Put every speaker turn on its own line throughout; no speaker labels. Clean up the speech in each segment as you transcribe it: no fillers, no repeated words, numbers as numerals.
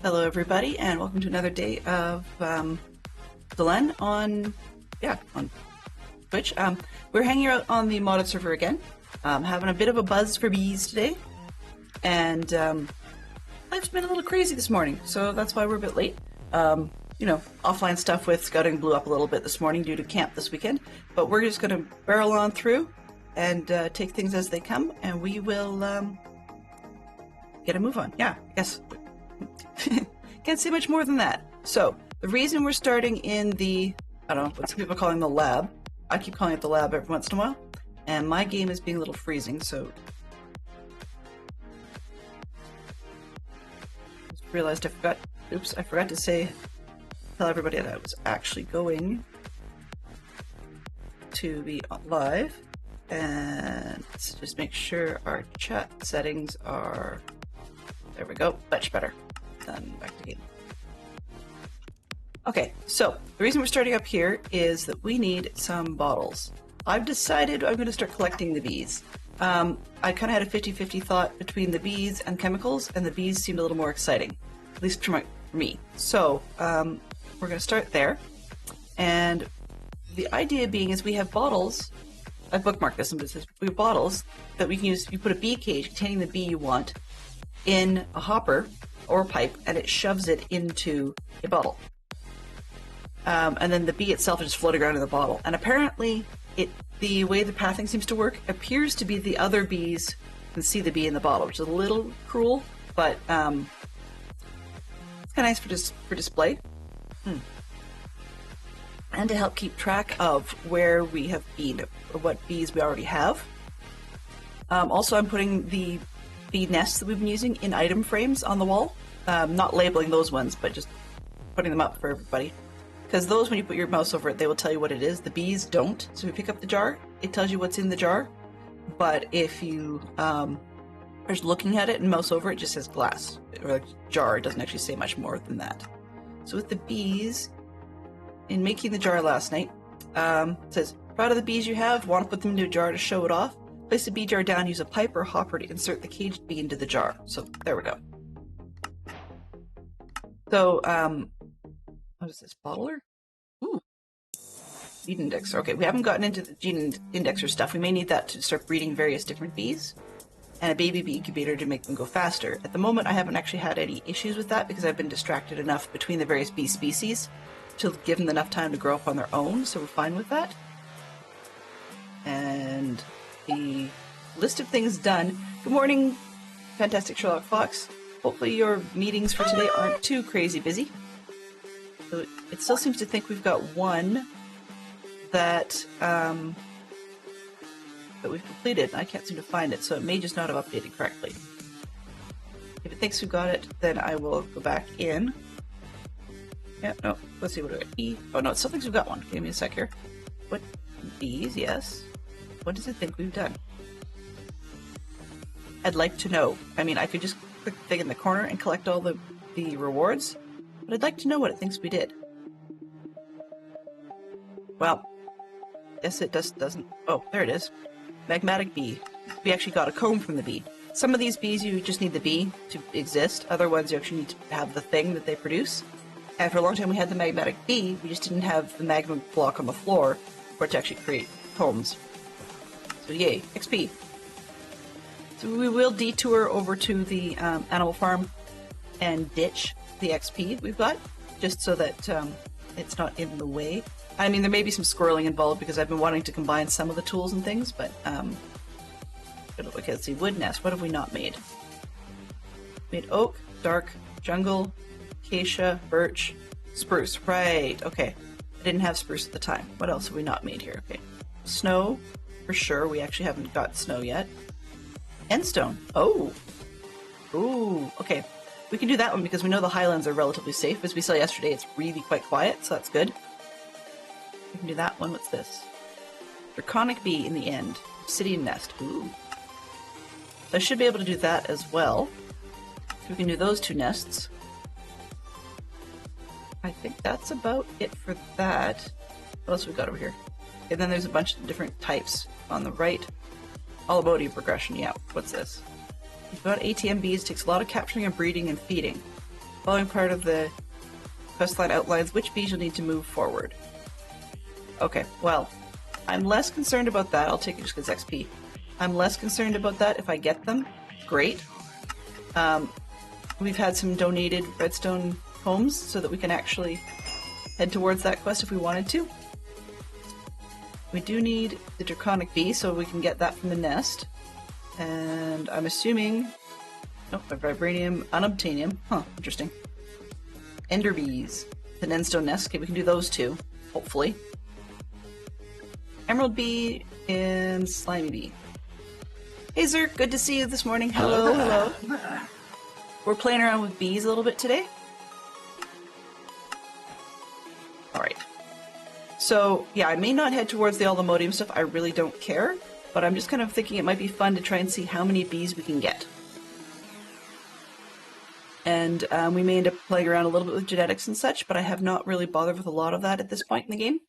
Hello everybody and welcome to another day of Delenn on Twitch. We're hanging out on the modded server again, having a bit of a buzz for bees today, and life's been a little crazy this morning, so that's why we're a bit late. You know, offline stuff with scouting blew up a little bit this morning due to camp this weekend, but we're just going to barrel on through and take things as they come, and we will get a move on. Yeah, I guess. Can't say much more than that. So, the reason we're starting in the, I don't know, what some people are calling the lab, I keep calling it the lab every once in a while, and my game is being a little freezing, so just realized I forgot to tell everybody that I was actually going to be live, and let's just make sure our chat settings are, there we go, much better. Back to game. Okay, so the reason we're starting up here is that we need some bottles. I've decided I'm going to start collecting the bees. I kind of had a 50-50 thought between the bees and chemicals, and the bees seemed a little more exciting, at least for me. So we're going to start there, and the idea being is we have bottles. I bookmarked this, and it says we have bottles that we can use. You put a bee cage containing the bee you want in a hopper or pipe, and it shoves it into a bottle. And then the bee itself is just floating around in the bottle. And apparently, the way the pathing seems to work appears to be the other bees can see the bee in the bottle, which is a little cruel, but it's kind of nice for display. And to help keep track of where we have been, or what bees we already have. Also, I'm putting the bee nests that we've been using in item frames on the wall. Not labeling those ones, but just putting them up for everybody. Because those, when you put your mouse over it, they will tell you what it is. The bees don't. So if you pick up the jar, it tells you what's in the jar. But if you are just looking at it and mouse over it, just says glass. Or like jar. It doesn't actually say much more than that. So with the bees, in making the jar last night, it says, proud of the bees you have, want to put them into a jar to show it off. Place the bee jar down, use a pipe or hopper to insert the caged bee into the jar. So there we go. So, what is this, bottler? Ooh, gene indexer. Okay, we haven't gotten into the gene indexer stuff. We may need that to start breeding various different bees, and a baby bee incubator to make them go faster. At the moment, I haven't actually had any issues with that because I've been distracted enough between the various bee species to give them enough time to grow up on their own, so we're fine with that. And the list of things done. Good morning, Fantastic Sherlock Fox. Hopefully your meetings for today aren't too crazy busy. So it still seems to think we've got one that we've completed. I can't seem to find it, so it may just not have updated correctly. If it thinks we've got it, then I will go back in. Yeah, no, let's see, what do I E? Oh no, it still thinks we've got one. Give me a sec here. What? Bees, yes. What does it think we've done? I'd like to know. I mean, I could just click the thing in the corner and collect all the rewards, but I'd like to know what it thinks we did. Well, guess it just doesn't. Oh, there it is. Magmatic bee. We actually got a comb from the bee. Some of these bees, you just need the bee to exist. Other ones, you actually need to have the thing that they produce. And for a long time, we had the magmatic bee. We just didn't have the magma block on the floor for it to actually create combs. So yay, XP. So we will detour over to the animal farm and ditch the XP we've got, just so that it's not in the way. I mean, there may be some squirreling involved because I've been wanting to combine some of the tools and things, but okay, let's see, wood nest, what have we not made? Made oak, dark, jungle, acacia, birch, spruce, right, okay. I didn't have spruce at the time. What else have we not made here? Okay, snow, for sure, we actually haven't got snow yet. Endstone. Oh. Ooh, okay. We can do that one because we know the highlands are relatively safe. As we saw yesterday, it's really quite quiet, so that's good. We can do that one. What's this? Draconic bee in the end. Obsidian nest. Ooh. So I should be able to do that as well. So we can do those two nests. I think that's about it for that. What else we got over here? And then there's a bunch of different types on the right. All about progression, yeah. What's this? You've got ATM bees, takes a lot of capturing and breeding and feeding. Following part of the quest line outlines which bees you'll need to move forward. Okay, well, I'm less concerned about that. I'll take it just because XP. I'm less concerned about that if I get them. Great. We've had some donated redstone homes so that we can actually head towards that quest if we wanted to. We do need the draconic bee, so we can get that from the nest. And I'm assuming... Nope, a vibranium, unobtainium. Huh, interesting. Ender bees. The endstone nest. Okay, we can do those two, hopefully. Emerald bee and slimy bee. Hey Zerk, good to see you this morning. Hello, hello. We're playing around with bees a little bit today. Alright. So, yeah, I may not head towards the Alumodium stuff. I really don't care. But I'm just kind of thinking it might be fun to try and see how many bees we can get. And we may end up playing around a little bit with genetics and such, but I have not really bothered with a lot of that at this point in the game.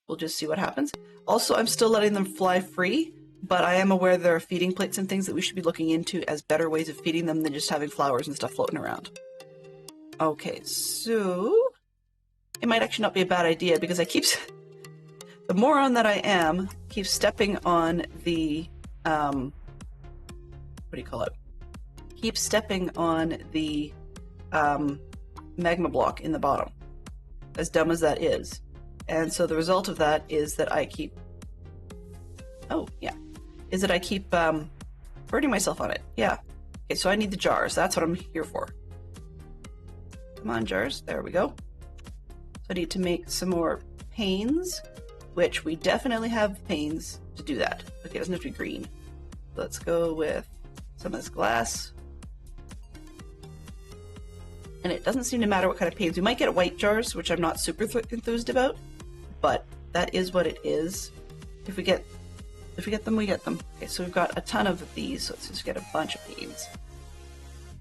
We'll just see what happens. Also, I'm still letting them fly free, but I am aware there are feeding plates and things that we should be looking into as better ways of feeding them than just having flowers and stuff floating around. Okay, so... It might actually not be a bad idea, because I keep... The moron that I am keeps stepping on the... what do you call it? Keep stepping on the magma block in the bottom. As dumb as that is. And so the result of that is that I keep... Oh, yeah. Is that I keep burning myself on it. Yeah. Okay, so I need the jars. That's what I'm here for. Come on, jars. There we go. So I need to make some more panes, which we definitely have panes to do that. Okay, it doesn't have to be green. Let's go with some of this glass. And it doesn't seem to matter what kind of panes. We might get white jars, which I'm not super enthused about, but that is what it is. If we get them, we get them. Okay, so we've got a ton of these, so let's just get a bunch of panes.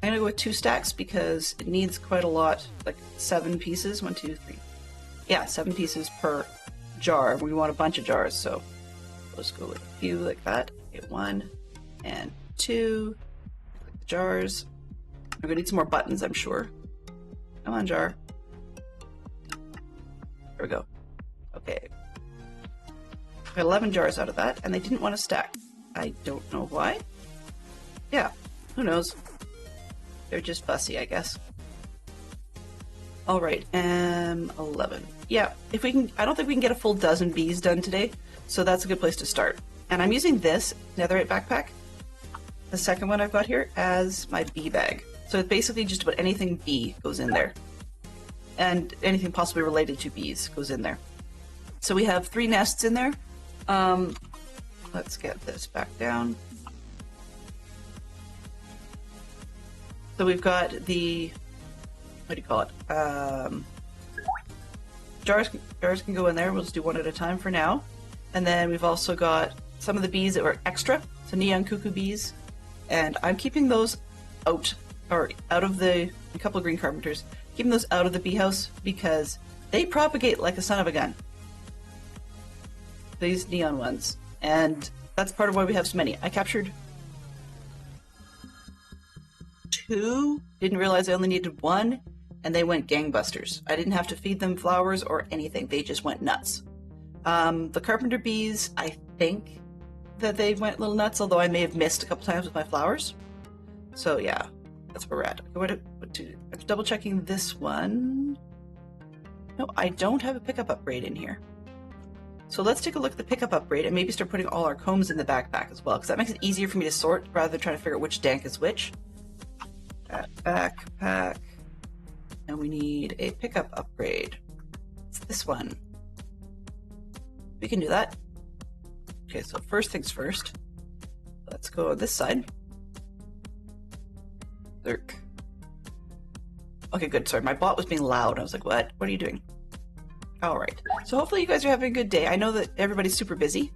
I'm gonna go with 2 stacks because it needs quite a lot, like 7 pieces. 1, 2, 3. Yeah, 7 pieces per jar. We want a bunch of jars, so let's go with a few like that. Okay, 1 and 2. Click the jars. We're gonna need some more buttons, I'm sure. Come on, jar. There we go. Okay. Got 11 jars out of that, and they didn't want to stack. I don't know why. Yeah, who knows? They're just fussy, I guess. Alright, 11. Yeah, if we can, I don't think we can get a full dozen bees done today, so that's a good place to start. And I'm using this netherite backpack, the second one I've got here, as my bee bag. So it's basically just about anything bee goes in there. And anything possibly related to bees goes in there. So we have 3 nests in there. Let's get this back down. So we've got the, what do you call it? Jars can go in there. We'll just do one at a time for now. And then we've also got some of the bees that were extra, so neon cuckoo bees. And I'm keeping those out of the, a couple of green carpenters, keeping those out of the bee house because they propagate like a son of a gun. These neon ones. And that's part of why we have so many. I captured 2, didn't realize I only needed 1, and they went gangbusters. I didn't have to feed them flowers or anything. They just went nuts. The carpenter bees, I think that they went a little nuts, although I may have missed a couple times with my flowers. So yeah, that's where we're at. Okay, I'm double checking this one. No, I don't have a pickup upgrade in here. So let's take a look at the pickup upgrade and maybe start putting all our combs in the backpack as well, because that makes it easier for me to sort rather than trying to figure out which dank is which. That backpack. And we need a pickup upgrade. It's this one. We can do that. Okay, so first things first. Let's go on this side. Lurk. Okay, good. Sorry, my bot was being loud. I was like, what? What are you doing? All right. So hopefully you guys are having a good day. I know that everybody's super busy.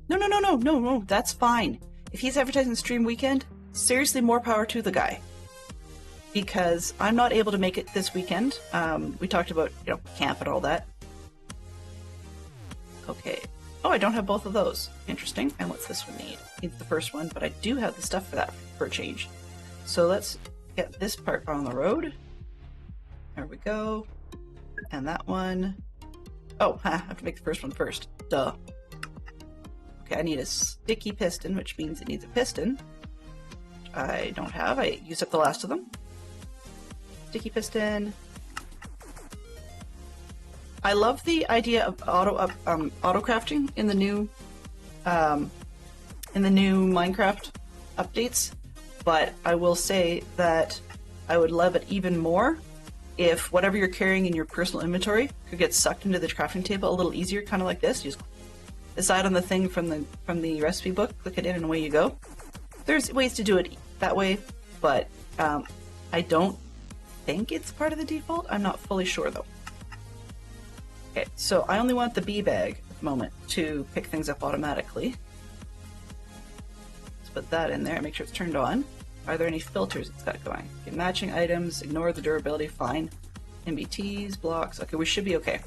No. That's fine. If he's advertising stream weekend, seriously, more power to the guy. Because I'm not able to make it this weekend. We talked about, camp and all that. Okay. Oh, I don't have both of those. Interesting. And what's this one need? Needs the first one, but I do have the stuff for that for a change. So let's get this part on the road. There we go. And that one. Oh, I have to make the first one first. Duh. Okay, I need a sticky piston, which means it needs a piston. Which I don't have. I used up the last of them. Sticky piston. I love the idea of auto crafting in the new Minecraft updates, but I will say that I would love it even more if whatever you're carrying in your personal inventory could get sucked into the crafting table a little easier, kind of like this. You just decide on the thing from the recipe book, click it in, and away you go. There's ways to do it that way, but I don't think it's part of the default. I'm not fully sure though. Okay, so I only want the bee bag at the moment to pick things up automatically. Let's put that in there and make sure it's turned on. Are there any filters it's got going? Okay, matching items, ignore the durability, fine. MBTs, blocks, okay, we should be okay.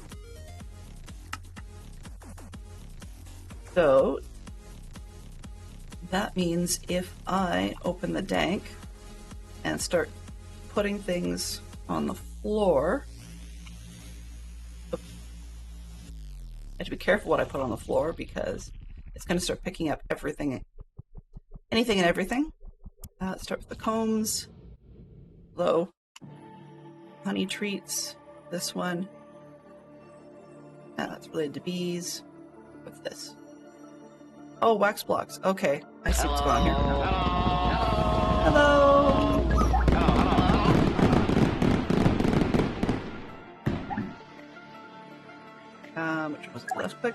So, that means if I open the dank and start putting things on the floor, oops, I have to be careful what I put on the floor because it's going to start picking up everything, anything and everything. Let's start with the combs, low, honey treats, this one, that's related to bees. What's this? Oh, wax blocks. Okay, I see what's going on here. Hello! Which was it? Left click?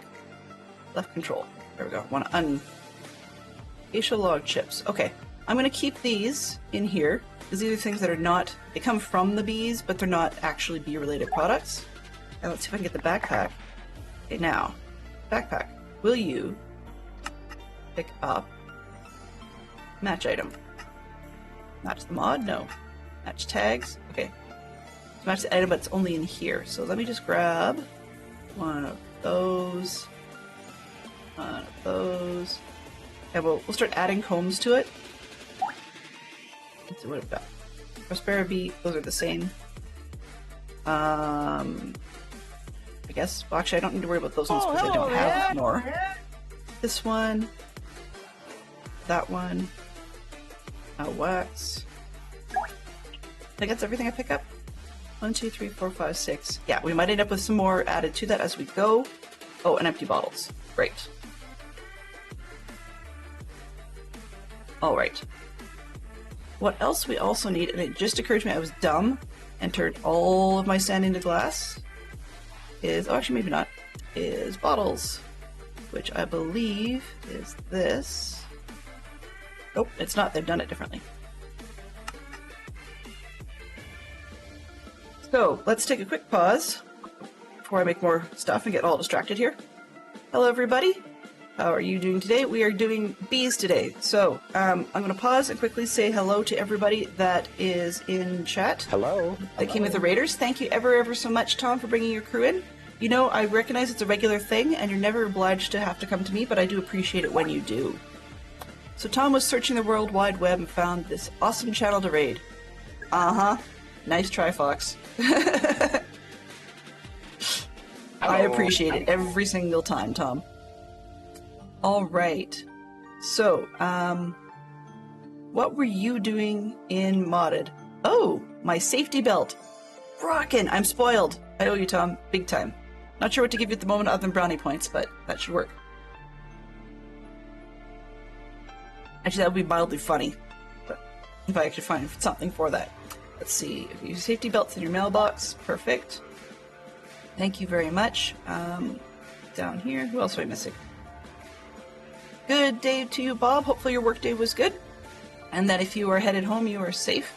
Left control. There we go. Want to Acacia log chips. Okay, I'm going to keep these in here because these are things that are not, they come from the bees, but they're not actually bee-related products. And let's see if I can get the backpack. Okay, now, backpack. Will you pick up match item? Match the mod? No. Match tags? Okay. So match the item, but it's only in here. So let me just grab one of those. One of those. Okay, we'll start adding combs to it. Let's see what I've got. Prospera bee, those are the same. I guess, well, actually I don't need to worry about those ones because I don't have more. This one. That one. Wax. I think that's everything I pick up. 1, 2, 3, 4, 5, 6. Yeah, we might end up with some more added to that as we go. Oh, and empty bottles. Great. Alright. What else we also need, and it just occurred to me I was dumb and turned all of my sand into glass, is, oh actually maybe not, is bottles. Which I believe is this. Nope, it's not. They've done it differently. So, let's take a quick pause before I make more stuff and get all distracted here. Hello everybody. How are you doing today? We are doing bees today. So, I'm going to pause and quickly say hello to everybody that is in chat.
Hello.
That came with the Raiders. Thank you ever so much, Tom, for bringing your crew in. You know, I recognize it's a regular thing, and you're never obliged to have to come to me, but I do appreciate it when you do. So Tom was searching the World Wide Web and found this awesome channel to raid. Uh-huh. Nice try, Fox. I appreciate it every single time, Tom. Alright. So, what were you doing in modded? Oh, my safety belt. Rockin'! I'm spoiled. I owe you, Tom. Big time. Not sure what to give you at the moment other than brownie points, but that should work. Actually, that would be mildly funny. But if I actually find something for that. Let's see. If your safety belt's in your mailbox. Perfect. Thank you very much. Down here. Who else am I missing? Good day to you, Bob. Hopefully your work day was good. And that if you are headed home, you are safe.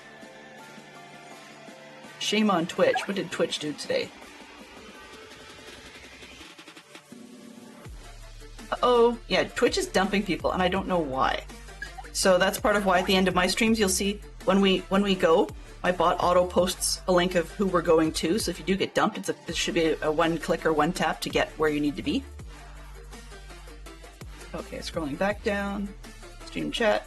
Shame on Twitch. What did Twitch do today? Uh-oh. Yeah, Twitch is dumping people, and I don't know why. So that's part of why at the end of my streams, you'll see when we go, my bot auto posts a link of who we're going to. So if you do get dumped, it should be a one click or one tap to get where you need to be. Okay, scrolling back down. Stream chat.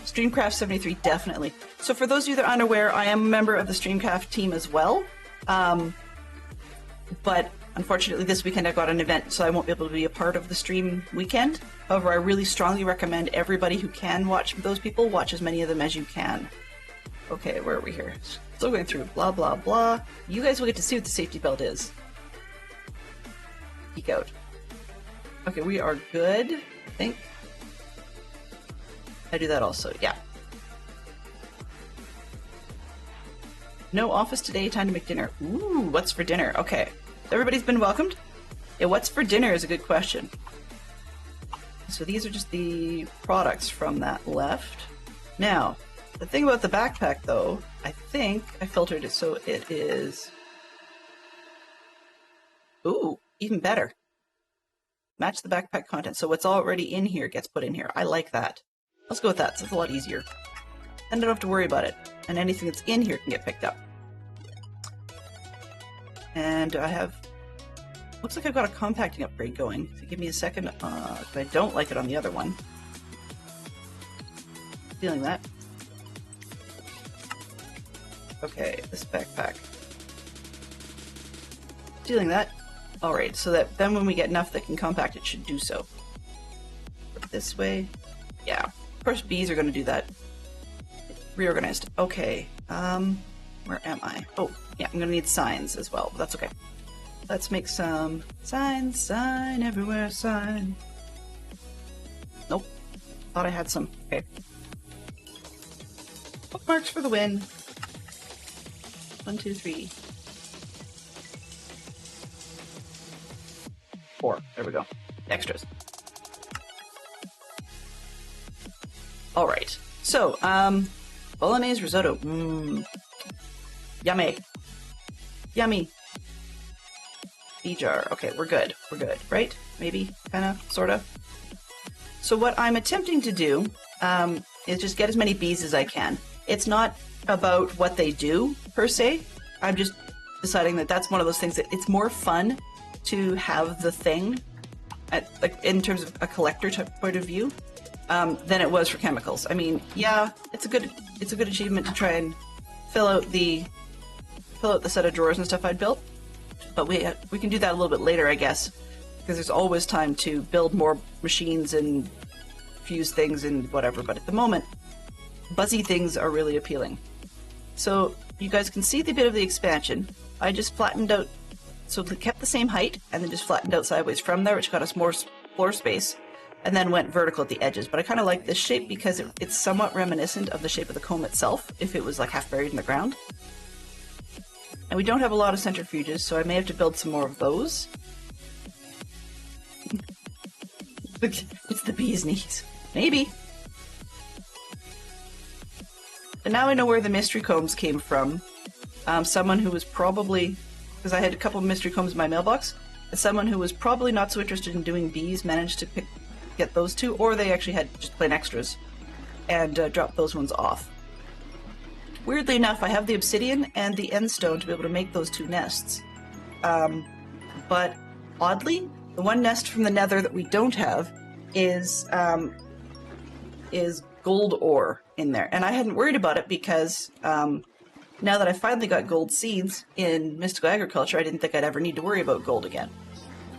Streamcraft73, definitely. So for those of you that are unaware, I am a member of the Streamcraft team as well. But unfortunately this weekend I've got an event, so I won't be able to be a part of the stream weekend. However, I really strongly recommend everybody who can watch those people, watch as many of them as you can. Okay, where are we here? Still going through blah blah blah. You guys will get to see what the safety belt is. Peek out. Okay, we are good, I think. I do that also, yeah. No office today, time to make dinner. Ooh, what's for dinner? Okay, everybody's been welcomed. Yeah, what's for dinner is a good question. So these are just the products from that left. Now, the thing about the backpack though, I think I filtered it so it is... Ooh, even better. Match the backpack content, so what's already in here gets put in here. I like that. Let's go with that, so it's a lot easier. And I don't have to worry about it. And anything that's in here can get picked up. And I have... Looks like I've got a compacting upgrade going. So give me a second. I don't like it on the other one. Feeling that. Okay, this backpack. Feeling that. Alright, so that then when we get enough that can compact, it should do so. This way. Yeah. Of course, bees are going to do that. Reorganized. Okay. Where am I? Oh, yeah, I'm going to need signs as well, but that's okay. Let's make some signs. Sign everywhere, sign. Nope. Thought I had some. Okay. Bookmarks for the win. 1, 2, 3. 4. There we go. Extras. All right. So, bolognese risotto. Yummy. Yummy. Bee jar. Okay, we're good. We're good, right? Maybe, kind of, sort of. So what I'm attempting to do is just get as many bees as I can. It's not about what they do, per se. I'm just deciding that that's one of those things that it's more fun to have the thing, like in terms of a collector point of view, than it was for chemicals. I mean, yeah, it's a good achievement to try and fill out the set of drawers and stuff I'd built. But we can do that a little bit later, I guess, because there's always time to build more machines and fuse things and whatever. But at the moment, buzzy things are really appealing. So you guys can see the bit of the expansion. I just flattened out, so it kept the same height, and then just flattened out sideways from there, which got us more floor space, and then went vertical at the edges. But I kind of like this shape because it's somewhat reminiscent of the shape of the comb itself, if it was like half buried in the ground. And we don't have a lot of centrifuges, so I may have to build some more of those. It's the bee's knees. Maybe. But now I know where the mystery combs came from. Someone who was probably... Because I had a couple of mystery combs in my mailbox, and someone who was probably not so interested in doing bees managed to get those two, or they actually had just plain extras, and dropped those ones off. Weirdly enough, I have the obsidian and the end stone to be able to make those two nests. But oddly, the one nest from the nether that we don't have is gold ore in there. And I hadn't worried about it because now that I finally got gold seeds in mystical agriculture, I didn't think I'd ever need to worry about gold again.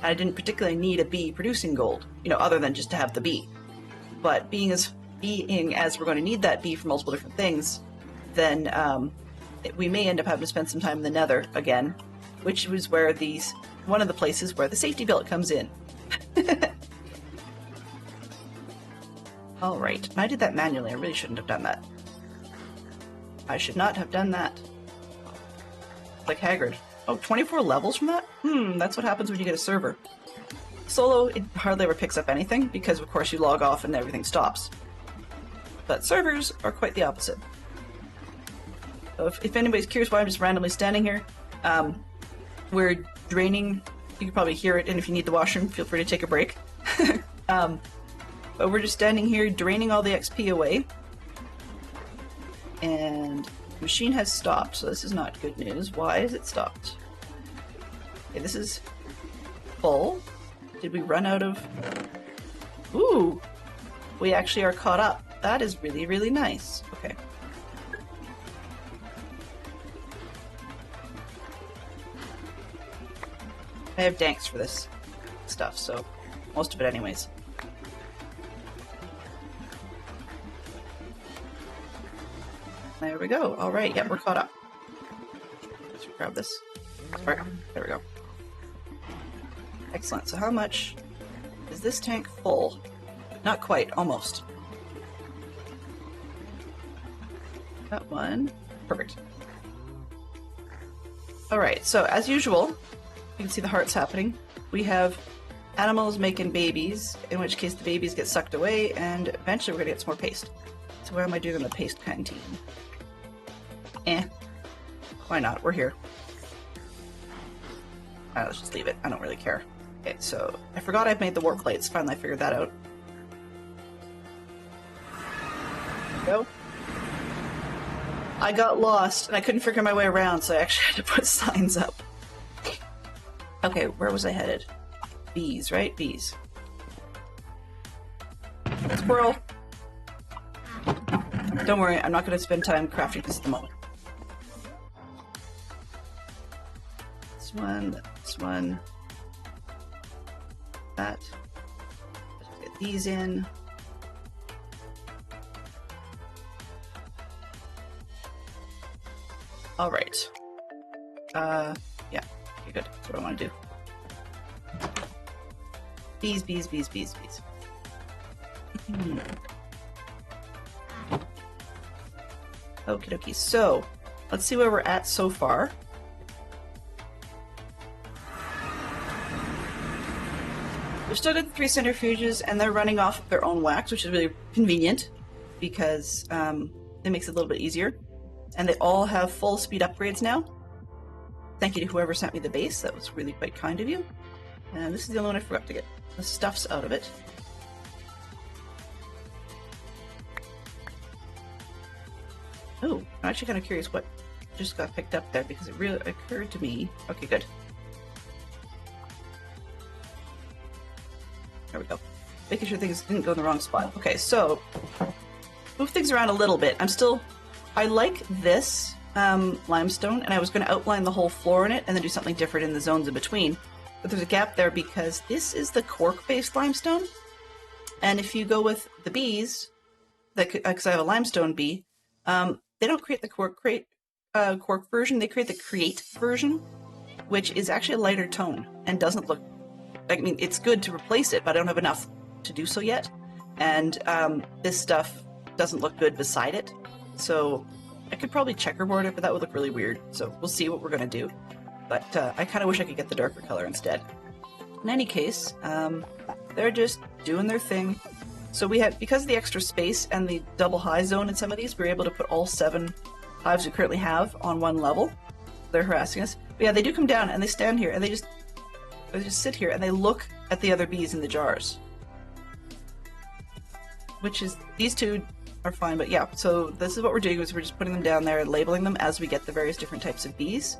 I didn't particularly need a bee producing gold, other than just to have the bee. But being as we're going to need that bee for multiple different things, then we may end up having to spend some time in the nether again, which was where one of the places where the safety belt comes in. Alright, I did that manually. I really shouldn't have done that. I should not have done that. Like Hagrid. Oh, 24 levels from that? That's what happens when you get a server. Solo, it hardly ever picks up anything, because of course you log off and everything stops. But servers are quite the opposite. So if anybody's curious why I'm just randomly standing here, we're draining, you can probably hear it, and if you need the washroom, feel free to take a break. But we're just standing here draining all the XP away. And the machine has stopped, so this is not good news. Why is it stopped? Okay, this is full. Did we run out of... Ooh! We actually are caught up. That is really, really nice. Okay. I have danks for this stuff, so most of it anyways. There we go. All right, yep, we're caught up. Let's grab this. All right, there we go. Excellent. So how much is this tank full? Not quite, almost. That one. Perfect. All right, so as usual, you can see the hearts happening. We have animals making babies, in which case the babies get sucked away, and eventually we're gonna get some more paste. So what am I doing in the paste canteen? Why not? We're here. Alright, let's just leave it. I don't really care. Okay, so I forgot I've made the warp plates. Finally, I figured that out. There we go. I got lost and I couldn't figure my way around, so I actually had to put signs up. Okay, where was I headed? Bees, right? Bees. Squirrel! Don't worry, I'm not going to spend time crafting this at the moment. This one. That. Let's get these in. All right. Yeah. Okay, good. That's what I want to do. Bees, bees, bees, bees, bees. Okie dokie. So, let's see where we're at so far. We've still got the 3 centrifuges, and they're running off of their own wax, which is really convenient because it makes it a little bit easier. And they all have full speed upgrades now. Thank you to whoever sent me the base. That was really quite kind of you. And this is the only one I forgot to get the stuffs out of it. Oh, I'm actually kind of curious what just got picked up there because it really occurred to me. Okay, good. There we go. Making sure things didn't go in the wrong spot. Okay, so move things around a little bit. I like this limestone, and I was going to outline the whole floor in it and then do something different in the zones in between. But there's a gap there because this is the cork-based limestone. And if you go with the bees, because I have a limestone bee, they don't create the cork version. They create the create version, which is actually a lighter tone and doesn't look... I mean, it's good to replace it, but I don't have enough to do so yet. And this stuff doesn't look good beside it. So I could probably checkerboard it, but that would look really weird. So we'll see what we're going to do. But I kind of wish I could get the darker color instead. In any case, they're just doing their thing. So we had, because of the extra space and the double high zone in some of these, we were able to put all 7 hives we currently have on one level. They're harassing us. But yeah, they do come down and they stand here and they just sit here and they look at the other bees in the jars. Which is, these two are fine, but yeah, so this is what we're doing, is we're just putting them down there and labeling them as we get the various different types of bees.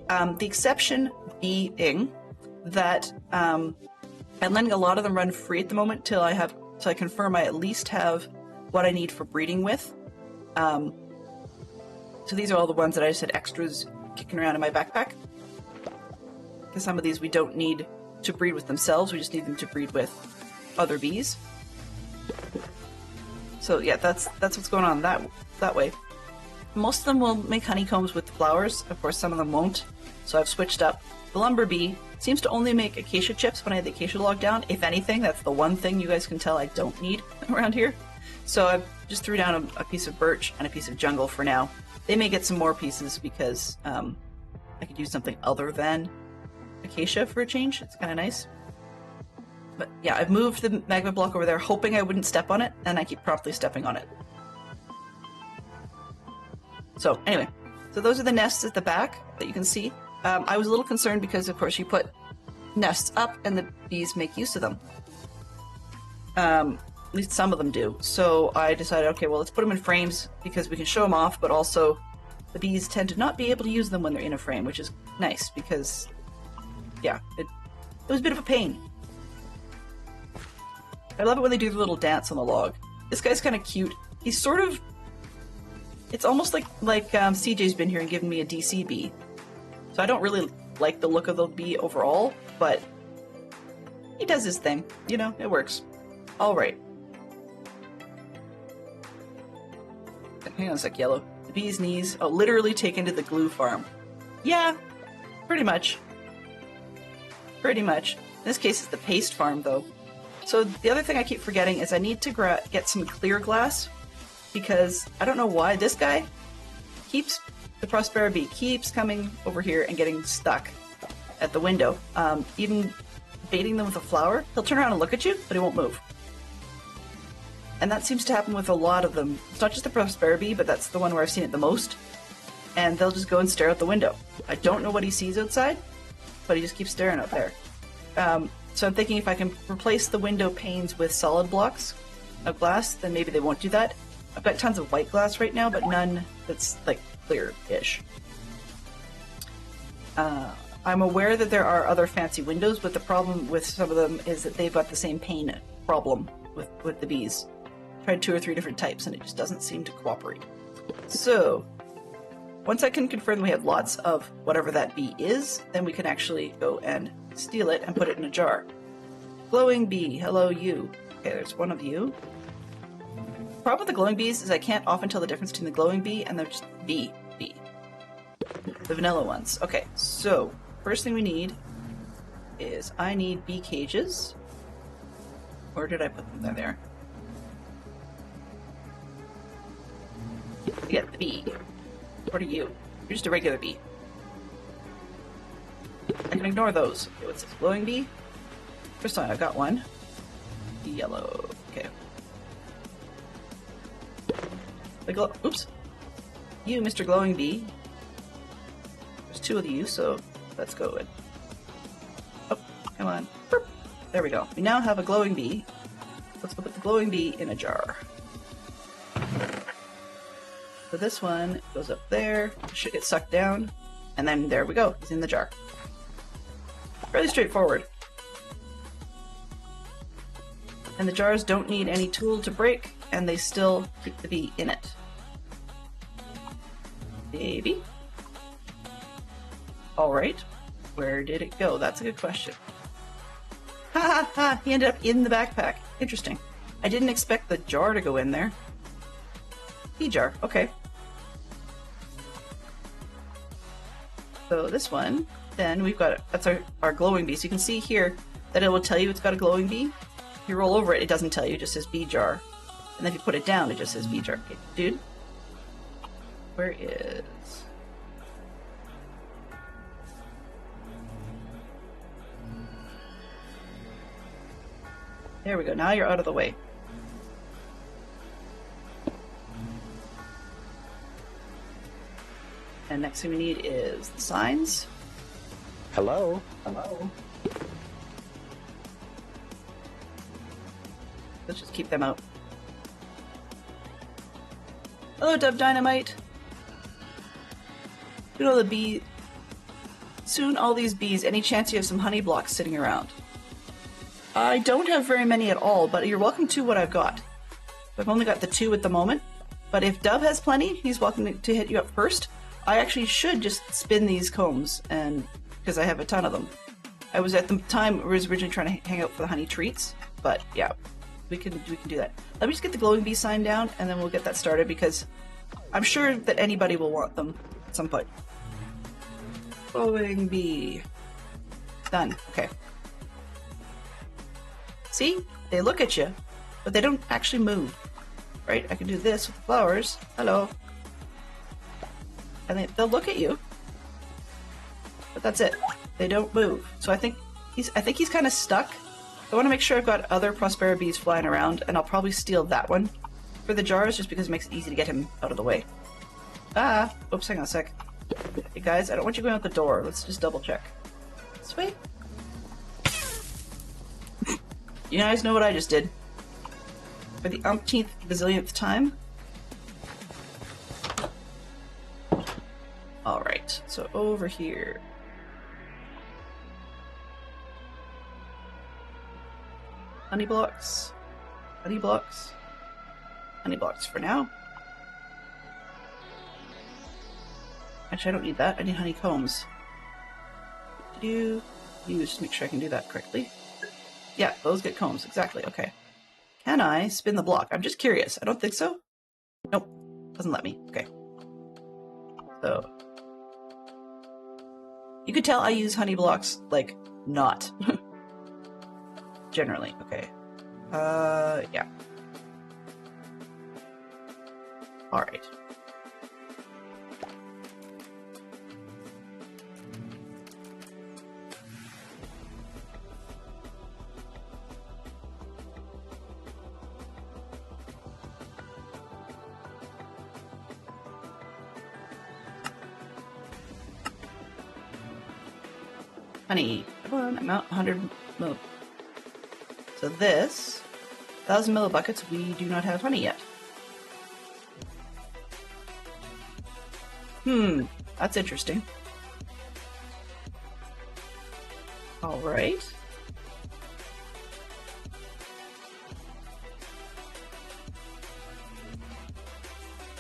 The exception being that I'm letting a lot of them run free at the moment till I confirm I at least have what I need for breeding with. So these are all the ones that I just had extras kicking around in my backpack. Because some of these we don't need to breed with themselves, we just need them to breed with other bees. So yeah, that's what's going on that way. Most of them will make honeycombs with flowers. Of course, some of them won't. So I've switched up. The lumber bee seems to only make acacia chips when I have the acacia log down. If anything, that's the one thing you guys can tell I don't need around here. So I just threw down a piece of birch and a piece of jungle for now. They may get some more pieces because I could use something other than acacia for a change. It's kind of nice. But yeah, I've moved the magma block over there hoping I wouldn't step on it, and I keep promptly stepping on it. So anyway, so those are the nests at the back that you can see. I was a little concerned because, of course, you put nests up and the bees make use of them. At least some of them do. So I decided, okay, well, let's put them in frames because we can show them off, but also the bees tend to not be able to use them when they're in a frame, which is nice because, yeah, it was a bit of a pain. I love it when they do the little dance on the log. This guy's kind of cute. He's sort of... It's almost like CJ's been here and given me a DC bee. So I don't really like the look of the bee overall, but he does his thing. You know, it works. Alright. Hang on a sec, Yellow. The bee's knees. Oh, literally taken to the glue farm. Yeah, pretty much. Pretty much. In this case, it's the paste farm, though. So the other thing I keep forgetting is I need to get some clear glass, because I don't know why this guy keeps, the Prospera bee keeps coming over here and getting stuck at the window. Even baiting them with a flower, he'll turn around and look at you, but he won't move. And that seems to happen with a lot of them. It's not just the Prospera bee, but that's the one where I've seen it the most. And they'll just go and stare out the window. I don't know what he sees outside, but he just keeps staring out there. So I'm thinking if I can replace the window panes with solid blocks of glass, then maybe they won't do that. I've got tons of white glass right now, but none that's like clear-ish. I'm aware that there are other fancy windows, but the problem with some of them is that they've got the same pane problem with the bees. Tried 2 or 3 different types and it just doesn't seem to cooperate. So, once I can confirm we have lots of whatever that bee is, then we can actually go and steal it and put it in a jar. Glowing bee, hello you. Okay, there's one of you. The problem with the glowing bees is I can't often tell the difference between the glowing bee and the just bee. The vanilla ones. Okay, so first thing we need is I need bee cages. Where did I put them? There. Yeah, the bee. What are you? You're just a regular bee. I can ignore those. Okay, what's this? Glowing bee? First time I've got one. Yellow. Okay. Oops. You, Mr. Glowing Bee. There's 2 of you, so let's go in. Oh, come on. Burp. There we go. We now have a glowing bee. Let's go put the glowing bee in a jar. So this one goes up there, should get sucked down, and then there we go. He's in the jar. Fairly straightforward. And the jars don't need any tool to break, and they still keep the bee in it. Maybe. Alright. Where did it go? That's a good question. Ha ha ha! He ended up in the backpack. Interesting. I didn't expect the jar to go in there. Bee jar. Okay. So this one, then we've got, that's our glowing bee. So you can see here that it will tell you it's got a glowing bee. If you roll over it, it doesn't tell you, it just says bee jar. And then if you put it down, it just says bee jar. Okay, dude. Where is... There we go, now you're out of the way. And next thing we need is the signs.
Hello? Hello?
Let's just keep them out. Hello, Dub Dynamite! You know the bee... Soon all these bees, any chance you have some honey blocks sitting around? I don't have very many at all, but you're welcome to what I've got. I've only got the 2 at the moment, but if Dub has plenty, he's welcome to hit you up first. I actually should just spin these combs, and because I have a ton of them. I was at the time originally trying to hang out for the honey treats, but yeah, we can do that. Let me just get the glowing bee sign down, and then we'll get that started because I'm sure that anybody will want them at some point. Glowing bee. Done. Okay. See? They look at you, but they don't actually move. Right? I can do this with the flowers. Hello. And they'll look at you. But that's it. They don't move. So I think he's kind of stuck. I want to make sure I've got other Prospera bees flying around, and I'll probably steal that one for the jars just because it makes it easy to get him out of the way. Ah! Oops, hang on a sec. Hey guys, I don't want you going out the door. Let's just double check. This way? You guys know what I just did. For the umpteenth bazillionth time. Alright, so over here. Honey blocks. Honey blocks. Honey blocks for now. Actually, I don't need that. I need honeycombs. Use, just make sure I can do that correctly. Yeah, those get combs. Exactly. Okay. Can I spin the block? I'm just curious. I don't think so. Nope. Doesn't let me. Okay. So you could tell I use honey blocks like not generally. Okay. Yeah. All right. Honey. Come on, I'm out 100 mil. So this 1,000 millibuckets, we do not have honey yet. That's interesting. All right.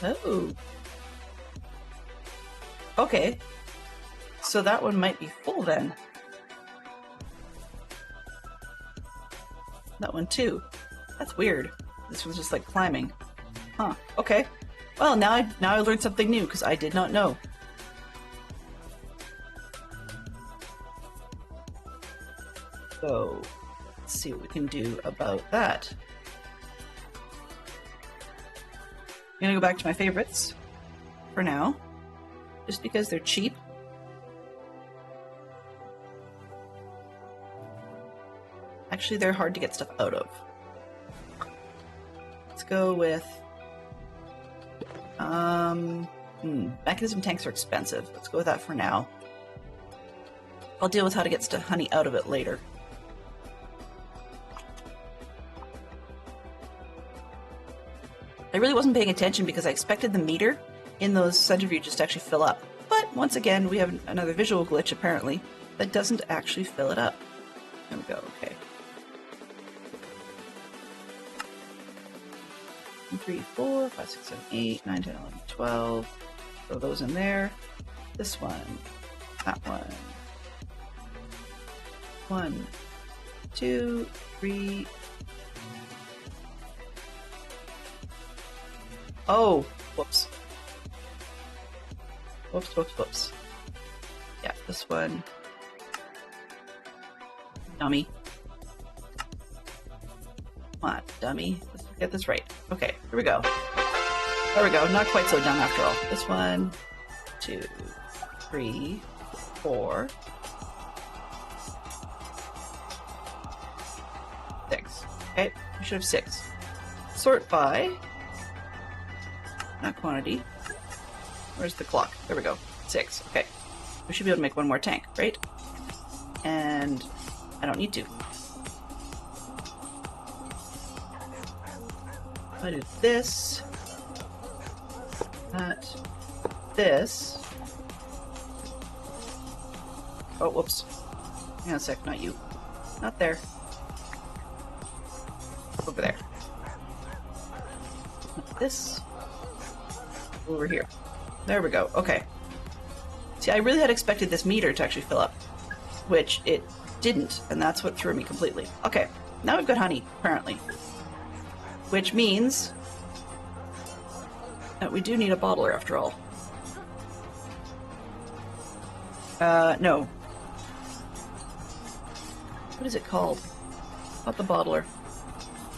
Oh. Okay. So that one might be full then. That one too. That's weird. This one's just like climbing. Huh. Okay. Well, now I learned something new because I did not know. So, let's see what we can do about that. I'm gonna go back to my favorites for now, just because they're cheap. Actually, they're hard to get stuff out of. Let's go with mechanism tanks are expensive. Let's go with that for now. I'll deal with how to get honey out of it later. I really wasn't paying attention because I expected the meter in those centrifuges to actually fill up. But once again, we have another visual glitch apparently that doesn't actually fill it up. There we go, okay. 1, 2, 3, 4, 5, 6, 7, 8, 9, 10, 11, 12. Throw those in there. This one. That one. 1, 2, 3. Oh, whoops. Whoops, whoops, whoops. Yeah, this one. Dummy. Come on, dummy. Let's get this right. Okay, here we go. There we go. Not quite so dumb after all. This 1, 2, 3, 4, 6. Okay, we should have 6. Sort by, not quantity. Where's the clock? There we go. 6. Okay. We should be able to make one more tank, right? And I don't need to. I do this. That. This. Oh, whoops. Hang on a sec. Not you. Not there. Over there. This. Over here. There we go. Okay. See, I really had expected this meter to actually fill up, which it didn't, and that's what threw me completely. Okay, now we've got honey, apparently. Which means that we do need a bottler after all. No. What is it called? Not the bottler.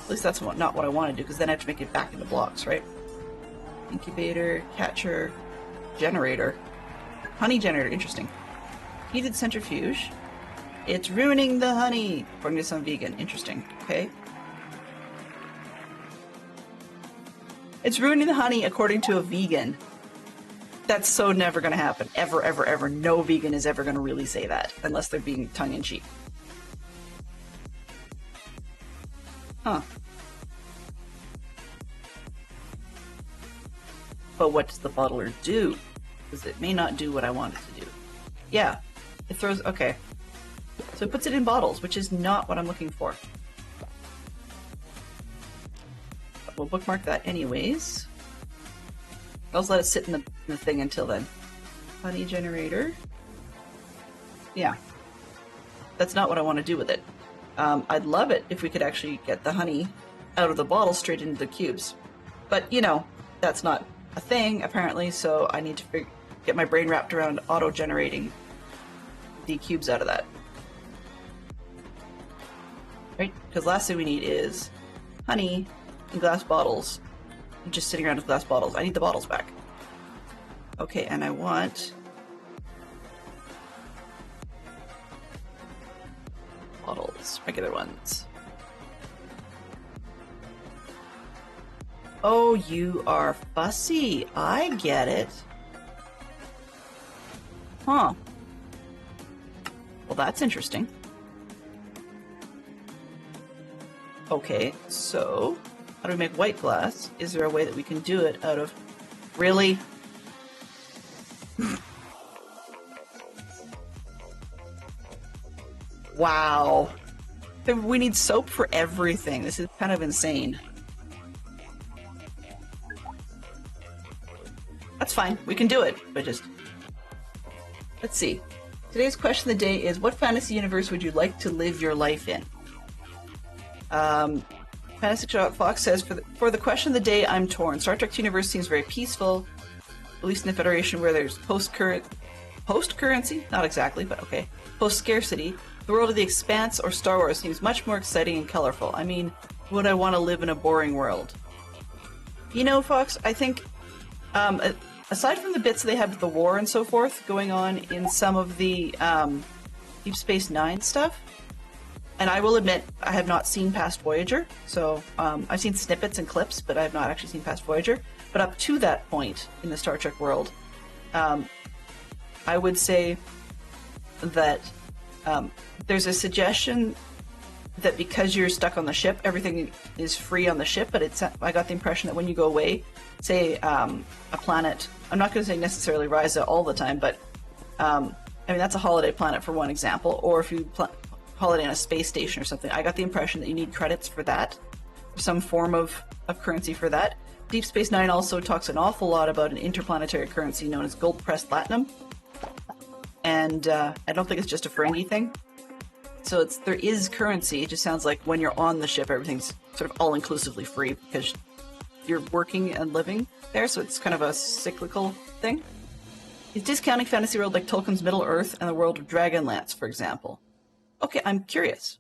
At least that's not what I want to do, because then I have to make it back into blocks, right? Incubator, catcher, generator. Honey generator, interesting. Heated centrifuge. It's ruining the honey, according to some vegan. Interesting, okay. It's ruining the honey according to a vegan. That's so never gonna happen. Ever, ever, ever. No vegan is ever gonna really say that, unless they're being tongue-in-cheek. Huh. But what does the bottler do? Because it may not do what I want it to do. Yeah, it throws, okay. So it puts it in bottles, which is not what I'm looking for. we'll bookmark that anyways. I'll just let it sit in the thing until then. Honey generator. Yeah. That's not what I want to do with it. I'd love it if we could actually get the honey out of the bottle straight into the cubes. But, you know, that's not a thing, apparently, so I need to get my brain wrapped around auto-generating the cubes out of that. Right? Because last thing we need is honey in glass bottles. Just sitting around with glass bottles. I need the bottles back. Okay, and I want bottles, regular ones. Oh, you are fussy. I get it. Huh. Well, that's interesting. Okay, so how do we make white glass? Is there a way that we can do it out of... Really? Wow. We need soap for everything. This is kind of insane. That's fine. We can do it, but just... Let's see. Today's question of the day is, what fantasy universe would you like to live your life in? Fantasy Fox says, for the question of the day, I'm torn. Star Trek universe seems very peaceful, at least in the Federation, where there's post-currency? Not exactly, but okay. Post-scarcity. The world of the Expanse or Star Wars seems much more exciting and colorful. I mean, would I want to live in a boring world? You know, Fox, I think, aside from the bits they have with the war and so forth going on in some of the Deep Space Nine stuff, and I will admit, I have not seen past Voyager, so I've seen snippets and clips, but I have not actually seen past Voyager. But up to that point in the Star Trek world, I would say that there's a suggestion that because you're stuck on the ship, everything is free on the ship, but I got the impression that when you go away, say a planet, I'm not going to say necessarily Risa all the time, but I mean, that's a holiday planet for one example, or if you holiday on a space station or something, I got the impression that you need credits for that, some form of currency for that. Deep Space Nine also talks an awful lot about an interplanetary currency known as gold-pressed platinum, and I don't think it's just a Ferengi thing. So there is currency, it just sounds like when you're on the ship, everything's sort of all-inclusively free because you're working and living there, so it's kind of a cyclical thing. Is discounting Fantasy World like Tolkien's Middle-earth and the world of Dragonlance, for example? Okay, I'm curious.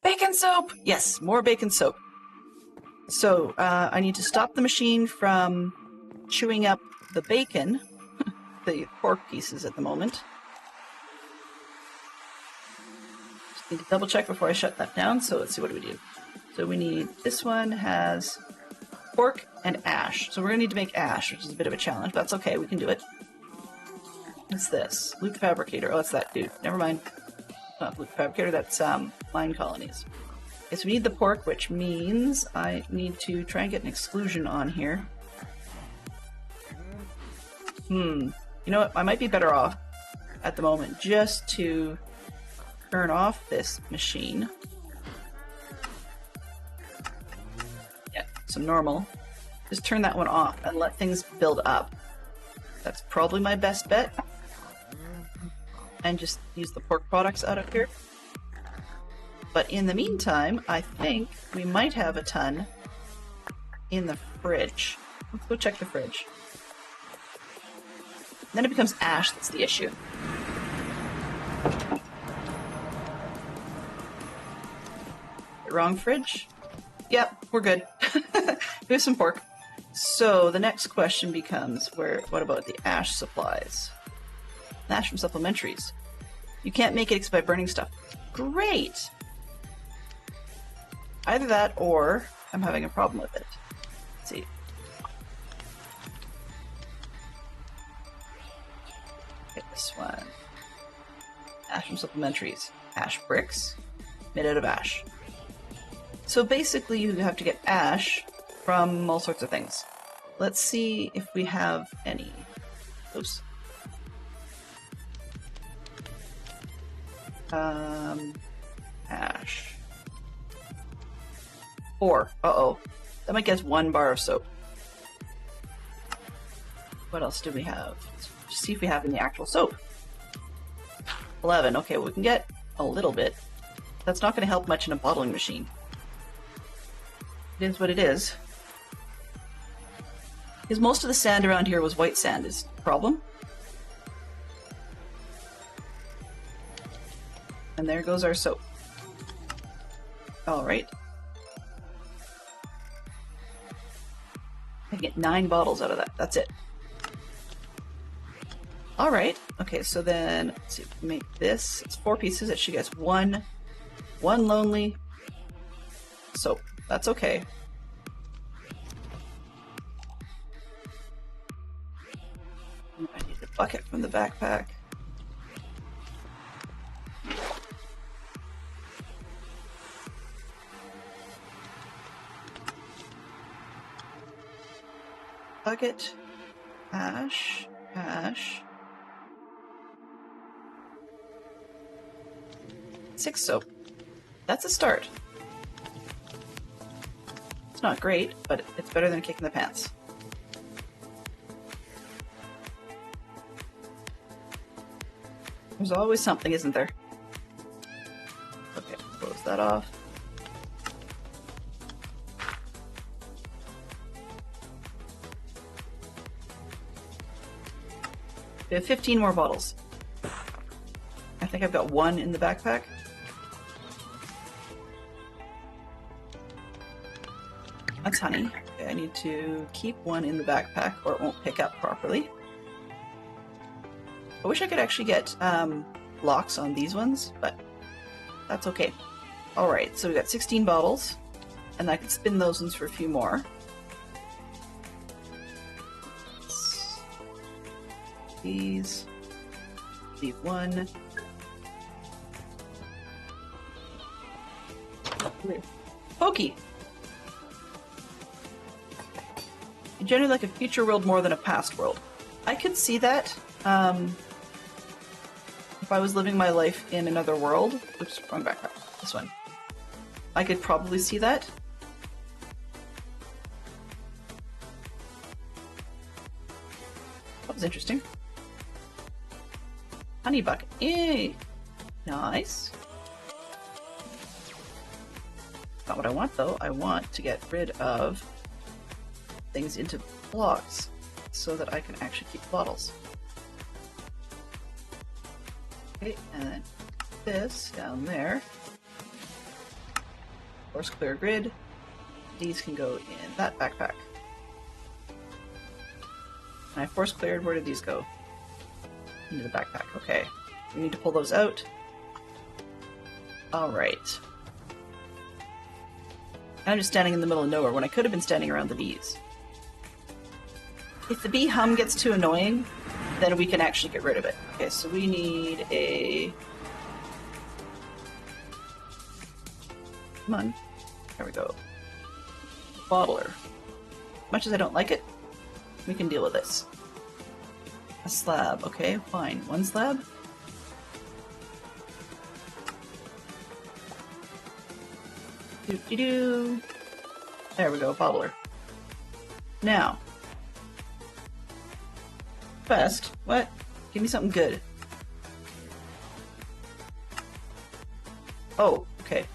Bacon soap! Yes, more bacon soap. So, I need to stop the machine from chewing up the bacon, the pork pieces at the moment. Just need to double check before I shut that down, so let's see, what do we do? So we need, this one has pork and ash. So we're going to need to make ash, which is a bit of a challenge, but that's okay, we can do it. What's this? Loot Fabricator. Oh, that's that dude. Never mind. Not Loot Fabricator, that's mine colonies. Okay, so we need the pork, which means I need to try and get an exclusion on here. You know what? I might be better off at the moment just to turn off this machine. Yeah, so normal. Just turn that one off and let things build up. That's probably my best bet. And just use the pork products out of here. But in the meantime, I think we might have a ton in the fridge. Let's go check the fridge. Then it becomes ash that's the issue. Wrong fridge? Yep, we're good. We have some pork. So the next question becomes, what about the ash supplies? Ash from supplementaries. You can't make it except by burning stuff. Great! Either that or I'm having a problem with it. Let's see. Get this one. Ash from supplementaries. Ash bricks made out of ash. So basically you have to get ash from all sorts of things. Let's see if we have any. Oops. Ash. 4. Uh-oh. That might get us 1 bar of soap. What else do we have? Let's see if we have any actual soap. 11. Okay, well, we can get a little bit. That's not going to help much in a bottling machine. It is what it is. Because most of the sand around here was white sand is the problem. And there goes our soap. Alright. I get 9 bottles out of that. That's it. Alright. Okay, so then let's see, make this. It's 4 pieces. It should get us one lonely soap. That's okay. I need the bucket from the backpack. Bucket, ash, ash. 6 soap. That's a start. It's not great, but it's better than a kick in the pants. There's always something, isn't there? Okay, close that off. We have 15 more bottles. I think I've got 1 in the backpack. That's honey. Okay, I need to keep 1 in the backpack or it won't pick up properly. I wish I could actually get locks on these ones, but that's okay. Alright, so we got 16 bottles, and I can spin those ones for a few more. These. Leave 1. Pokey! I generally like a future world more than a past world. I could see that if I was living my life in another world. Oops, wrong backpack. This one. I could probably see that. That was interesting. Honey bucket. Yay! Nice. Not what I want though. I want to get rid of things into blocks so that I can actually keep bottles. Okay, and then this down there. Force clear grid. These can go in that backpack. And I force cleared. Where did these go? Into the backpack. Okay. We need to pull those out. Alright. I'm just standing in the middle of nowhere when I could have been standing around the bees. If the bee hum gets too annoying, then we can actually get rid of it. Okay, so we need a... Come on. There we go. Bottler. Much as I don't like it, we can deal with this. A slab. Okay, fine. 1 slab. Doo-doo-doo. There we go, bottler. Now. Best. What? Give me something good. Oh, okay.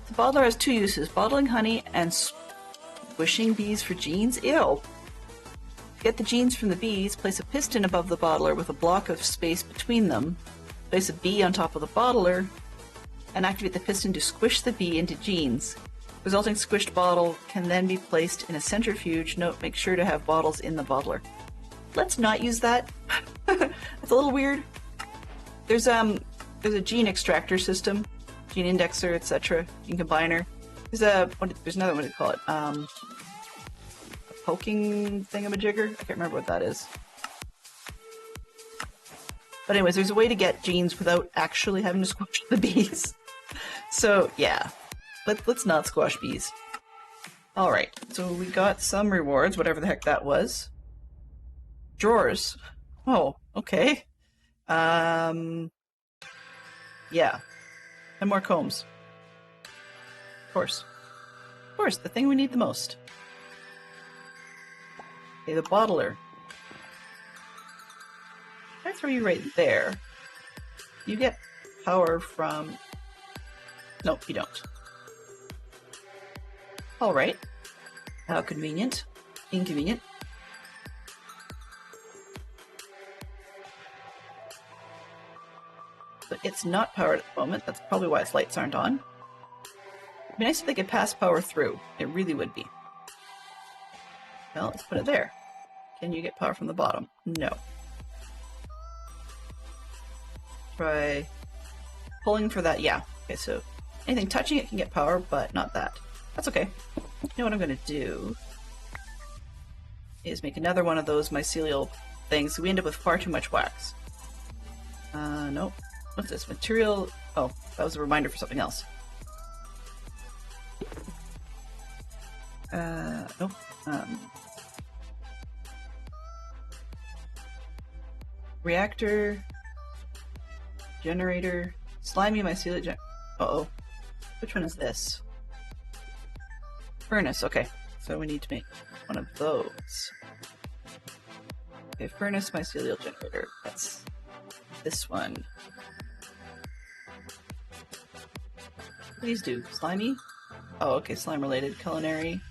The bottler has 2 uses. Bottling honey and squishing bees for genes. Ew. Get the genes from the bees, place a piston above the bottler with a block of space between them, place a bee on top of the bottler, and activate the piston to squish the bee into genes. Resulting squished bottle can then be placed in a centrifuge. Note, make sure to have bottles in the bottler. Let's not use that. It's a little weird. There's a gene extractor system, gene indexer, etc. Gene combiner. There's another one to call it. A poking thingamajigger. I can't remember what that is. But anyways, there's a way to get genes without actually having to squash the bees. So yeah, let's not squash bees. All right, so we got some rewards, whatever the heck that was. Drawers. Oh, okay. Yeah. And more combs. Of course. Of course, the thing we need the most. Okay, the bottler. I throw you right there. You get power from... Nope, you don't. Alright. How convenient. Inconvenient. But it's not powered at the moment. That's probably why its lights aren't on. It'd be nice if they could pass power through. It really would be. Well, let's put it there. Can you get power from the bottom? No. Try pulling for that. Yeah. Okay, so anything touching it can get power, but not that. That's okay. You know what I'm going to do is make another one of those mycelial things. So we end up with far too much wax. Nope. What's this? Material... Oh, that was a reminder for something else. Nope. Reactor... Generator... Slimy mycelial uh-oh. Which one is this? Furnace, okay. So we need to make one of those. Okay, furnace mycelial generator. That's this one. What do these do? Slimy? Oh, okay, slime related. Culinary.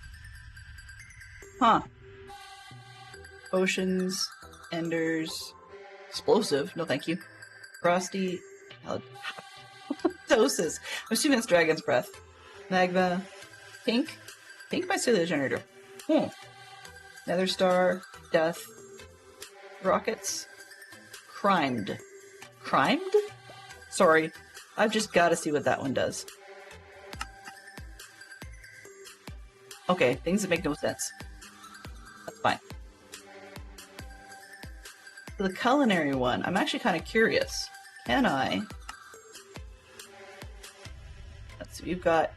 Huh. Potions. Enders. Explosive. No thank you. Frosty. Doses. I'm assuming it's Dragon's Breath. Magma. Pink. Pink mycelial generator. Nether Star. Death. Rockets. Crimed. Crimed? Sorry. I've just got to see what that one does. Okay, things that make no sense. That's fine. For the culinary one, I'm actually kind of curious. Can I... Let's see, we've got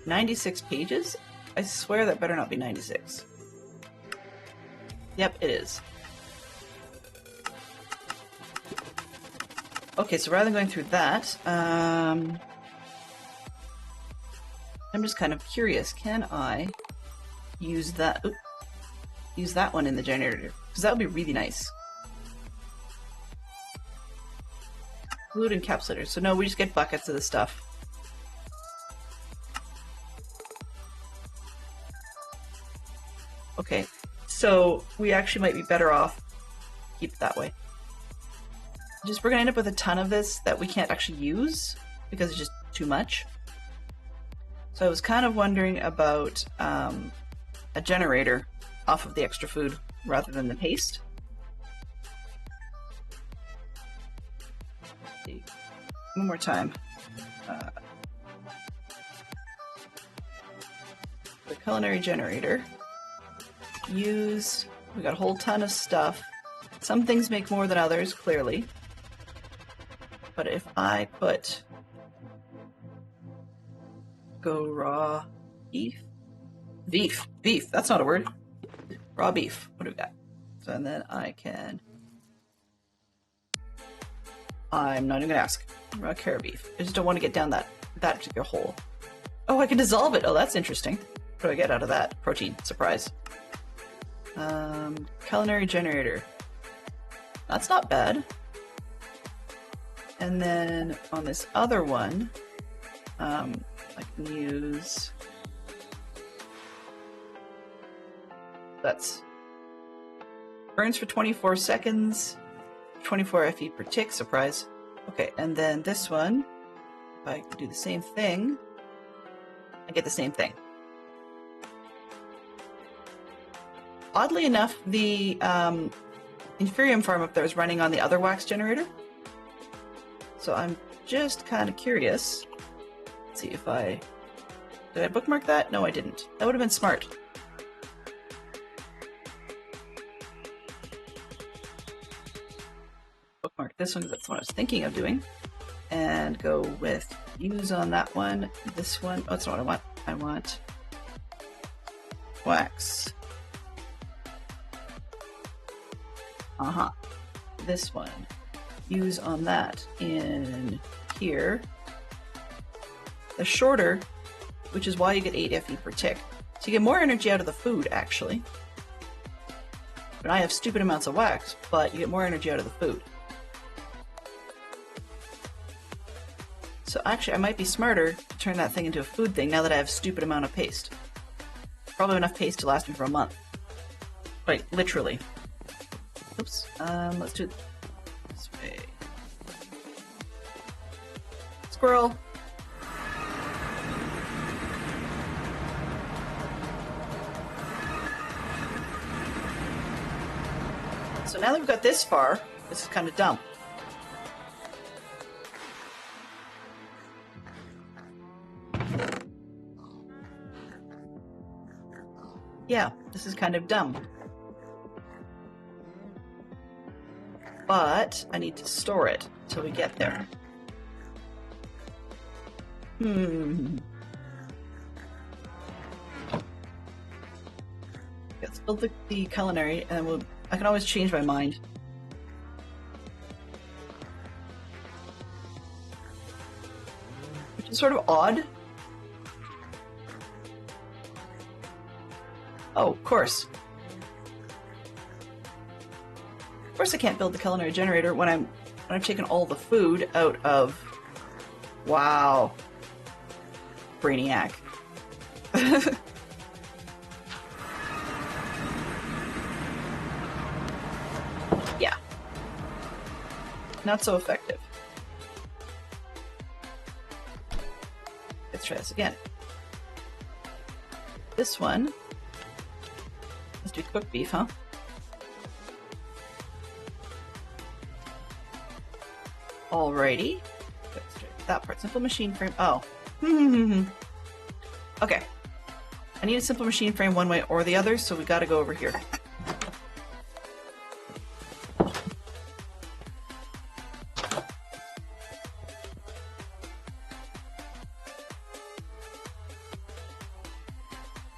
96 pages. I swear that better not be 96. Yep, it is. Okay, so rather than going through that, I'm just kind of curious. Can I use that? Use that one in the generator, because that would be really nice. Fluid encapsulator. So no, we just get buckets of the stuff. Okay, so we actually might be better off keep it that way. We're gonna end up with a ton of this that we can't actually use because it's just too much. So I was kind of wondering about a generator off of the extra food rather than the paste. Let's see. One more time. The culinary generator. Use. We got a whole ton of stuff. Some things make more than others, clearly. But if I put go raw beef? Beef, that's not a word. Raw beef. What do we got? So and then I can I'm not even gonna ask. Raw carrot beef. I just don't want to get down that particular hole. Oh, I can dissolve it. Oh, that's interesting. What do I get out of that? Protein. Surprise. Culinary generator. That's not bad. And then on this other one, I can use... That's... Burns for 24 seconds, 24 FE per tick, surprise. Okay, and then this one, if I do the same thing, I get the same thing. Oddly enough, the Inferium farm up there is running on the other wax generator. So I'm just kind of curious. Let's see if I... Did I bookmark that? No, I didn't. That would have been smart. Bookmark this one because that's what I was thinking of doing. And go with use on that one. This one. Oh, that's not what I want. I want wax. This one. Use on that in here. The shorter, which is why you get 8 FE per tick. So you get more energy out of the food, actually. And I have stupid amounts of wax, but you get more energy out of the food. So actually, I might be smarter to turn that thing into a food thing now that I have a stupid amount of paste. Probably enough paste to last me for a month. Like, literally. Oops. Let's do it this way. Squirrel. So now that we've got this far, this is kind of dumb. Yeah, this is kind of dumb. But I need to store it till we get there. Let's build the culinary, and I can always change my mind. Which is sort of odd. Oh, of course. Of course I can't build the culinary generator when I've taken all the food out of... Wow. Brainiac. Yeah. Not so effective. Let's try this again. This one. Let's do cooked beef, huh? Alrighty. Let's do that part. Simple machine frame. Oh. Okay. I need a simple machine frame one way or the other, so we gotta go over here.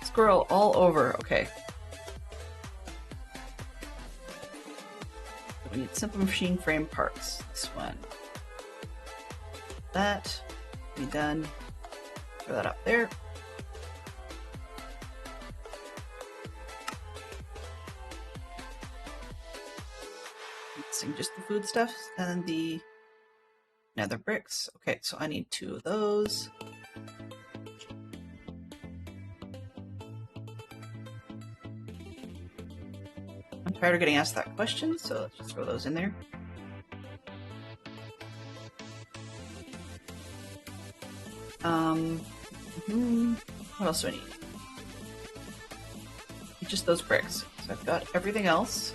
Squirrel all over. Okay. We need simple machine frame parts. This one. That. Be done. Throw that up there. Mixing just the food stuff and the nether bricks. Okay, so I need 2 of those. I'm tired of getting asked that question, so let's just throw those in there. What else do I need? Just those bricks. So I've got everything else.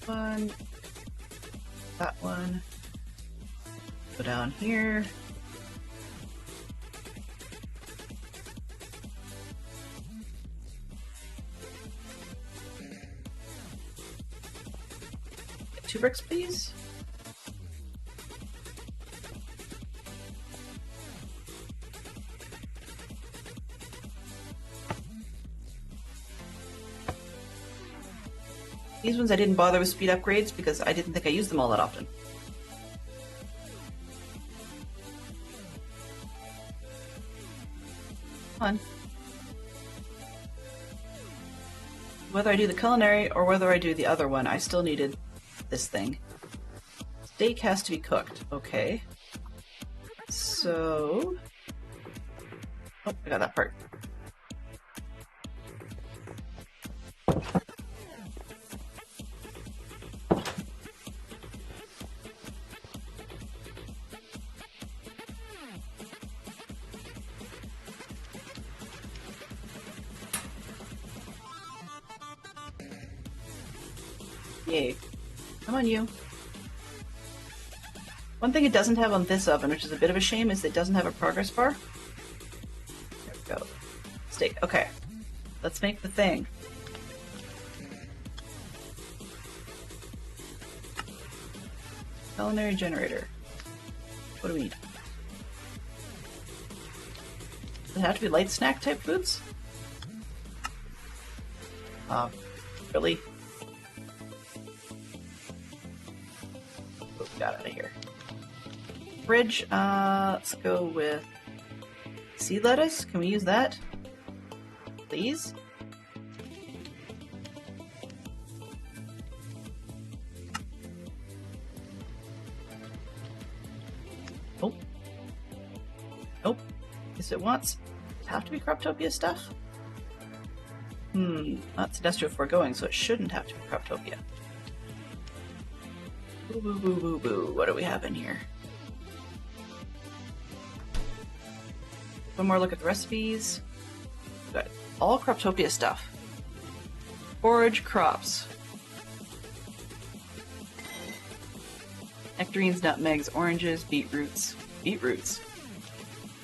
One. That one. Go down here. Get 2 bricks, please. These ones I didn't bother with speed upgrades because I didn't think I used them all that often. Come on. Whether I do the culinary or whether I do the other one, I still needed this thing. Steak has to be cooked. Okay. So... Oh, I got that part. Yay. Come on, you. One thing it doesn't have on this oven, which is a bit of a shame, is it doesn't have a progress bar. There we go. Steak. Okay. Let's make the thing. Culinary generator. What do we need? Does it have to be light snack type foods? Really? What we got out of here? Fridge, let's go with seed lettuce. Can we use that? Please? Oh. Nope. Guess it wants. Does it have to be Croptopia stuff? That's industrial foregoing, so it shouldn't have to be Croptopia. Boo boo boo boo boo. What do we have in here? One more look at the recipes. We've got all Croptopia stuff. Forage crops. Nectarines, nutmegs, oranges, beetroots. Beetroots.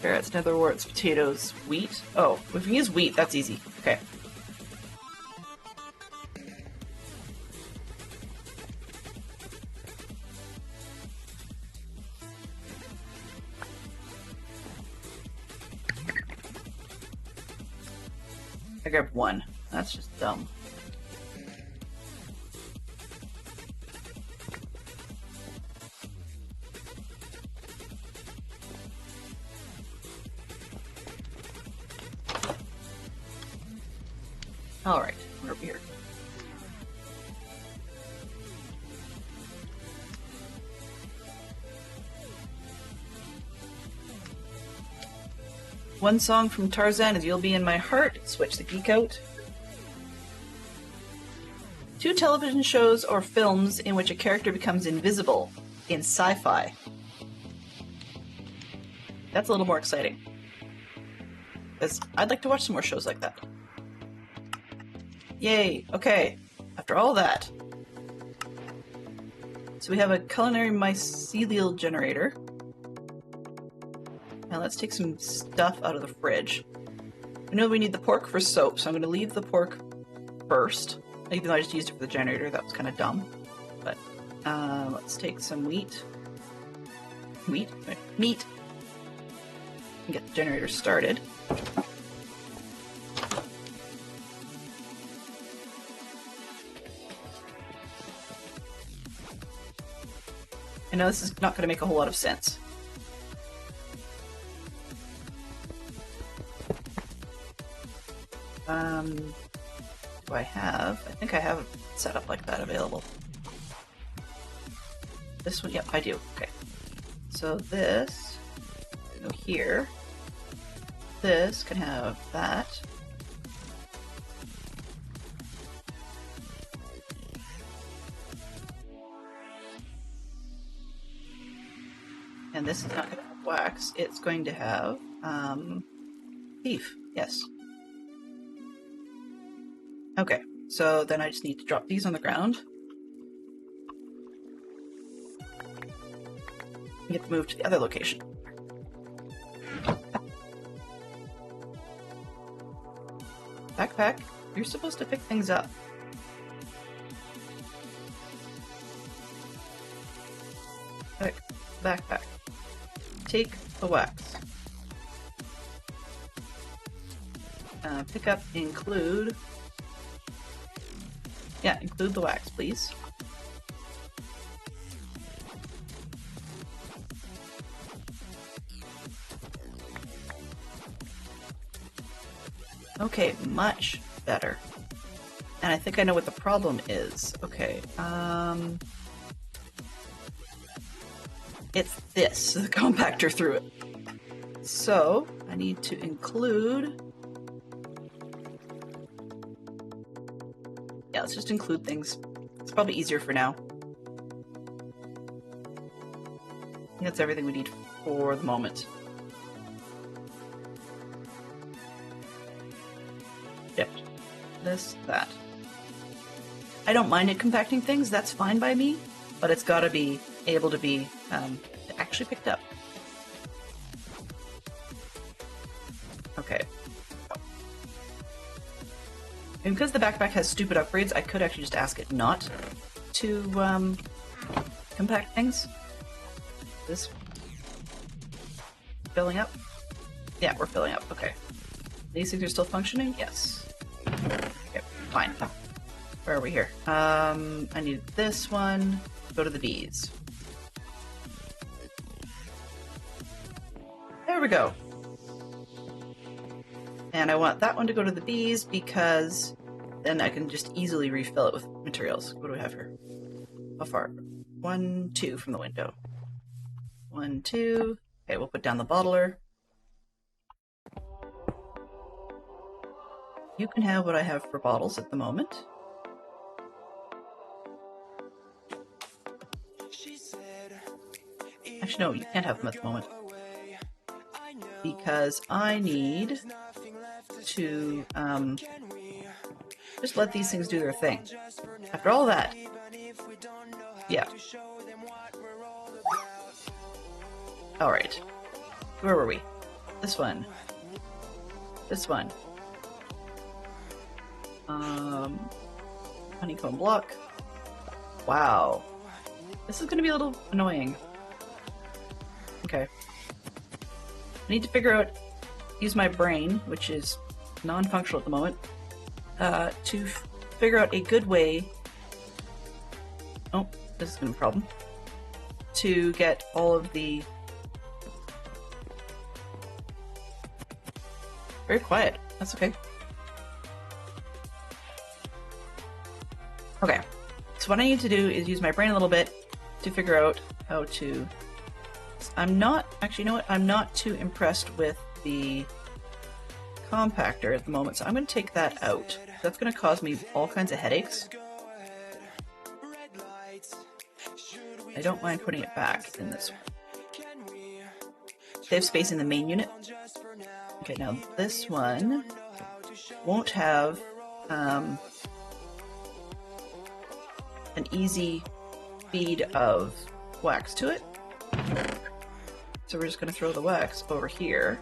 Carrots, netherworts, potatoes, wheat. Oh, we can use wheat. That's easy. Okay. I grabbed one. That's just dumb. Alright, we're over here. One song from Tarzan is You'll Be in My Heart. Switch the geek out. 2 television shows or films in which a character becomes invisible in sci-fi. That's a little more exciting. Because I'd like to watch some more shows like that. Yay, okay. After all that. So we have a culinary mycelial generator. Now let's take some stuff out of the fridge. We know we need the pork for soap, so I'm going to leave the pork first. Even though I just used it for the generator, that was kind of dumb. But let's take some wheat. Meat. And get the generator started. I know this is not going to make a whole lot of sense. Do I have? I think I have a setup like that available. This one, yep, I do. Okay. So this can go here. This can have that. And this is not going to have wax. It's going to have beef. Yes. Okay, so then I just need to drop these on the ground. And get to move to the other location. Backpack, you're supposed to pick things up. Backpack. Take the wax. Pick up, include. Yeah, include the wax, please. Okay, much better. And I think I know what the problem is. Okay, it's this, the compactor through it. So, I need to include... Yeah, let's just include things. It's probably easier for now. I think that's everything we need for the moment. Yep. This, that. I don't mind it compacting things, that's fine by me, but it's gotta be able to be actually picked up. Okay. And because the backpack has stupid upgrades, I could actually just ask it not to compact things. This filling up? Yeah, we're filling up. Okay. These things are still functioning? Yes. Okay, fine. Where are we here? I need this one. Go to the bees. There we go. And I want that one to go to the bees because then I can just easily refill it with materials. What do we have here? How far? 1, 2 from the window. 1, 2. Okay, we'll put down the bottler. You can have what I have for bottles at the moment. Actually, no, you can't have them at the moment. Because I need to just let these things do their thing. After all that, yeah. Alright. Where were we? This one. This one. Honeycomb block. Wow. This is going to be a little annoying. Okay. I need to figure out, use my brain, which is non-functional at the moment, to figure out a good way. Oh, this is going to be a problem. To get all of the... Very quiet. That's okay. Okay. So what I need to do is use my brain a little bit to figure out how to... I'm not... Actually, you know what? I'm not too impressed with the compactor at the moment, so I'm going to take that out. That's going to cause me all kinds of headaches. I don't mind putting it back in this one. Save space in the main unit. Okay, now this one won't have an easy feed of wax to it. So we're just going to throw the wax over here.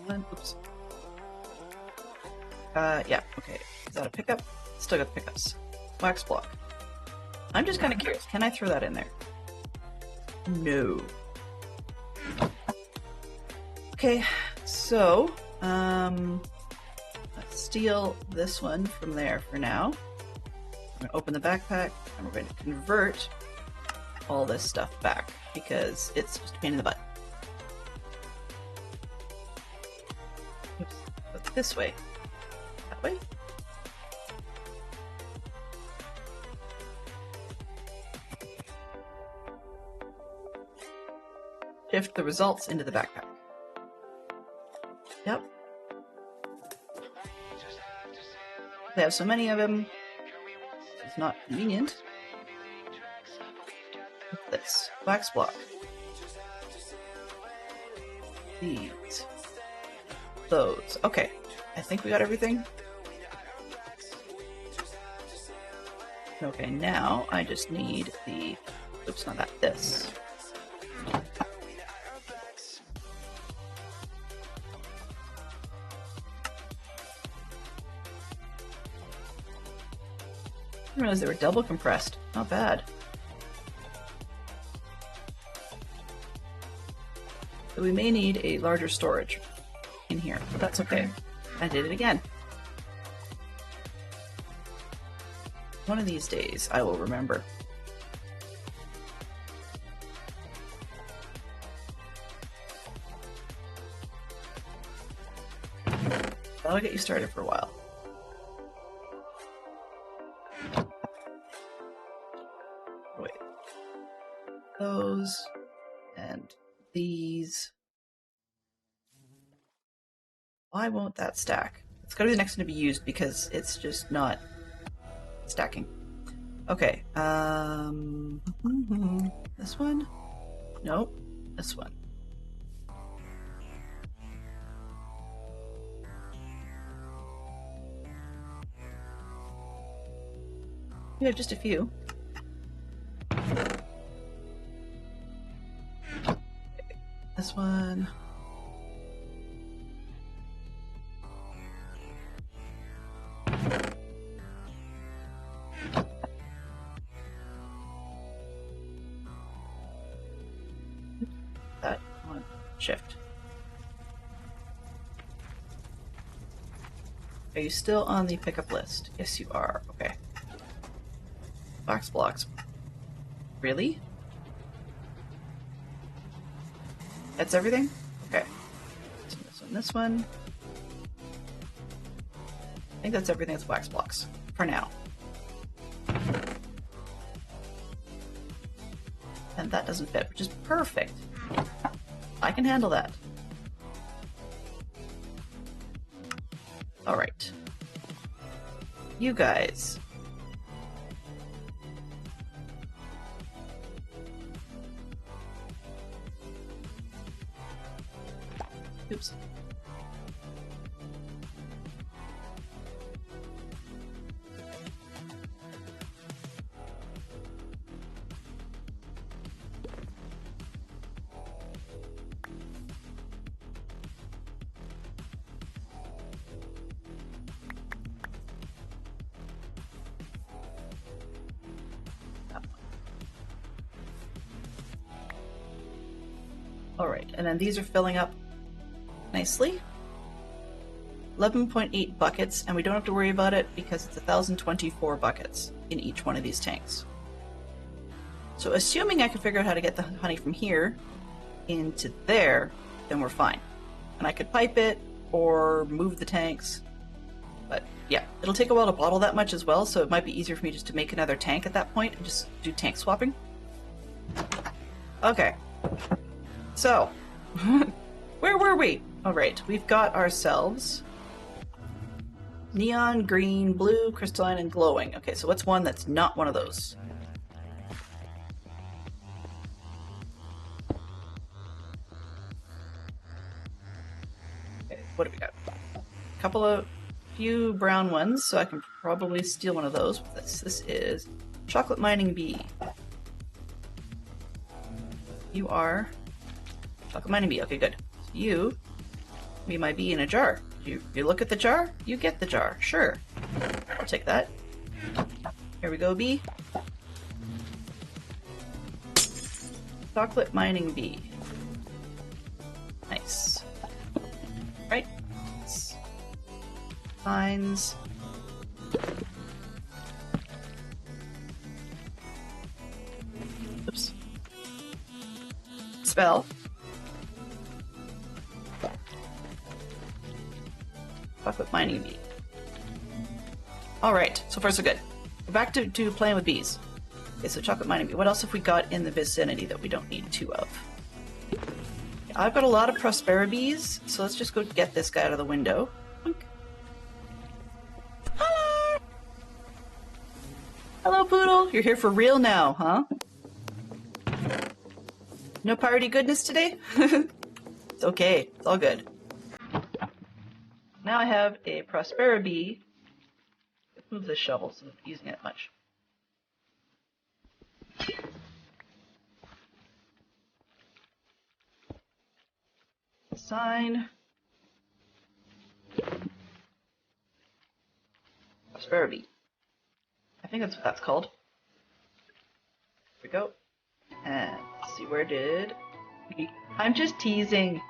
And, oops. Yeah, okay. Is that a pickup? Still got the pickups. Wax block. I'm just kind of curious. Can I throw that in there? No. Okay, so, let's steal this one from there for now. I'm going to open the backpack, and we're going to convert all this stuff back, because it's just a pain in the butt. Oops, look this way. That way? Shift the results into the backpack. Yep. They have so many of them. It's not convenient. What's this? Wax block. These. Those. Okay. I think we got everything. Okay, now I just need the... Oops, not that. This. I didn't realize they were double compressed. Not bad. So we may need a larger storage in here, but that's okay. I did it again. One of these days, I will remember. That'll get you started for a while. Wait. Those and these. Why won't that stack? It's gotta be the next one to be used because it's just not stacking. Okay, this one? Nope, this one. We have just a few. Okay, this one. That one. Shift. Are you still on the pickup list? Yes, you are. Okay. Box blocks. Really? That's everything? Okay. So this one, this one. I think that's everything that's wax blocks for now. And that doesn't fit, which is perfect. I can handle that. Alright. You guys. Oops. Alright, and then these are filling up nicely. 11.8 buckets, and we don't have to worry about it because it's 1,024 buckets in each one of these tanks. So assuming I can figure out how to get the honey from here into there, then we're fine. And I could pipe it or move the tanks. But yeah, it'll take a while to bottle that much as well, so it might be easier for me just to make another tank at that point and just do tank swapping. Okay. So, where were we? Alright, we've got ourselves neon, green, blue, crystalline, and glowing. Okay, so what's one that's not one of those? Okay, what do we got? Few brown ones, so I can probably steal one of those. This is chocolate mining bee. You are chocolate mining bee. Okay, good. So you be my bee in a jar. You look at the jar, you get the jar. Sure. I'll take that. Here we go, bee. Chocolate mining bee. Nice. Right. Signs. Oops. Spell. Chocolate mining bee. Alright, so far so good. We're back to playing with bees. Okay, so chocolate mining bee. What else have we got in the vicinity that we don't need two of? I've got a lot of Prospera bees, so let's just go get this guy out of the window. Hello! Hello, Poodle. You're here for real now, huh? No party goodness today? It's okay. It's all good. Now I have a Prospera bee. Let's move this shovel so I'm not using it much. Sign. Prospera bee. I think that's what that's called. Here we go. And let's see, where did... I'm just teasing.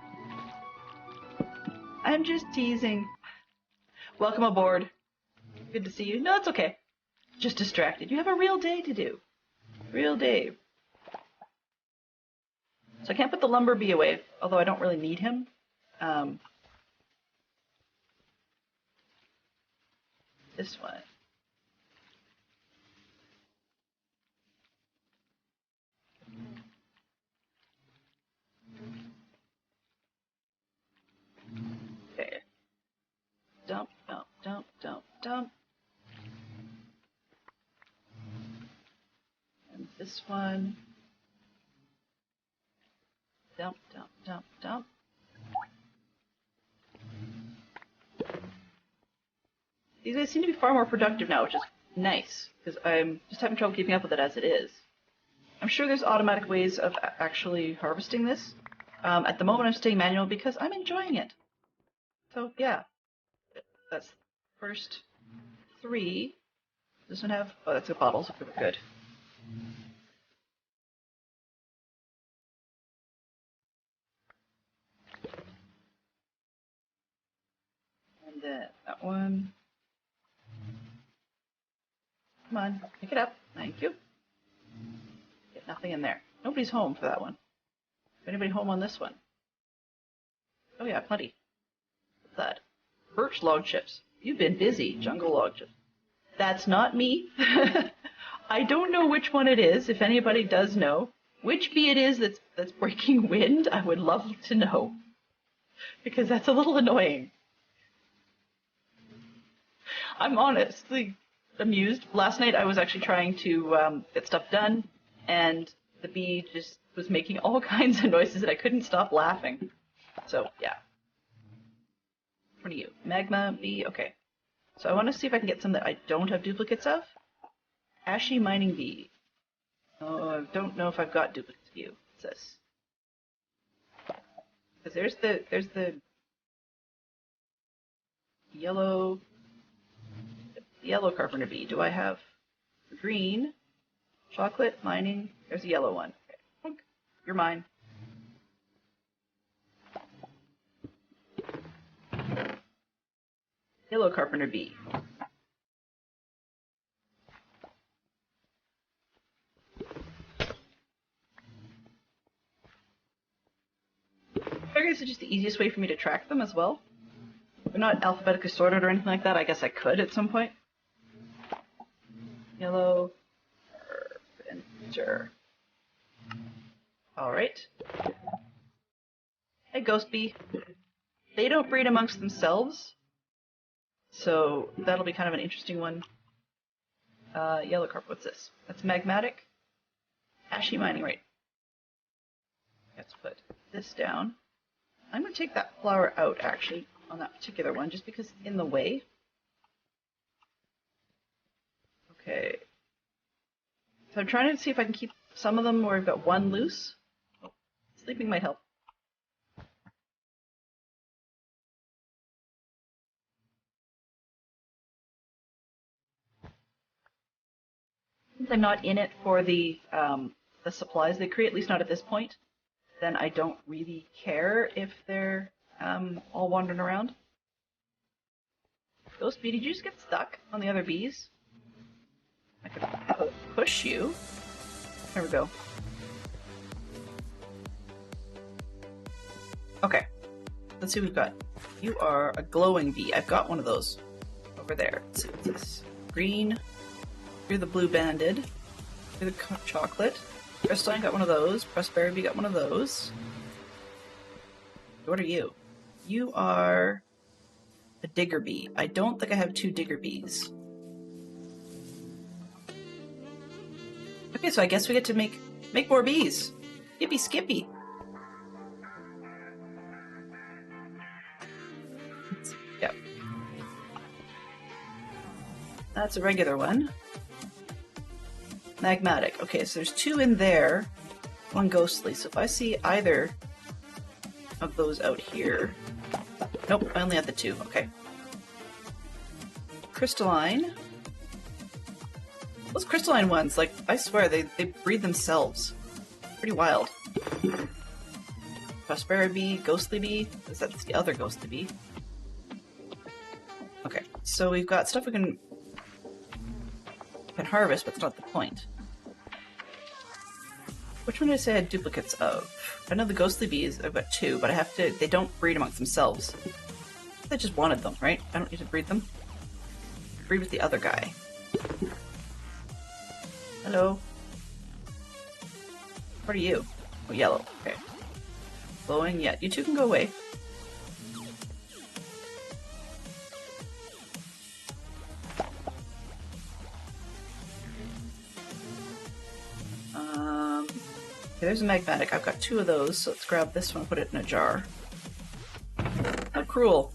I'm just teasing. Welcome aboard. Good to see you. No, it's okay. Just distracted. You have a real day to do. Real day. So I can't put the lumber bee away, although I don't really need him. This one. Okay. Dump, dump, dump, dump, dump. And this one. Dump, dump, dump, dump. These guys seem to be far more productive now, which is nice, because I'm just having trouble keeping up with it as it is. I'm sure there's automatic ways of actually harvesting this. At the moment I'm staying manual because I'm enjoying it. So yeah, that's first 3. Does this one have... Oh, that's got bottles. Okay, we're good. And then that one. Come on, pick it up. Thank you. Get nothing in there. Nobody's home for that one. Is anybody home on this one? Oh yeah, plenty. What's that? Birch log chips. You've been busy. Jungle log chips. That's not me. I don't know which one it is. If anybody does know which bee it is that's breaking wind, I would love to know. Because that's a little annoying. I'm honestly amused. Last night I was actually trying to get stuff done, and the bee just was making all kinds of noises and I couldn't stop laughing. So, yeah. What are you? Magma bee? Okay. So I want to see if I can get some that I don't have duplicates of. Ashy mining bee. Oh, I don't know if I've got duplicates of you. What's this? Because there's the yellow carpenter bee. Do I have green, chocolate, mining? There's a yellow one. Okay. You're mine. Yellow carpenter bee. I guess it's just the easiest way for me to track them as well. They're not alphabetically sorted or anything like that. I guess I could at some point. Yellow carpenter. Alright. Hey, ghost bee. They don't breed amongst themselves, so that'll be kind of an interesting one. Yellow carp, what's this? That's magmatic. Ashy mining, right. Let's put this down. I'm going to take that flower out, actually, on that particular one, just because it's in the way. Okay. So I'm trying to see if I can keep some of them where I've got one loose. Oh, sleeping might help. Since I'm not in it for the supplies they create, at least not at this point, then I don't really care if they're all wandering around. Ghost bee, did you just get stuck on the other bees? I could push you. There we go. Okay. Let's see what we've got. You are a glowing bee. I've got one of those over there. Let's see what's this. Green. You're the blue banded. You're the chocolate. Crystalline got one of those. Prosperity bee got one of those. What are you? You are a digger bee. I don't think I have two digger bees. Okay, so I guess we get to make more bees. Yippee skippy. Yep. That's a regular one. Magmatic. Okay, so there's two in there. One ghostly. So if I see either of those out here... Nope, I only have the two. Okay. Crystalline. Those crystalline ones, like, I swear, they breed themselves. Pretty wild. Prosperity bee, ghostly bee. That's the other ghostly bee. Okay, so we've got stuff we can harvest, but that's not the point. Which one did I say I had duplicates of? I know the ghostly bees, I've got two, but I have to, they don't breed amongst themselves. I just wanted them, right? I don't need to breed them. Breed with the other guy. Hello. What are you? Oh, yellow. Okay. Glowing, yeah. You two can go away. Okay, there's a magmatic. I've got two of those, so let's grab this one and put it in a jar. How cruel.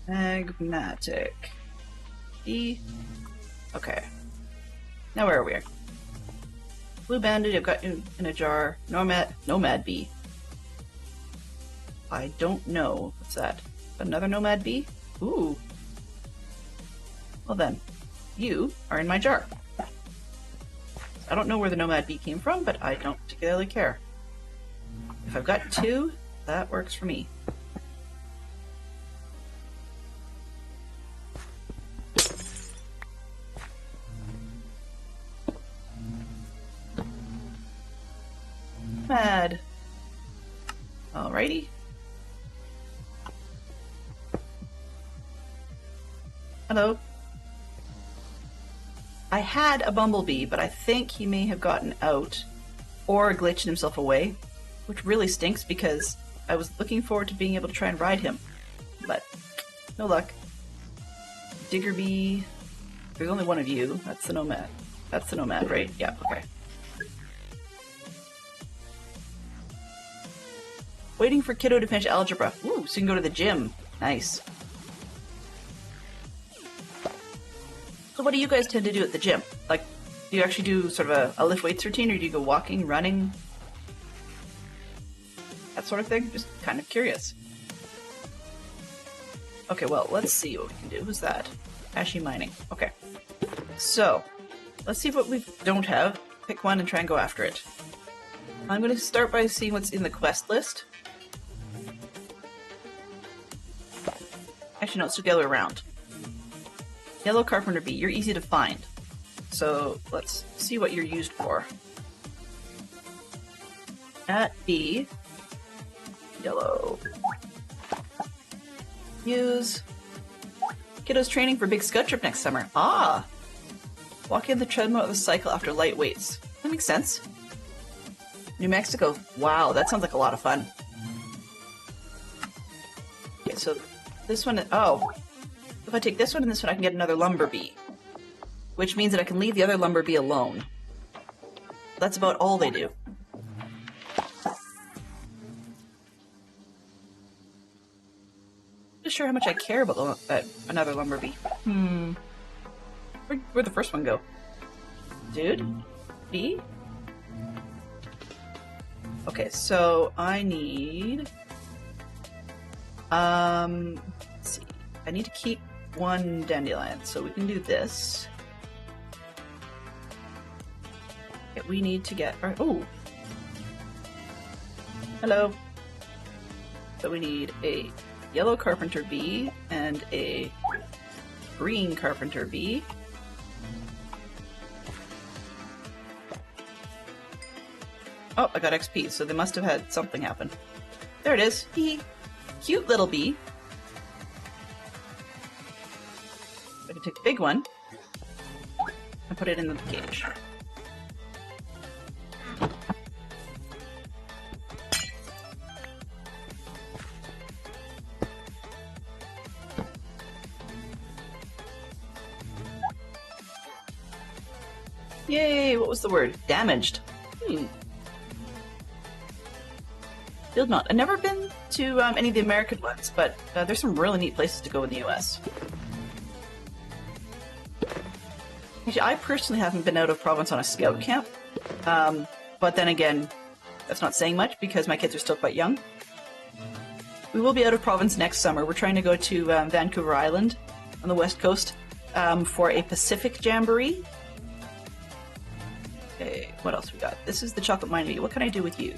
Magmatic. E. Okay. Now where are we? Blue banded, I've got you in a jar. Nomad bee. I don't know. What's that? Another nomad bee? Ooh. Well then, you are in my jar. I don't know where the nomad bee came from, but I don't particularly care. If I've got two, that works for me. Mad. Alrighty. Hello. I had a bumblebee, but I think he may have gotten out or glitched himself away, which really stinks because I was looking forward to being able to try and ride him, but no luck. Diggerbee. There's only one of you. That's the nomad. That's the nomad, right? Yeah, okay. Waiting for kiddo to finish algebra. Ooh, so you can go to the gym. Nice. So what do you guys tend to do at the gym? Like, do you actually do sort of a lift weights routine, or do you go walking, running? That sort of thing? Just kind of curious. Okay, well, let's see what we can do. Who's that? Ashy mining. Okay. So, let's see what we don't have. Pick one and try and go after it. I'm going to start by seeing what's in the quest list. Actually, no, it's the other way around. Yellow carpenter bee, you're easy to find. So, let's see what you're used for. At B. Yellow. Use. Kiddo's training for big scout trip next summer. Ah! Walking on the treadmill or the cycle after light weights. That makes sense. New Mexico. Wow, that sounds like a lot of fun. Okay, so this one... Oh. If I take this one and this one, I can get another lumber bee. Which means that I can leave the other lumber bee alone. That's about all they do. Not sure how much I care about another lumber bee. Where'd the first one go? Dude? Bee? Okay, so I need... let's see. I need to keep one dandelion, so we can do this. Okay, we need to get... Oh! Hello! So we need a yellow carpenter bee and a green carpenter bee. Oh, I got XP, so they must have had something happen. There it is. Hee. Cute little bee. I can take the big one and put it in the cage. Yay! What was the word? Damaged. Field Mount. I've never been to any of the American ones, but there's some really neat places to go in the US. Actually, I personally haven't been out of province on a scout camp, but then again, that's not saying much because my kids are still quite young. We will be out of province next summer. We're trying to go to Vancouver Island on the west coast for a Pacific Jamboree. Okay, what else we got? This is the chocolate mining bee. What can I do with you?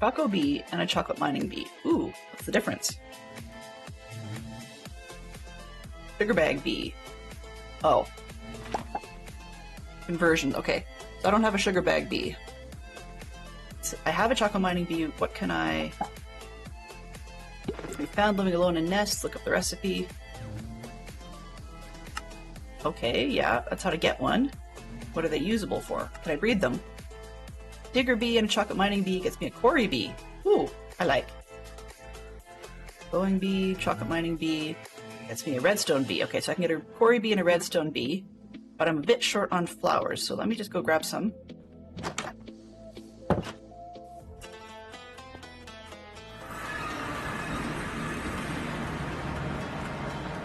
Choco bee and a chocolate mining bee. Ooh, what's the difference? Sugar bag bee. Oh. Conversion, okay. So I don't have a sugar bag bee. So I have a chocolate mining bee. What can I... We found living alone in nests. Look up the recipe. Okay, yeah, that's how to get one. What are they usable for? Can I breed them? Digger bee and a chocolate mining bee gets me a quarry bee. Ooh, I like. Glowing bee, chocolate mining bee gets me a redstone bee. Okay, so I can get a quarry bee and a redstone bee, but I'm a bit short on flowers, so let me just go grab some.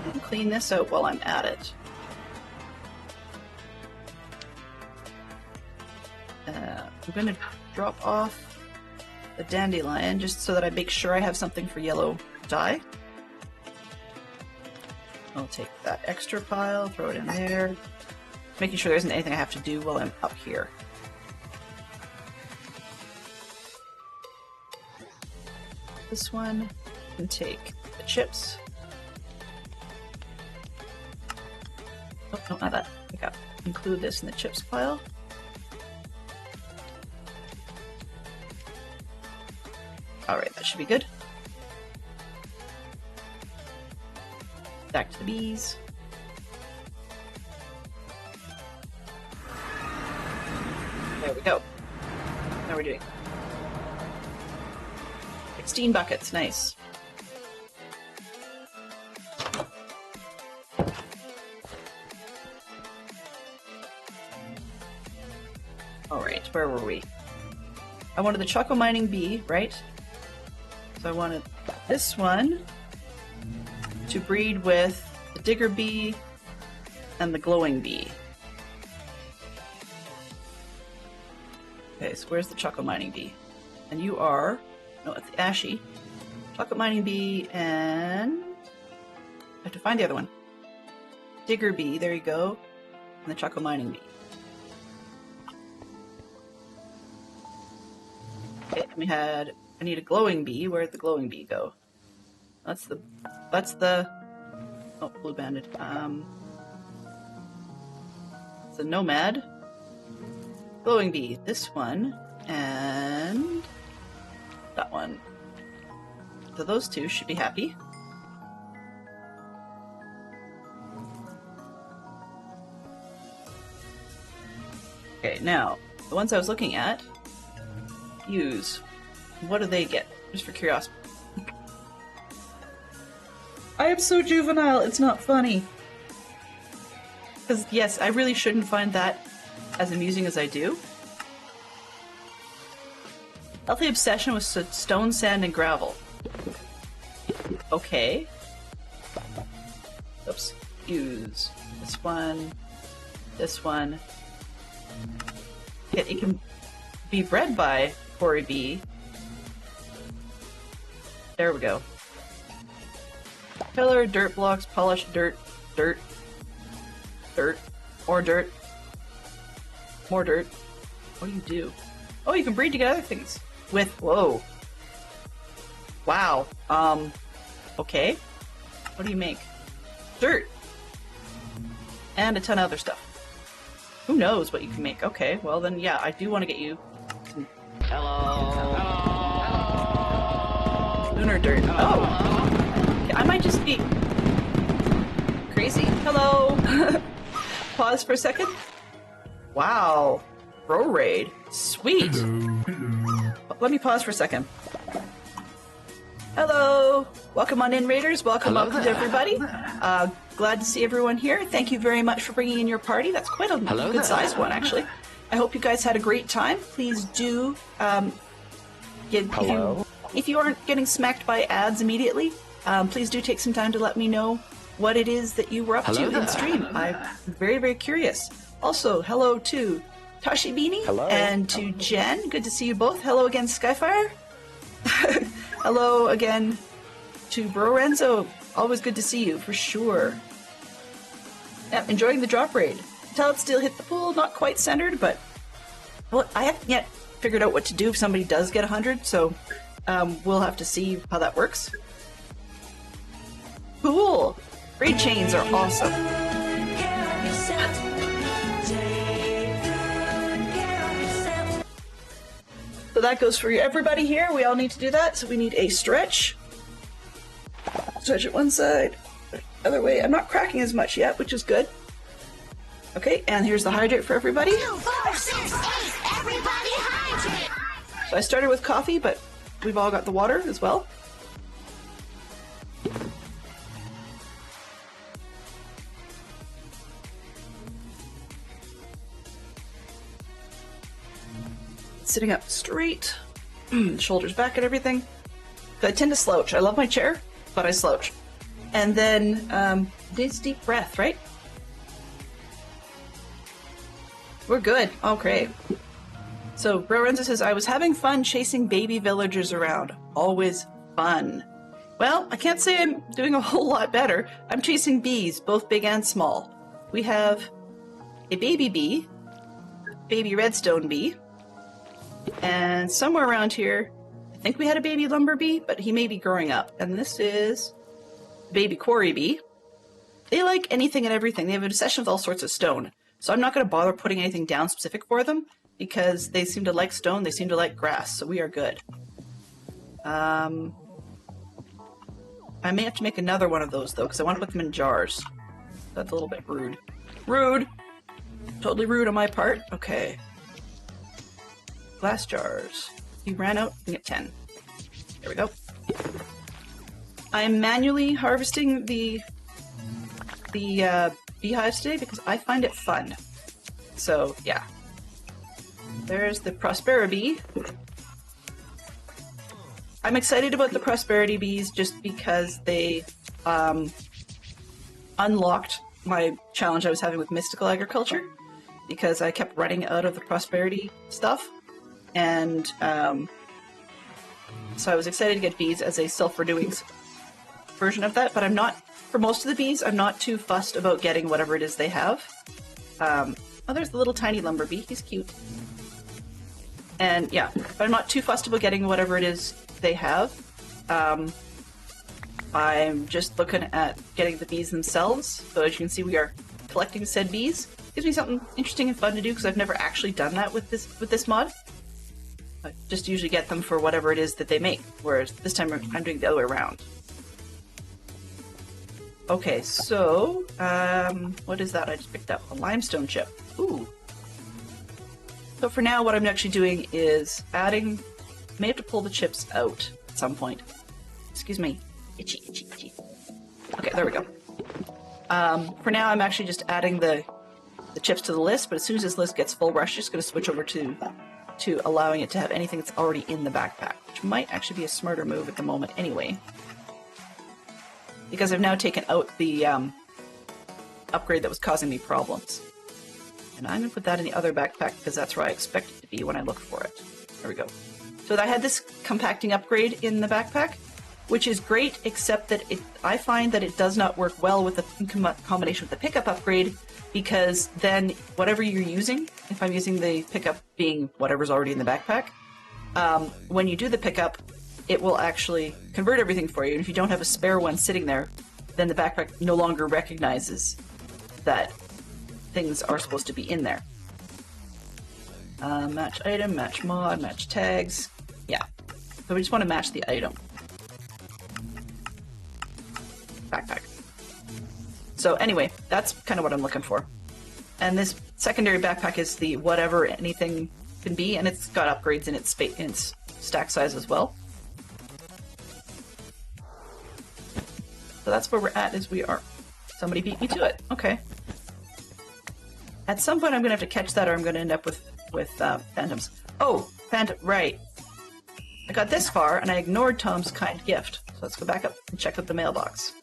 And clean this out while I'm at it. I'm going to drop off the dandelion just so that I make sure I have something for yellow dye. I'll take that extra pile, throw it in there, making sure there isn't anything I have to do while I'm up here. This one, and take the chips. Oh, no, not that. I got include this in the chips pile. Alright, that should be good. Back to the bees. There we go. How are we doing? 16 buckets, nice. Alright, where were we? I wanted the Choco Mining Bee, right? So I wanted this one to breed with the Digger Bee and the Glowing Bee. Okay, so where's the Choco Mining Bee? And you are... No, it's the Ashy. Chocolate Mining Bee and... I have to find the other one. Digger Bee, there you go. And the Choco Mining Bee. Okay, and we had... I need a Glowing Bee. Where'd the Glowing Bee go? That's the... Oh, Blue Banded. It's a Nomad. Glowing Bee. This one. And... that one. So those two should be happy. Okay, now, the ones I was looking at, use. What do they get? Just for curiosity. I am so juvenile, it's not funny. Because, yes, I really shouldn't find that as amusing as I do. Healthy obsession with stone, sand, and gravel. Okay. Oops. Use this one. This one. It can be bred by Cory B. There we go. Pillar, dirt blocks, polished dirt, dirt, dirt, more dirt, more dirt. What do you do? Oh, you can breed together things with, whoa. Wow. Okay. What do you make? Dirt. And a ton of other stuff. Who knows what you can make? Okay, well then, yeah, I do want to get you some... Hello. Lunar dirt. Oh. Okay, I might just be crazy. Hello. Pause for a second. Wow. Bro raid. Sweet.
Hello.
Let me pause for a second. Hello. Welcome on in, Raiders. Welcome to everybody. Glad to see everyone here. Thank you very much for bringing in your party. That's quite a good sized one, actually. I hope you guys had a great time. Please do, if you aren't getting smacked by ads immediately, please do take some time to let me know what it is that you were up to in stream. I'm very, very curious. Also, hello to Tashi Beanie and to Jen. Good to see you both. Hello again, Skyfire. Hello again to Bro Renzo. Always good to see you, for sure. Yep, enjoying the drop raid. Until it still hit the pool, not quite centered, but well, I haven't yet figured out what to do if somebody does get 100, so we'll have to see how that works. Cool! Raid chains are awesome. So that goes for everybody here. We all need to do that, so we need a stretch. Stretch it one side, other way. I'm not cracking as much yet, which is good. Okay, and here's the hydrate for everybody.
2, 4, 6, 8, everybody hydrate!
So I started with coffee, but we've all got the water as well. Sitting up straight, shoulders back and everything. I tend to slouch. I love my chair, but I slouch. And then, this deep breath, right? We're good. Okay. So, Bro Renzo says, I was having fun chasing baby villagers around. Always fun. Well, I can't say I'm doing a whole lot better. I'm chasing bees, both big and small. We have a baby bee, baby redstone bee, and somewhere around here, I think we had a baby lumber bee, but he may be growing up. And this is baby Cory bee. they like anything and everything. They have an obsession with all sorts of stone. So I'm not going to bother putting anything down specific for them because they seem to like stone, they seem to like grass, so we are good. I may have to make another one of those though, because I want to put them in jars. That's a little bit rude. Rude! Totally rude on my part. Okay. Glass jars. You ran out, you can get 10. There we go. I'm manually harvesting the beehives today because I find it fun. So, yeah. There's the Prosperity Bee. I'm excited about the Prosperity Bees just because they unlocked my challenge I was having with mystical agriculture, because I kept running out of the prosperity stuff, and so I was excited to get bees as a self-renewing version of that, but I'm not, for most of the bees, I'm not too fussed about getting whatever it is they have. Oh, there's the little tiny lumber bee, he's cute. And yeah, but I'm not too fussed about getting whatever it is they have. I'm just looking at getting the bees themselves. So as you can see, we are collecting said bees. Gives me something interesting and fun to do because I've never actually done that with this mod. I just usually get them for whatever it is that they make, whereas this time I'm doing the other way around. Okay, so what is that I just picked up? A limestone chip. Ooh. So for now, what I'm actually doing is adding. May have to pull the chips out at some point. Excuse me. Itchy, itchy, itchy. Okay, there we go. For now, I'm actually just adding the chips to the list, but as soon as this list gets full, we're actually just going to switch over to allowing it to have anything that's already in the backpack, which might actually be a smarter move at the moment anyway. Because I've now taken out the upgrade that was causing me problems. And I'm going to put that in the other backpack because that's where I expect it to be when I look for it. There we go. So I had this compacting upgrade in the backpack, which is great, except that I find that it does not work well with the combination with the pickup upgrade, because then whatever you're using, if I'm using the pickup being whatever's already in the backpack, when you do the pickup, it will actually convert everything for you. And if you don't have a spare one sitting there, then the backpack no longer recognizes that things are supposed to be in there. Match item, match mod, match tags. Yeah. So we just want to match the item. Backpack. So anyway, that's kind of what I'm looking for. And this secondary backpack is the whatever anything can be, and it's got upgrades in its stack size as well. So that's where we're at, is we are. Somebody beat me to it. Okay. At some point I'm going to have to catch that, or I'm going to end up with phantoms. Oh, phantom, right. I got this far, and I ignored Tom's kind gift. So let's go back up and check out the mailbox.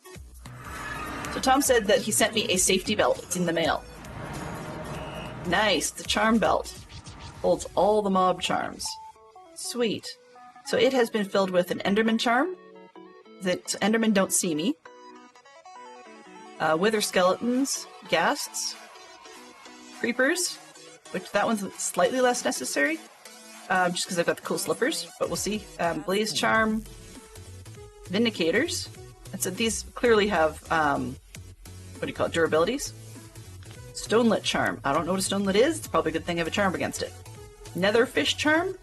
So Tom said that he sent me a safety belt. It's in the mail. Nice, the charm belt. Holds all the mob charms. Sweet. So it has been filled with an Enderman charm. That Endermen don't see me. Wither skeletons, ghasts, creepers, which that one's slightly less necessary, just because I've got the cool slippers, but we'll see. Blaze charm, vindicators. And so these clearly have, what do you call it, durabilities. Stonelit charm. I don't know what a stonelit is. It's probably a good thing I have a charm against it. Netherfish charm?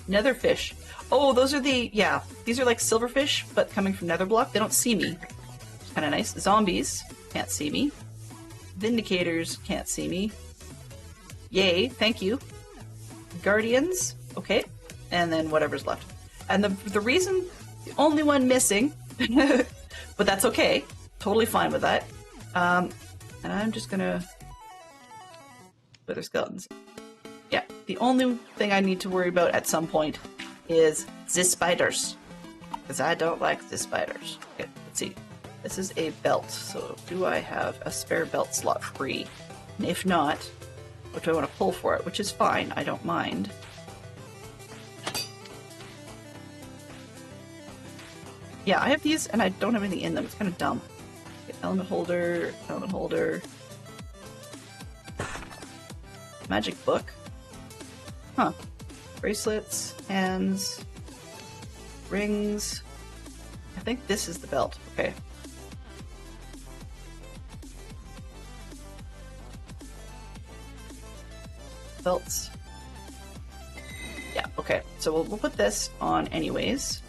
Netherfish. Oh, those are the, yeah, these are like silverfish, but coming from Netherblock. They don't see me. Kind of nice. Zombies can't see me. Vindicators can't see me. Yay, thank you. Guardians, okay. And then whatever's left. And the reason, the only one missing, but that's okay. Totally fine with that. And I'm just gonna... Wither skeletons. Yeah, the only thing I need to worry about at some point is the spiders. Because I don't like the spiders. Okay, let's see. This is a belt, so do I have a spare belt slot free? And if not, what do I want to pull for it? Which is fine, I don't mind. Yeah, I have these and I don't have anything in them. It's kind of dumb. Okay, element holder, magic book. Huh. Bracelets, hands, rings. I think this is the belt. Okay. belts. Yeah, okay. So we'll put this on anyways.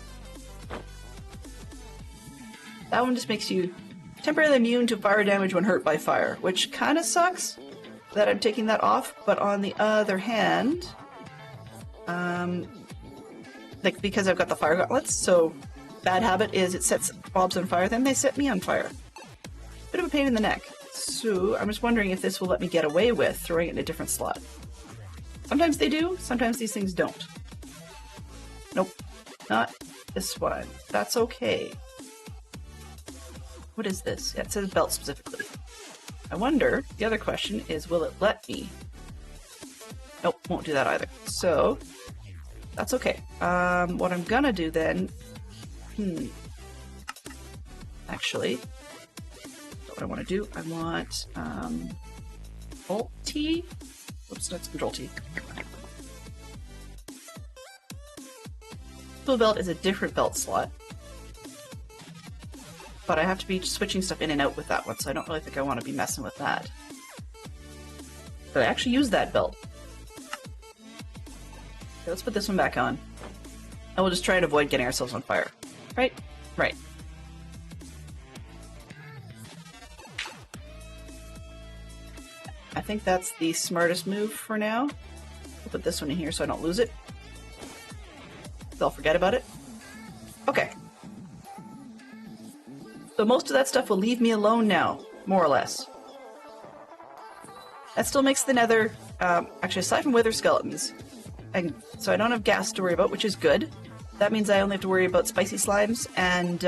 That one just makes you temporarily immune to fire damage when hurt by fire, which kind of sucks that I'm taking that off, but on the other hand, like, because I've got the fire gauntlets, so bad habit is it sets mobs on fire, then they set me on fire. Bit of a pain in the neck. So I'm just wondering if this will let me get away with throwing it in a different slot. Sometimes they do, sometimes these things don't. Nope, not this one. That's okay. What is this? Yeah, it says belt specifically. I wonder, the other question is, will it let me? Nope, won't do that either. So, that's okay. What I'm gonna do then... Actually, what I want to do, I want Alt T. Oops, that's Control T. Tool belt is a different belt slot, but I have to be switching stuff in and out with that one, so I don't really think I want to be messing with that. But I actually use that belt. Okay, let's put this one back on. And we'll just try and avoid getting ourselves on fire. Right? Right. I think that's the smartest move for now. I'll put this one in here so I don't lose it. So I'll forget about it. Okay. So most of that stuff will leave me alone now, more or less. That still makes the nether, actually aside from wither skeletons, and so I don't have gas to worry about, which is good. That means I only have to worry about spicy slimes and,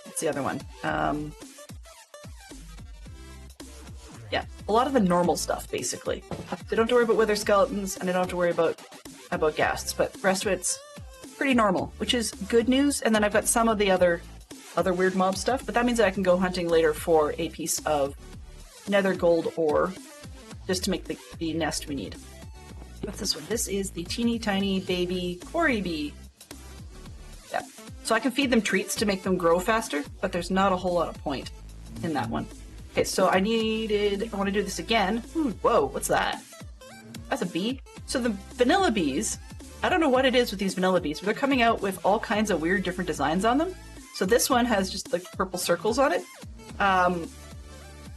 what's the other one? Yeah, a lot of the normal stuff, basically. So I don't have to worry about wither skeletons, and I don't have to worry about ghasts, but the rest of it's pretty normal, which is good news. And then I've got some of the other weird mob stuff, but that means that I can go hunting later for a piece of nether gold ore just to make the nest we need. What's this one? This is the teeny tiny baby quarry bee. Yeah. So I can feed them treats to make them grow faster, but there's not a whole lot of point in that one. Okay, so I want to do this again. Whoa, what's that? That's a bee. So the vanilla bees, I don't know what it is with these vanilla bees, but they're coming out with all kinds of weird different designs on them. So this one has just like purple circles on it.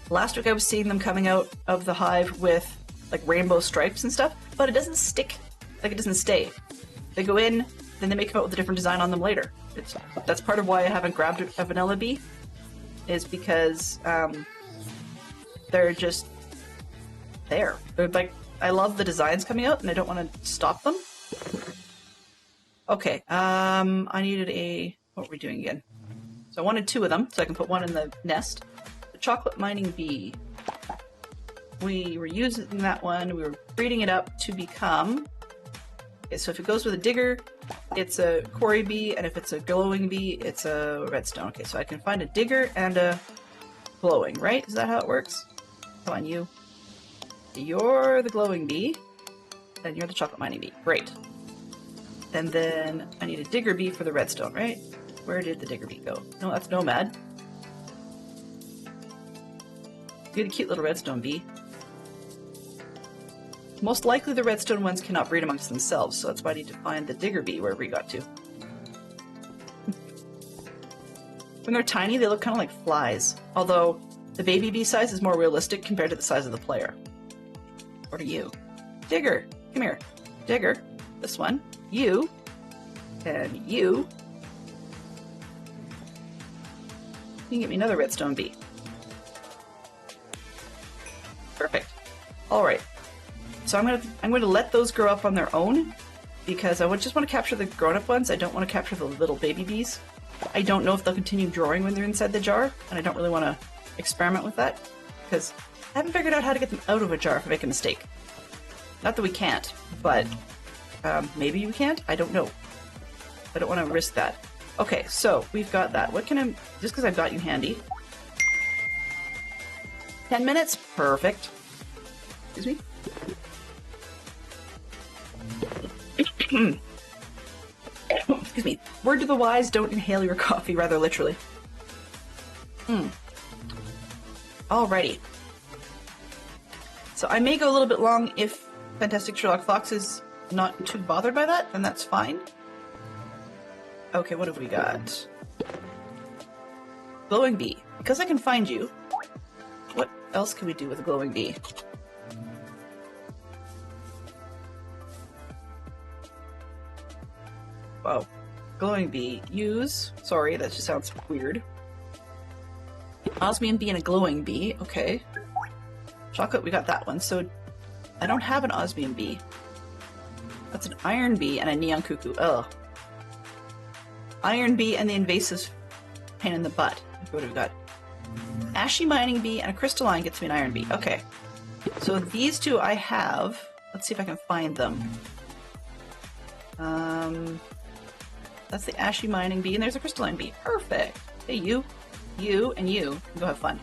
Last week I was seeing them coming out of the hive with like rainbow stripes and stuff, but it doesn't stick, like it doesn't stay. They go in, then they make them out with a different design on them later. That's part of why I haven't grabbed a vanilla bee, is because they're just there. They're like, I love the designs coming out and I don't want to stop them. Okay, I needed what were we doing again? So I wanted 2 of them, so I can put one in the nest. The chocolate mining bee. We were using that one, we were breeding it up to become... Okay, so if it goes with a digger, it's a quarry bee, and if it's a glowing bee, it's a redstone. Okay, so I can find a digger and a glowing, right? Is that how it works? Come on, you. You're the glowing bee, and you're the chocolate mining bee. Great. And then I need a digger bee for the redstone, right? Where did the digger bee go? No, that's Nomad. You're the cute little redstone bee. Most likely the redstone ones cannot breed amongst themselves, so that's why I need to find the digger bee wherever he got to. When they're tiny, they look kind of like flies, although the baby bee size is more realistic compared to the size of the player. What are you? Digger! Come here. Digger. This one. You. And you. You can get me another redstone bee. Perfect. Alright. So I'm going to let those grow up on their own, because I just want to capture the grown-up ones. I don't want to capture the little baby bees. I don't know if they'll continue growing when they're inside the jar, and I don't really want to experiment with that, because I haven't figured out how to get them out of a jar if I make a mistake. Not that we can't, but maybe we can't? I don't know. I don't want to risk that. Okay, so we've got that. What can I... Just because I've got you handy. 10 minutes? Perfect. Excuse me? Excuse me. Word to the wise, don't inhale your coffee, rather literally. Alrighty. So I may go a little bit long if Fantastic Sherlock Fox is not too bothered by that, then that's fine. Okay, what have we got? Glowing bee. Because I can find you, what else can we do with a glowing bee? Wow. Glowing bee. Use. Sorry, that just sounds weird. Osmium bee and a glowing bee. Okay. Chocolate, we got that one. So I don't have an osmium bee. That's an iron bee and a neon cuckoo. Ugh. Iron bee and the invasive pain in the butt. What have we got? Ashy mining bee and a crystalline gets me an iron bee. Okay. So these two I have. Let's see if I can find them. That's the ashy mining bee and there's a crystalline bee. Perfect. Hey, you, and you. Go have fun.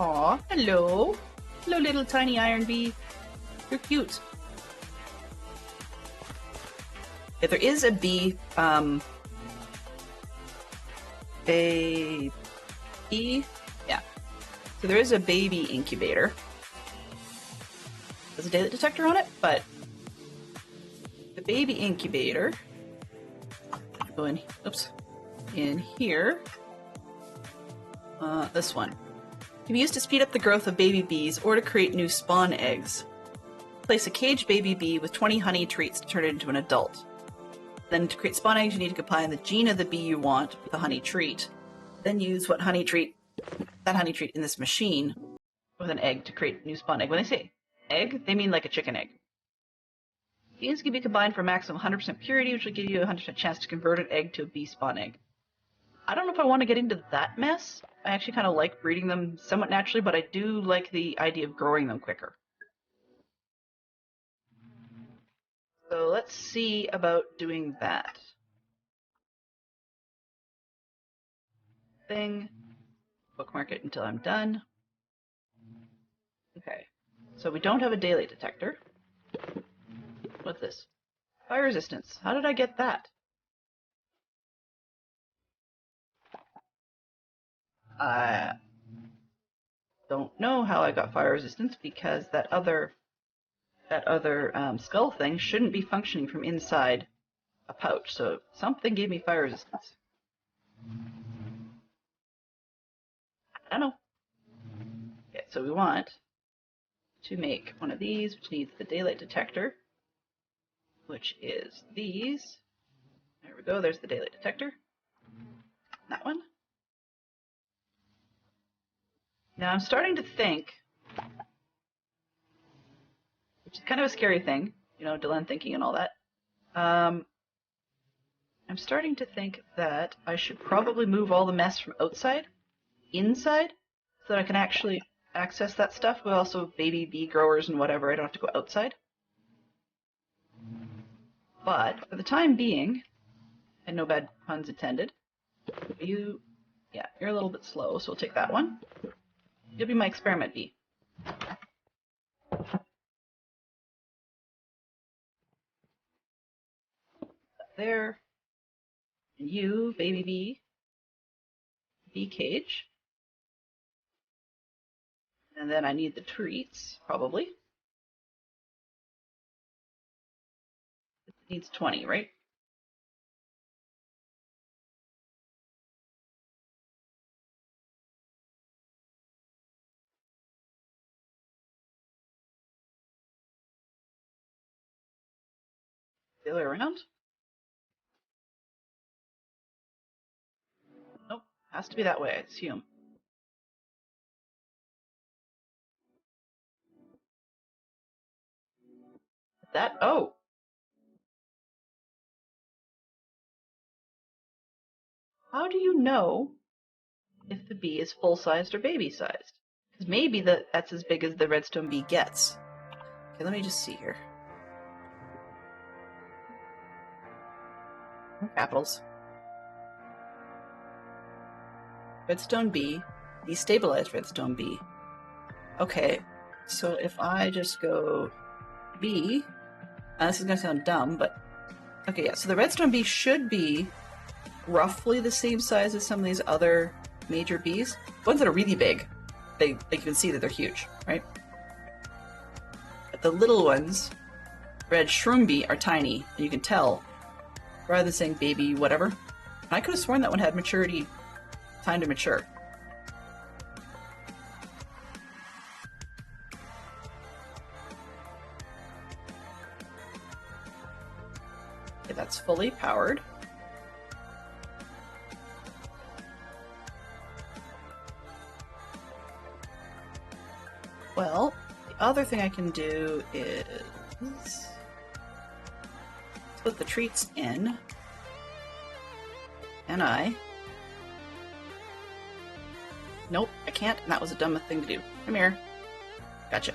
Aw, hello. Hello, little tiny iron bee. You're cute. If there is a bee, yeah. So there is a baby incubator. There's a daylight detector on it, but the baby incubator, go in, oops, in here, this one, can be used to speed up the growth of baby bees or to create new spawn eggs. Place a caged baby bee with 20 honey treats to turn it into an adult. Then to create spawn eggs, you need to combine the gene of the bee you want with the honey treat. Then use that honey treat in this machine with an egg to create a new spawn egg. When they say egg, they mean like a chicken egg. Genes can be combined for a maximum 100% purity, which will give you a 100% chance to convert an egg to a bee spawn egg. I don't know if I want to get into that mess. I actually kind of like breeding them somewhat naturally, but I do like the idea of growing them quicker. So let's see about doing that. Thing. Bookmark it until I'm done. Okay. So we don't have a daylight detector. What's this? Fire resistance. How did I get that? I don't know how I got fire resistance because that other skull thing shouldn't be functioning from inside a pouch. So something gave me fire resistance. I don't know. Okay, so we want to make one of these, which needs the daylight detector, which is these. There we go, there's the daylight detector. That one. Now I'm starting to think, which is kind of a scary thing, you know, Delenn thinking and all that. I'm starting to think that I should probably move all the mess from outside, inside, so that I can actually access that stuff, but also baby bee growers and whatever, I don't have to go outside. But for the time being, and no bad puns intended, you're a little bit slow, so we'll take that one. You'll be my experiment bee. There. And you, baby bee. Bee cage. And then I need the treats, probably. It needs 20, right? The other way around? Nope, has to be that way, I assume. That, oh! How do you know if the bee is full-sized or baby-sized? Because maybe that's as big as the redstone bee gets. Okay, let me just see here. Capitals. Redstone bee, destabilized redstone bee. Okay, so if I just go bee, this is gonna sound dumb, but okay, yeah. So the redstone bee should be roughly the same size as some of these other major bees. Ones that are really big, you can see that they're huge, right? But the little ones, red shroom bee, are tiny, and you can tell, rather than saying baby whatever. I could have sworn that one had maturity, time to mature. Okay, that's fully powered. Well, the other thing I can do is put the treats in. Can I? Nope, I can't, and that was a dumb thing to do. Come here. Gotcha.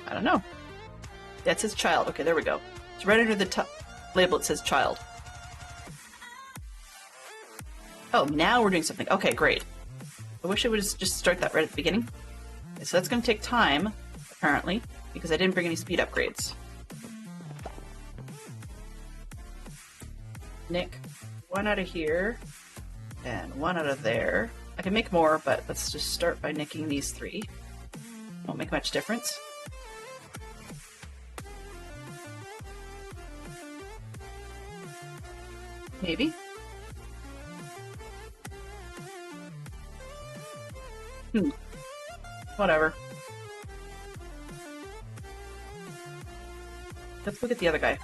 I don't know. That says child. Okay, there we go. It's right under the label it says child. Oh, now we're doing something. Okay, great. I wish it would just start that right at the beginning. Okay, so that's going to take time, apparently, because I didn't bring any speed upgrades. Nick, one out of here, and one out of there. I can make more, but let's just start by nicking these three. Won't make much difference. Maybe. Whatever. Let's look at the other guy.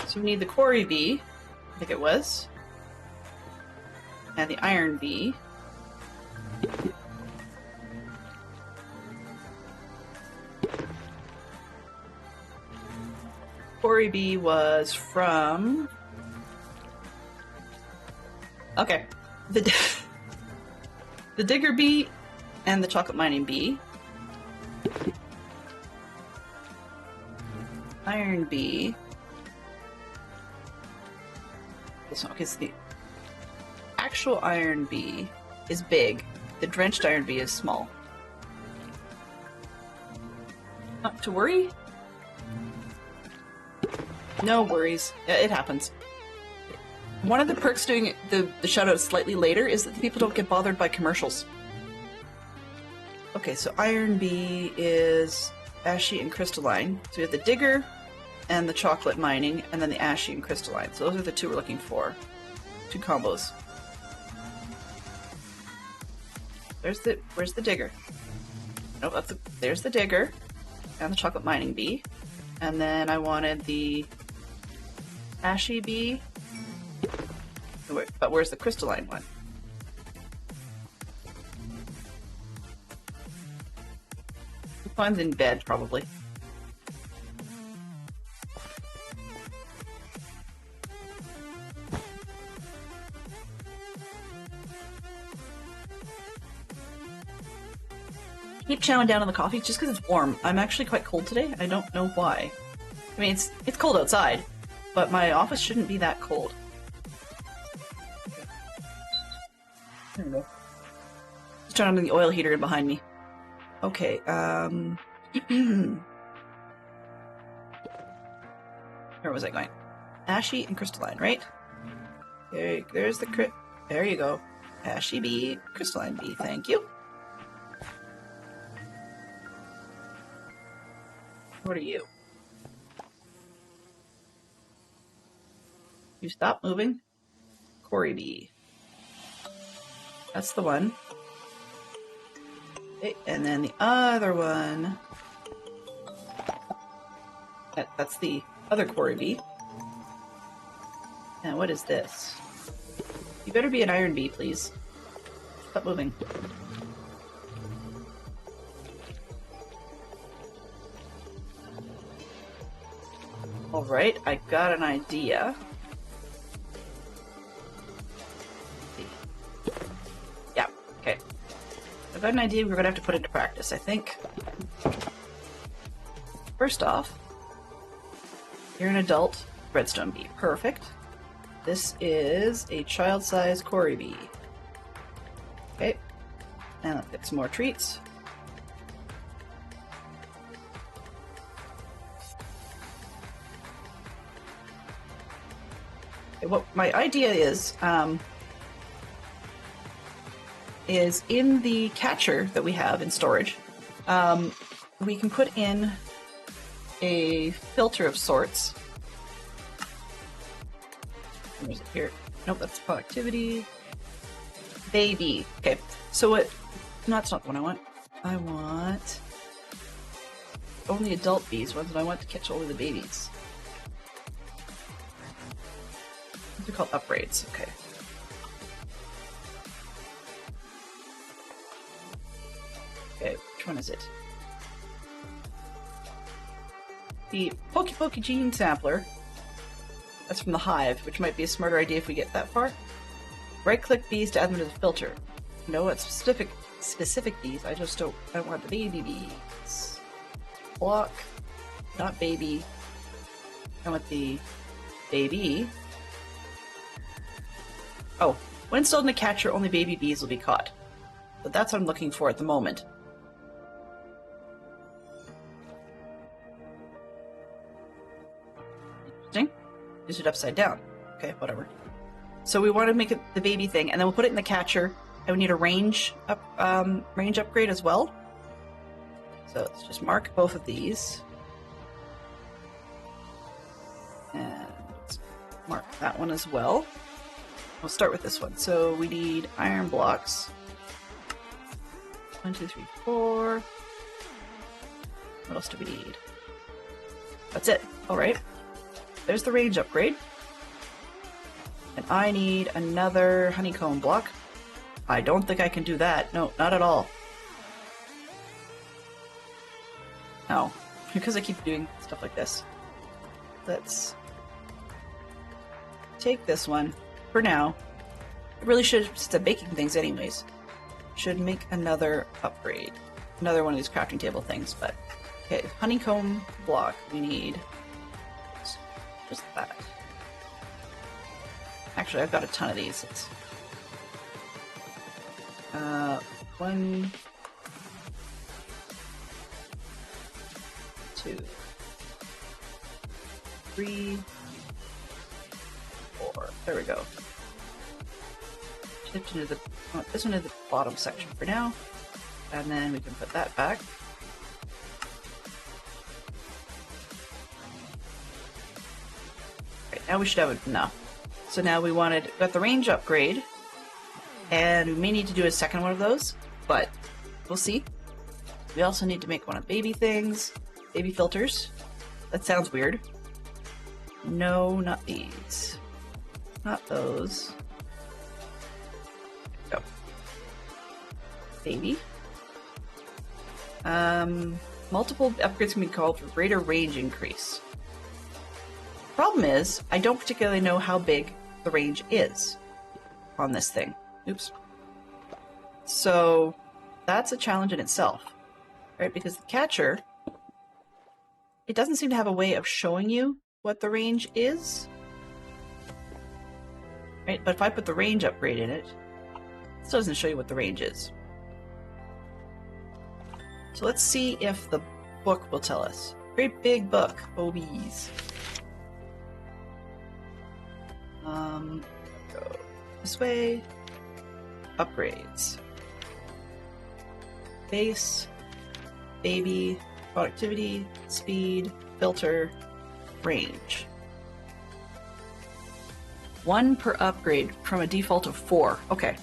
So we need the quarry bee, I think it was, and the iron bee. Quarry bee was from... Okay. The digger bee and the chocolate mining bee. Iron bee. This one, okay, so the actual iron bee is big. The drenched iron bee is small. Not to worry. No worries. It happens. One of the perks doing the shoutouts slightly later is that the people don't get bothered by commercials. Okay, so Iron Bee is ashy and crystalline. So we have the digger and the chocolate mining, and then the ashy and crystalline. So those are the two we're looking for. Two combos. Where's the digger? Nope, there's the digger and the chocolate mining bee. And then I wanted the ashy bee. But where's the crystalline one? One's in bed, probably. Keep chowing down on the coffee just because it's warm. I'm actually quite cold today. I don't know why. I mean, it's cold outside, but my office shouldn't be that cold. There we go. Just turn on the oil heater behind me. Okay, where was I going? Ashy and crystalline, right? There's the there you go. Ashy bee, crystalline bee, thank you. What are you? You stop moving. Quarry bee. That's the one. Okay, and then the other one. That's the other quarry bee. And what is this? You better be an iron bee, please. Stop moving. Alright, I got an idea. Yeah, okay. I've got an idea we're gonna have to put into practice, I think. First off, you're an adult redstone bee. Perfect. This is a child-sized quarry bee. Okay. And let's get some more treats. what my idea is in the catcher that we have in storage, we can put in a filter of sorts. Where's it here? Nope, that's productivity. Baby. Okay, so what? No, that's not the one I want. I want only adult bees, ones that I want to catch only the babies. They're called upgrades. Okay. Okay, which one is it? The Poke Gene Sampler. That's from the Hive, which might be a smarter idea if we get that far. Right-click bees to add them to the filter. No, it's specific bees. I want the baby bees. Block, not baby. I want the baby. Oh, when installed in a catcher, only baby bees will be caught. But that's what I'm looking for at the moment. Interesting. Use it upside down. Okay, whatever. So we want to make it the baby thing, and then we'll put it in the catcher, and we need a range upgrade as well. So let's just mark both of these. And let's mark that one as well. We'll start with this one. So we need iron blocks. 1, 2, 3, 4. What else do we need? That's it. Alright. There's the range upgrade. And I need another honeycomb block. I don't think I can do that. No, not at all. No, because I keep doing stuff like this. Let's take this one for now. I really should, since I'm baking things anyways, should make another upgrade. Another one of these crafting table things, but okay, honeycomb block we need. Just that. Actually, I've got a ton of these. It's 1, 2, 3, 4. There we go. Shift into the this one is the bottom section for now, and then we can put that back. Right, now we should have enough. So now we got the range upgrade, and we may need to do a second one of those, but we'll see. We also need to make one of baby things, baby filters. That sounds weird. No, not these. Not those. Go. Baby. Multiple upgrades can be called for greater range increase. Problem is, I don't particularly know how big the range is on this thing. Oops. So that's a challenge in itself, right? Because the catcher, it doesn't seem to have a way of showing you what the range is, right? But if I put the range upgrade in it, it still doesn't show you what the range is. So let's see if the book will tell us. Great big book, OBs. Go this way. Upgrades. Base, baby, productivity, speed, filter, range. 1 per upgrade from a default of 4. Okay.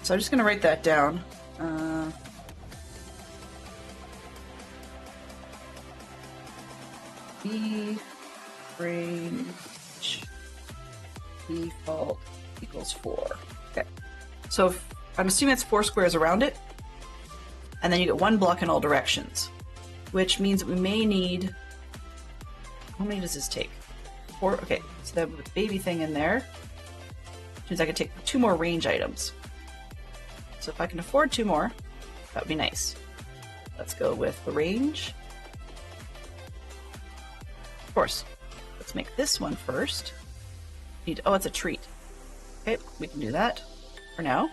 So I'm just going to write that down. B range default equals 4. Okay. So I'm assuming it's 4 squares around it, and then you get 1 block in all directions, which means that we may need. How many does this take? 4. Okay, so that with the baby thing in there, which means I could take 2 more range items. So if I can afford 2 more, that would be nice. Let's go with the range. Of course, let's make this one first. Oh, it's a treat. Okay, we can do that for now.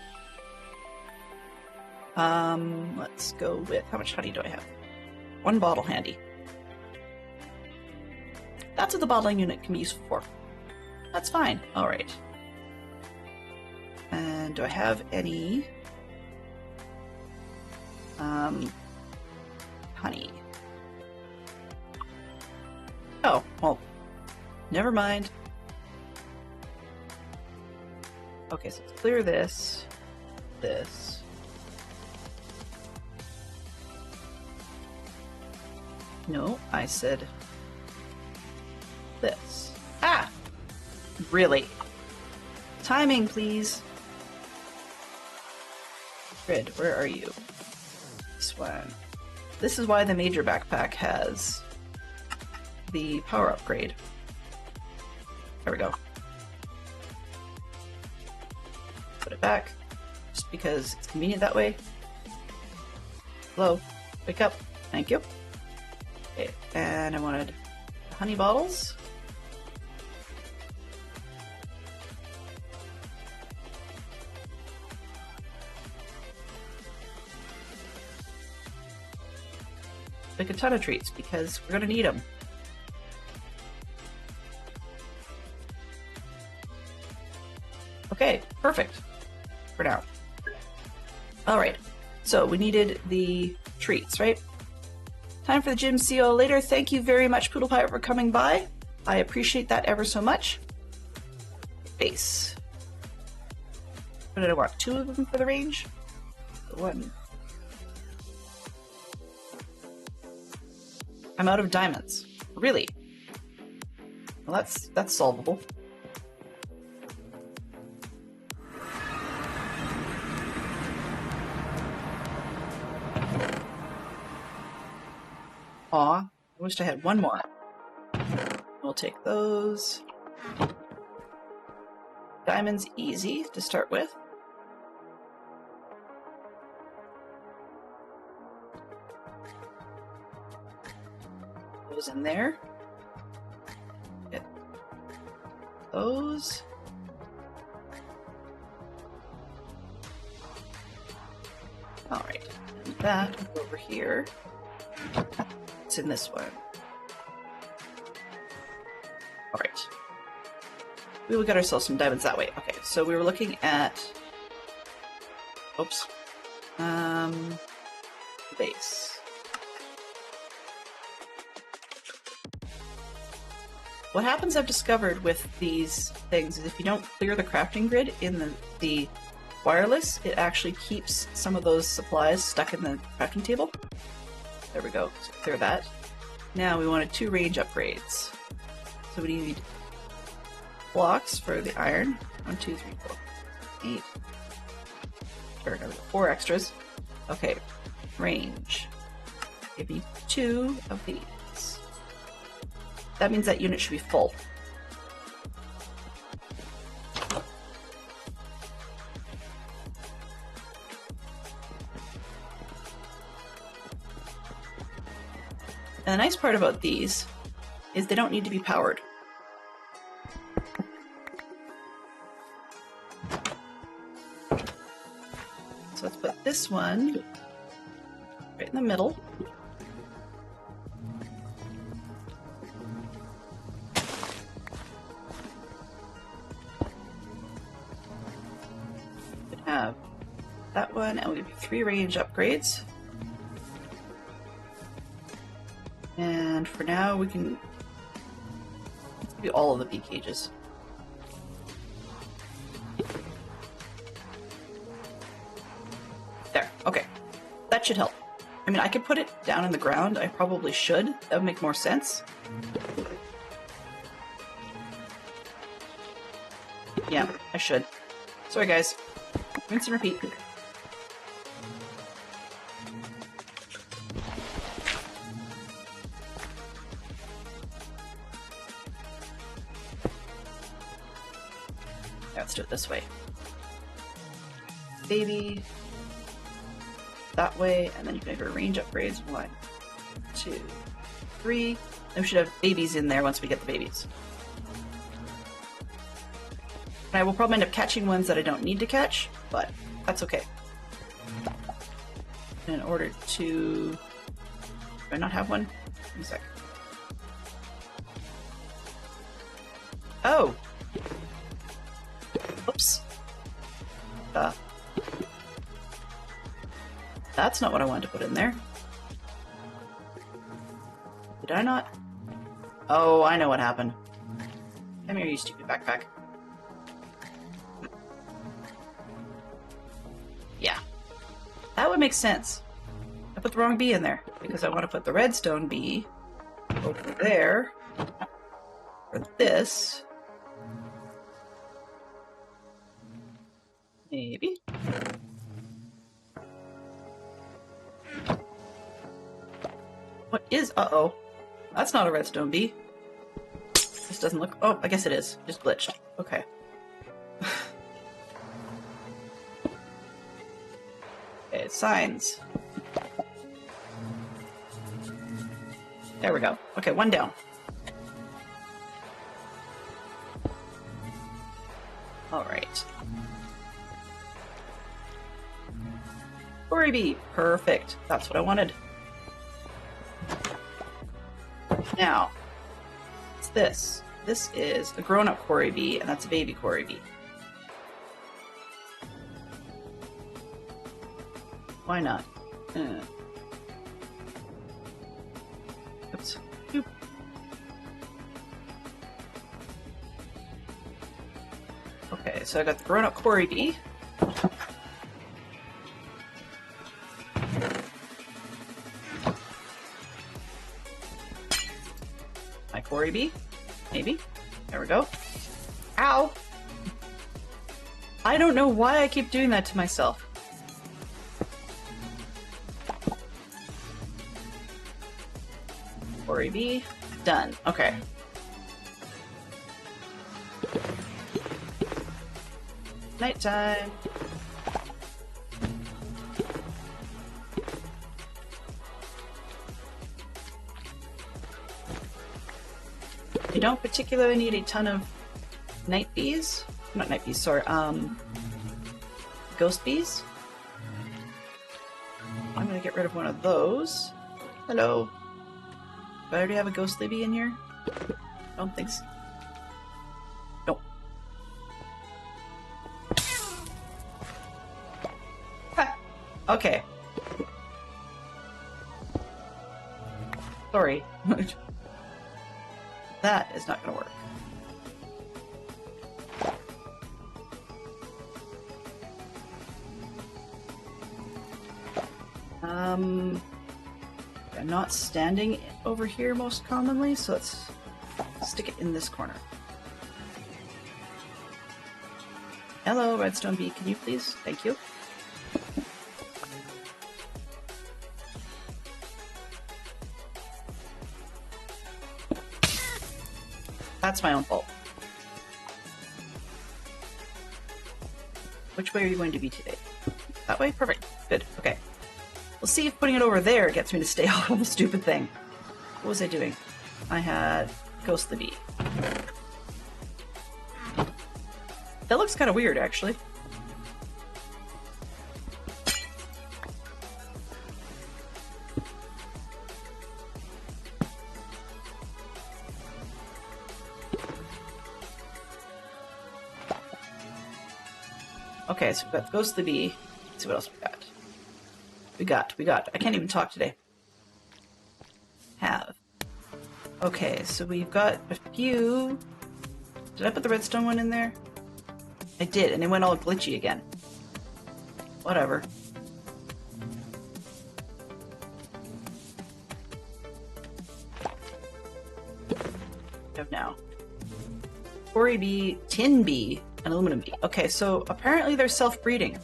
Let's go with, how much honey do I have? 1 bottle handy. That's what the bottling unit can be useful for. That's fine. All right. And do I have any honey? Oh, well, never mind. Okay, so let's clear this. No, I said this. Ah! Really? Timing, please. Grid, where are you? This one. This is why the major backpack has the power upgrade. There we go. Put it back, just because it's convenient that way. Hello, wake up. Thank you. Okay, and I wanted honey bottles. Like a ton of treats because we're gonna need them. Okay, perfect for now. All right, so we needed the treats, right? Time for the gym. See you all later. Thank you very much, Poodle Pirate, for coming by. I appreciate that ever so much. Base. What did I want? 2 of them for the range? 1. I'm out of diamonds. Really? Well, that's solvable. Aw, I wished I had one more. We'll take those. Diamonds easy to start with. Those in there. Get those. All right, and that over here. It's in this one. All right. We will get ourselves some diamonds that way. Okay, so we were looking at. Oops. Base. What happens, I've discovered, with these things is if you don't clear the crafting grid in the wireless, it actually keeps some of those supplies stuck in the crafting table. There we go. So clear that. Now we wanted 2 range upgrades. So we need blocks for the iron. 1, 2, 3, 4, 8. Sure, now we got 4 extras. Okay, range. Give me 2 of these. That means that unit should be full. And the nice part about these is they don't need to be powered. So let's put this one right in the middle. We have that one, and we have 3 range upgrades. And for now, we can do all of the bee cages. There, okay. That should help. I mean, I could put it down in the ground. I probably should. That would make more sense. Yeah, I should. Sorry, guys. Rinse and repeat. Let's do it this way. Baby. That way, and then you can have your range upgrades. 1, 2, 3. And we should have babies in there once we get the babies. And I will probably end up catching ones that I don't need to catch, but that's okay. In order to... Do I not have one? Give me a sec. Oh! Oops. That's not what I wanted to put in there. Did I not? Oh, I know what happened. Come here, you stupid backpack. Yeah. That would make sense. I put the wrong bee in there because I want to put the redstone bee over there for this. Maybe. What is? Uh-oh. That's not a redstone bee. This doesn't look... Oh, I guess it is. Just glitched. Okay. Okay, signs. There we go. Okay, one down. Alright. Quarry bee. Perfect. That's what I wanted. Now, what's this? This is a grown-up quarry bee, and that's a baby quarry bee. Why not? Oops. Boop. Okay, so I got the grown-up quarry bee. My quarry bee. Maybe. There we go. Ow! I don't know why I keep doing that to myself. Quarry bee. Done. Okay. Nighttime. You don't particularly need a ton of night bees. Not night bees, sorry. Ghost bees. I'm gonna get rid of one of those. Hello. Do I already have a ghostly bee in here? I don't think so. Nope. Ha. Okay. Sorry. That is not gonna work. I'm not standing over here most commonly, so let's stick it in this corner. Hello, redstone bee, can you please? Thank you. That's my own fault. Which way are you going to be today? That way? Perfect. Good. Okay. We'll see if putting it over there gets me to stay off of the stupid thing. What was I doing? I had ghostly bee. That looks kind of weird, actually. Okay, so we've got ghostly bee. Let's see what else we got. We got. I can't even talk today. Have. Okay, so we've got a few... Did I put the redstone one in there? I did, and it went all glitchy again. Whatever. Have now. Quarry bee, tin bee, and aluminum bee. Okay, so apparently they're self-breeding.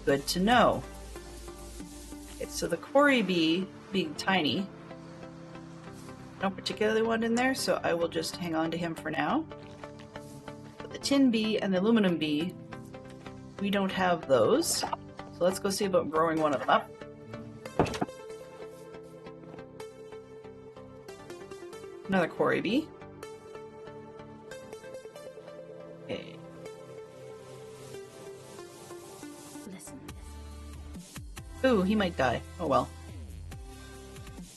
Good to know. Okay, so the quarry bee being tiny, I don't particularly want in there, so I will just hang on to him for now. But the tin bee and the aluminum bee, we don't have those. So let's go see about growing one of them up. Another quarry bee. Okay. Ooh, he might die. Oh well.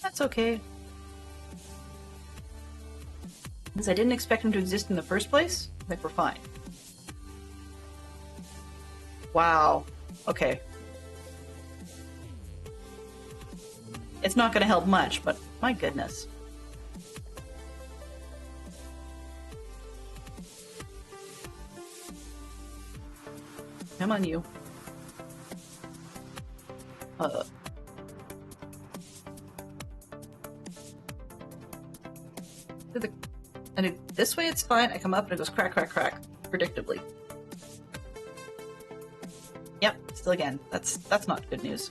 That's okay. Since I didn't expect him to exist in the first place, I think we're fine. Wow. Okay. It's not going to help much, but my goodness. Come on, you. And this way it's fine. I come up and it goes crack, crack, crack, predictably. Yep, still again. That's not good news.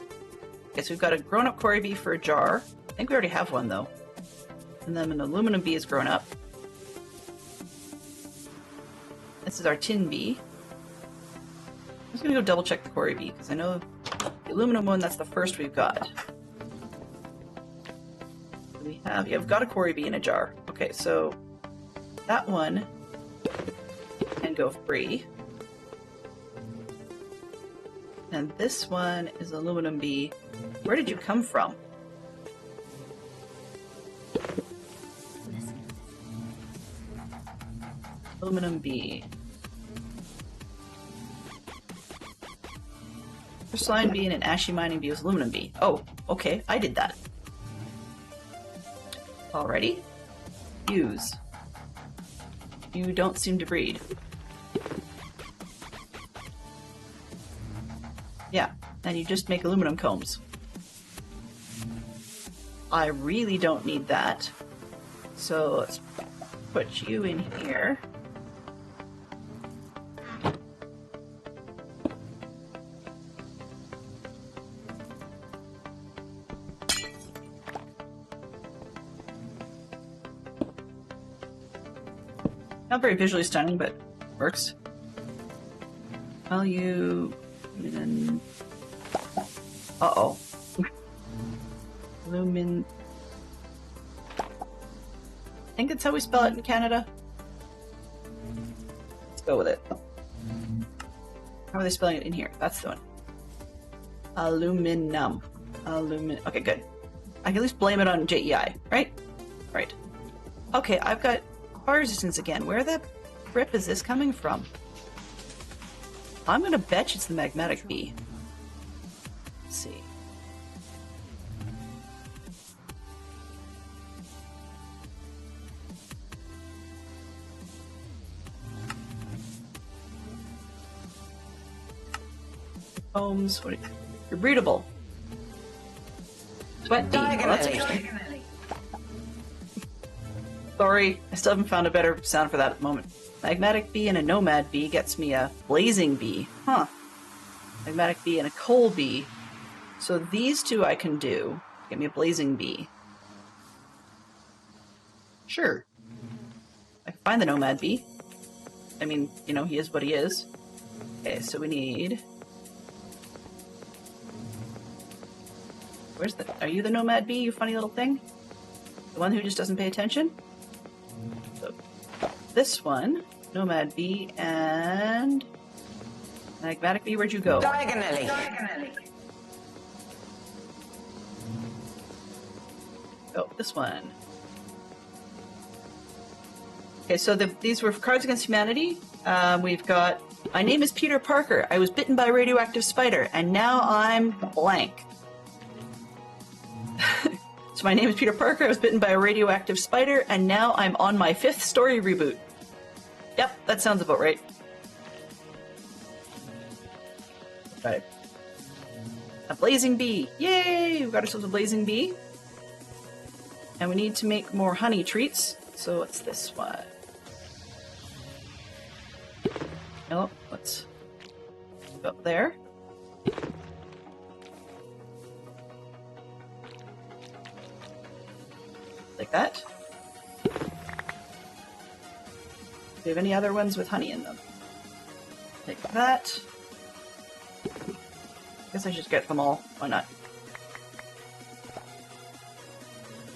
Okay, so we've got a grown-up Cory bee for a jar. I think we already have one, though. And then an aluminum bee is grown up. This is our tin bee. I'm just going to go double-check the Cory bee, because I know the aluminum one, that's the first we've got. Yeah, we've got a Cory bee in a jar. Okay, so that one can go free. And this one is aluminum bee. Where did you come from? Aluminum bee. Porcelain bee and an ashy mining bee was aluminum bee. Oh, okay, I did that. Alrighty. Use. You don't seem to breed. Yeah, and you just make aluminum combs. I really don't need that. So let's put you in here. Not very visually stunning, but works. Well, you... Uh-oh. Lumin... I think that's how we spell it in Canada. Let's go with it. How are they spelling it in here? That's the one. Aluminum. Okay, good. I can at least blame it on JEI, right? Right. Okay, I've got fire resistance again. Where the rip is this coming from? I'm gonna bet it's the magmatic bee. Let's see. Homes, what are you? You're breedable. Sweat bee. Oh, that's interesting. Sorry, I still haven't found a better sound for that at the moment. Magmatic bee and a nomad bee gets me a blazing bee. Huh. Magmatic bee and a coal bee. So these two I can do. Get me a blazing bee. Sure. I can find the nomad bee. I mean, you know, he is what he is. Okay, so we need... Where's the... Are you the nomad bee, you funny little thing? The one who just doesn't pay attention? So, this one, nomad bee, and... Magmatic bee, where'd you go?
Diagonally.
Oh, this one. Okay, so these were Cards Against Humanity. We've got... My name is Peter Parker. I was bitten by a radioactive spider, and now I'm blank. So my name is Peter Parker. I was bitten by a radioactive spider, and now I'm on my 5th story reboot. Yep, that sounds about right. Right. A blazing bee. Yay! We've got ourselves a blazing bee. And we need to make more honey treats. So what's this one? Oh, let's go up there. Like that. Do you have any other ones with honey in them? Like that. Guess I should get them all. Why not?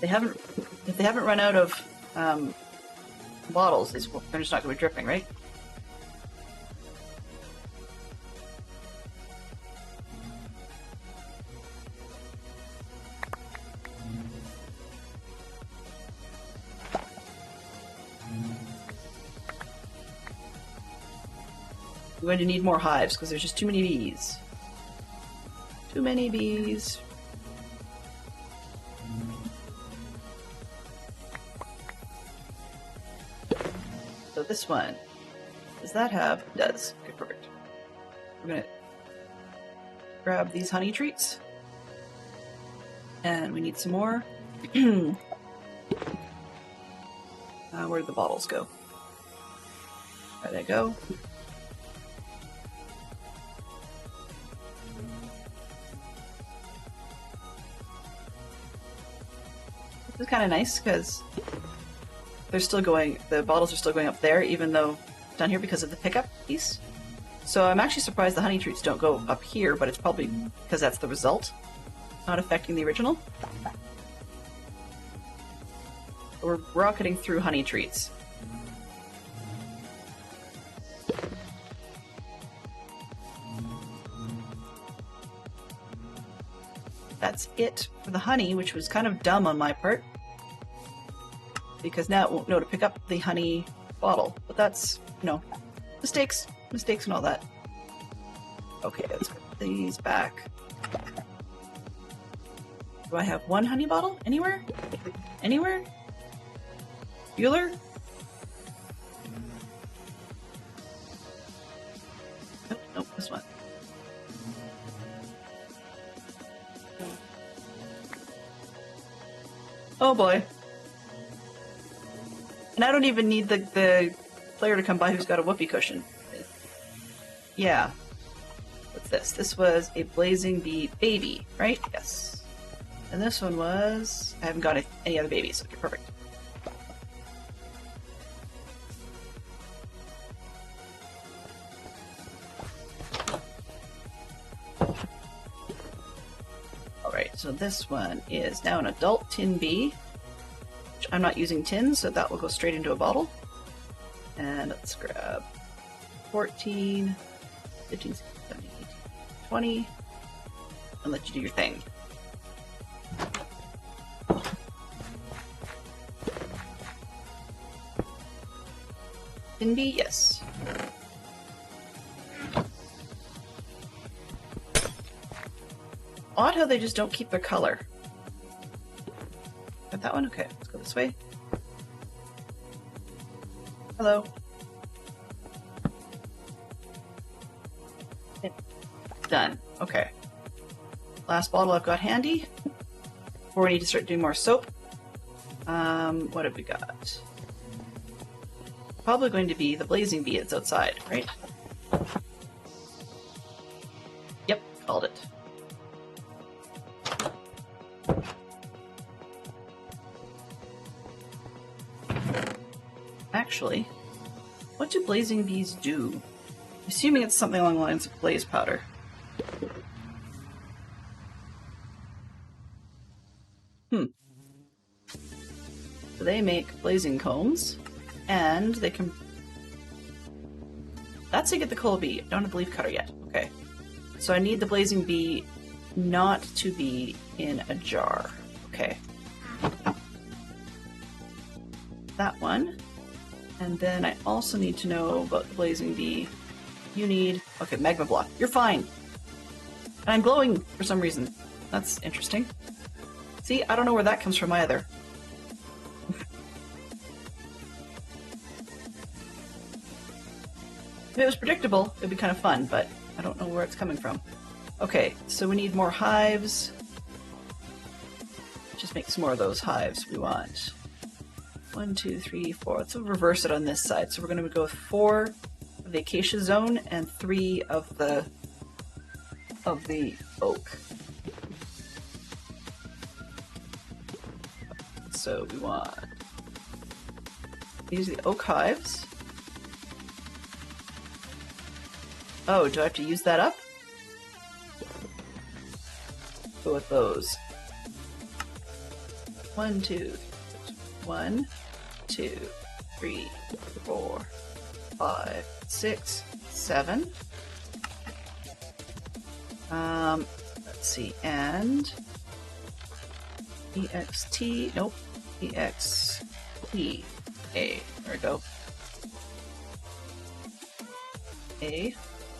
If they haven't run out of bottles, they're just not going to be dripping, right? I'm going to need more hives because there's just too many bees. Too many bees. So this one, does that have? It does. Okay, perfect. We're gonna grab these honey treats. And we need some more. Where'd the bottles go? There they go. This is kind of nice because they're still going, the bottles are still going up there, even though down here because of the pickup piece. So I'm actually surprised the honey treats don't go up here, but it's probably because that's the result, not affecting the original. We're rocketing through honey treats. That's it for the honey, which was kind of dumb on my part, because now it won't know to pick up the honey bottle. But that's, you know, mistakes and all that. Okay, let's put these back. Do I have one honey bottle anywhere? Anywhere? Bueller? Nope, nope, this one. Oh boy. And I don't even need the player to come by who's got a whoopee cushion. Yeah. What's this? This was a Blazing Bee baby, right? Yes. And this one was... I haven't got any other babies. Okay, perfect. Alright, so this one is now an adult tin bee. Which I'm not using tins, so that will go straight into a bottle. And let's grab 14, 15, 16, 17, 18, 20, and let you do your thing. Tin bee, yes. Odd how they just don't keep their color. Got that one? Okay, let's go this way. Hello. Done. Okay. Last bottle I've got handy. Before we need to start doing more soap. What have we got? Probably going to be the Blazing Bee that's outside, right? Yep, called it. Actually, what do Blazing Bees do? Assuming it's something along the lines of blaze powder. So they make blazing combs, and they can... That's to get the coal bee. I don't have the leaf cutter yet. Okay. So I need the Blazing Bee not to be in a jar. Okay. That one. And then I also need to know about the Blazing Bee. You need... Okay, magma block. You're fine! And I'm glowing for some reason. That's interesting. See, I don't know where that comes from either. If it was predictable, it'd be kind of fun, but I don't know where it's coming from. Okay, so we need more hives. Just make some more of those hives we want. 1, 2, 3, 4. Let's reverse it on this side. So we're going to go with 4 of the acacia zone and 3 of the oak. So we want these are the oak hives. Oh, do I have to use that up? Go with those. 1, 2, 1, 2, 3, 4, 5, 6, 7. Let's see, and EXT, nope, EXP, A, there we go. A,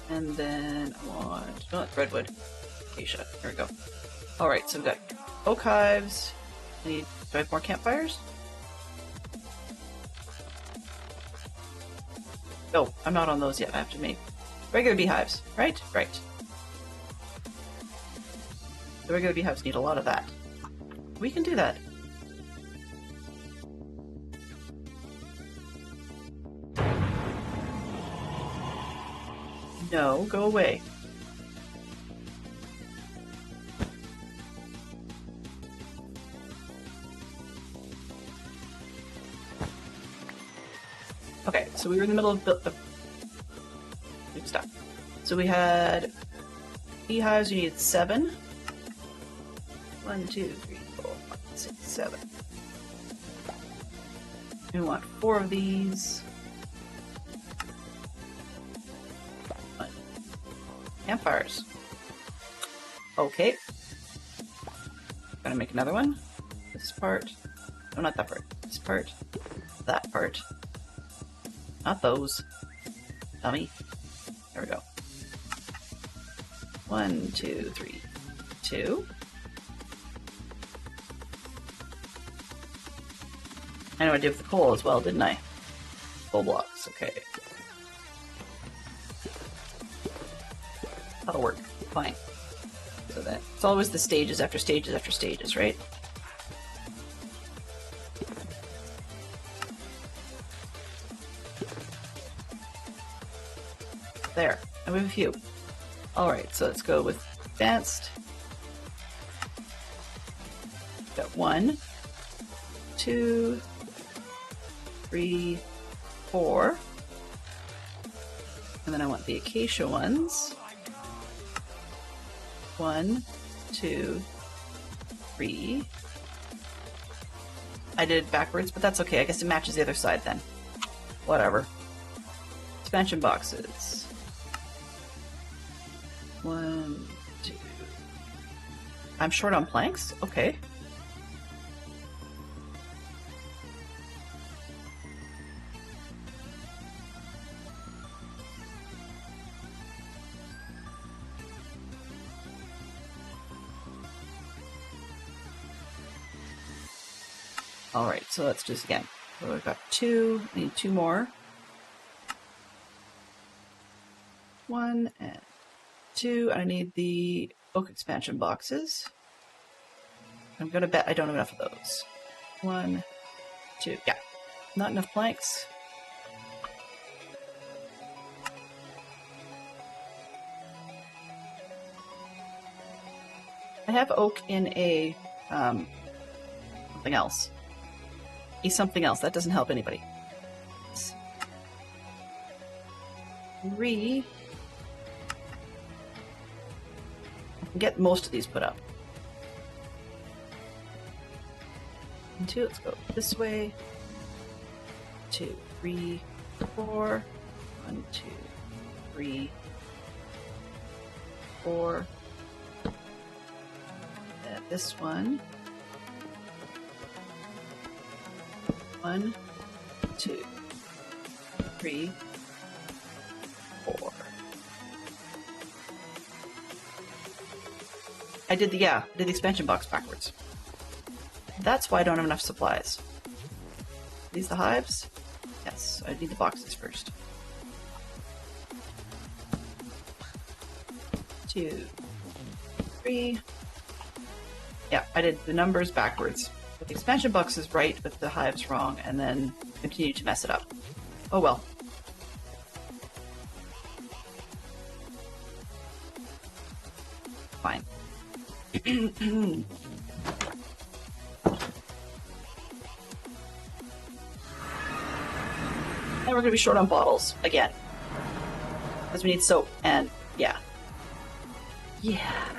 And then I want, no, it's redwood. Acacia. There we go. Alright, so we've got oak hives. Do I have more campfires? No, I'm not on those yet. I have to make regular beehives, right? Right. The regular beehives need a lot of that. We can do that. No, go away. Okay, so we were in the middle of big stuff. So we had beehives, we needed 7. 1, 2, 3, 4, 5, 6, 7. We want 4 of these. 1. Campfires. Okay. Gonna make another one. This part. No, not that part. This part. That part. Not those. Dummy. There we go. 1, 2, 3, 2. I know I did with the coal as well, didn't I? Coal blocks, okay. That'll work. Fine. So that it's always the stages after stages after stages, right? There. And we have a few. Alright, so let's go with advanced. Got 1, 2, 3, 4. And then I want the acacia ones. 1, 2, 3. I did it backwards, but that's okay. I guess it matches the other side then. Whatever. Expansion boxes. 1, 2. I'm short on planks? Okay. Alright, so let's do this again. So I've got 2, I need 2 more. 1 and 2, and I need the oak expansion boxes. I'm gonna bet I don't have enough of those. 1, 2, yeah. Not enough planks. I have oak in a, something else. Something else. That doesn't help anybody. 3. I can get most of these put up. And 2. Let's go this way. 2, 3, 4. 1, 2, 3, 4. And this one. 1, 2, 3, 4. I did the expansion box backwards. That's why I don't have enough supplies. These the hives? Yes, I need the boxes first. 2, 3. Yeah, I did the numbers backwards. But the expansion box is right, but the hive's wrong, and then continue to mess it up. Oh well. Fine. And we're gonna be short on bottles again. Because we need soap, and yeah. Yeah.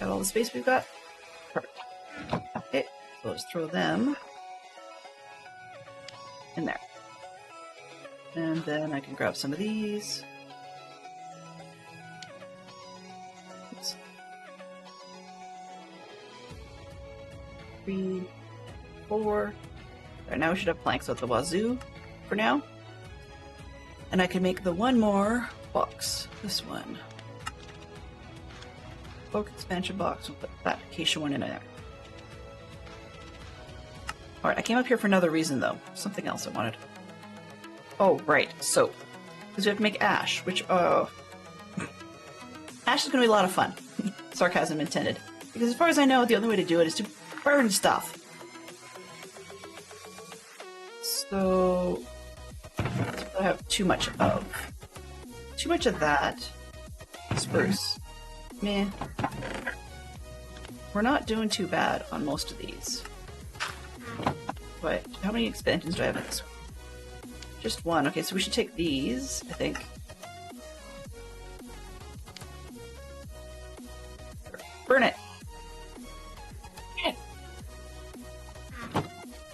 Got all the space we've got? Perfect. Okay, so let's throw them in there. And then I can grab some of these. Oops. 3, 4. Right, now we should have planks out the wazoo for now. And I can make the one more box. This one. Bulk expansion box. We'll put that acacia one in there. Alright, I came up here for another reason though. Something else I wanted. Oh, right. So, because we have to make ash, which, ash is going to be a lot of fun. Sarcasm intended. Because as far as I know, the only way to do it is to burn stuff. So, that's what I have too much of. Too much of that. Spruce. Meh. We're not doing too bad on most of these. But how many expansions do I have in this one? Just one. Okay, so we should take these, I think. Burn it!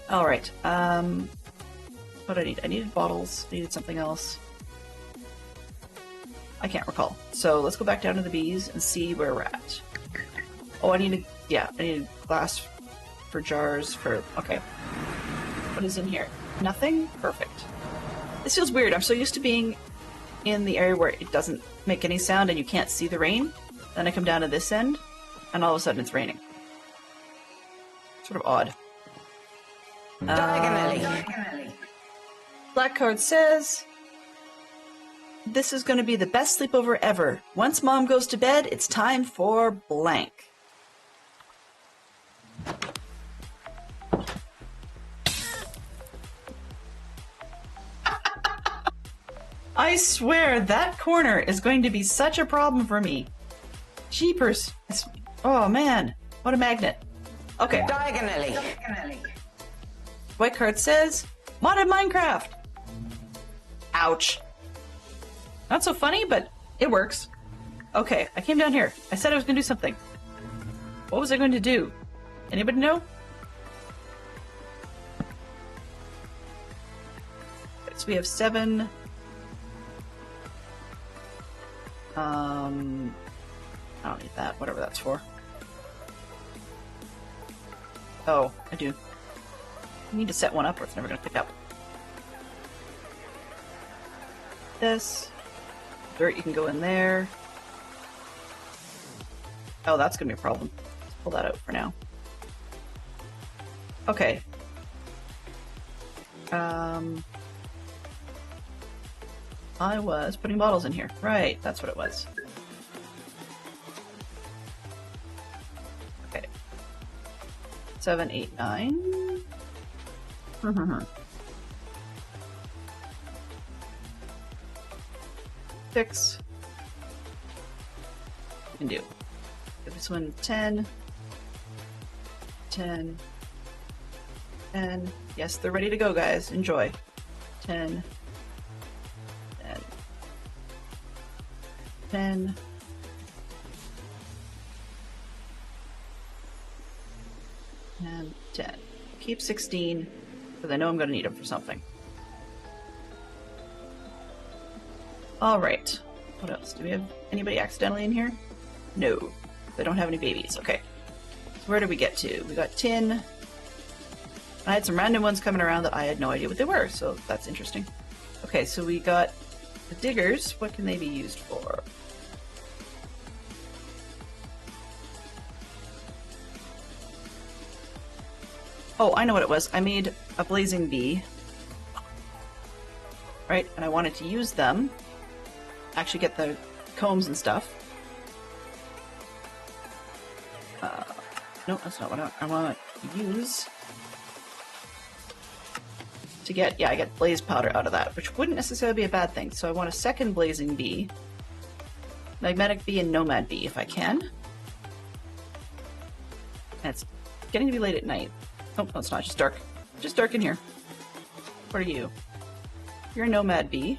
Alright, what do I need? I needed bottles, I needed something else. I can't recall. So let's go back down to the bees and see where we're at. Oh, I needed, yeah, I needed glass for jars for, okay. What is in here? Nothing? Perfect. This feels weird. I'm so used to being in the area where it doesn't make any sound and you can't see the rain. Then I come down to this end, and all of a sudden it's raining. Sort of odd.
Diagonally.
Black card says, this is going to be the best sleepover ever. Once Mom goes to bed, it's time for blank. I swear that corner is going to be such a problem for me. Jeepers. Oh man, what a magnet. Okay.
Diagonally.
White card says, modded Minecraft. Ouch. Not so funny, but it works. Okay, I came down here. I said I was going to do something. What was I going to do? Anybody know? So we have 7. I don't need that, whatever that's for. Oh, I do. I need to set one up or it's never going to pick up. This. Dirt, you can go in there. Oh, that's going to be a problem. Let's pull that out for now. Okay. I was putting bottles in here. Right, that's what it was. Okay. 7, 8, 9. 6. You can do. Give this one 10. 10. 10. Yes, they're ready to go, guys. Enjoy. 10. 10. 10. And 10. Keep 16, because I know I'm going to need them for something. Alright. What else? Do we have anybody accidentally in here? No. They don't have any babies. Okay. So where did we get to? We got tin. I had some random ones coming around that I had no idea what they were, so that's interesting. Okay, so we got the diggers. What can they be used for? Oh, I know what it was. I made a blazing bee. Right, and I wanted to use them. Actually get the combs and stuff. No, that's not what I want to use. To get, yeah, I get blaze powder out of that, which wouldn't necessarily be a bad thing. So I want a second blazing bee. Magmatic bee and nomad bee, if I can. And it's getting to be late at night. Oh, no, it's not, just dark. Just dark in here. What are you? You're a nomad bee.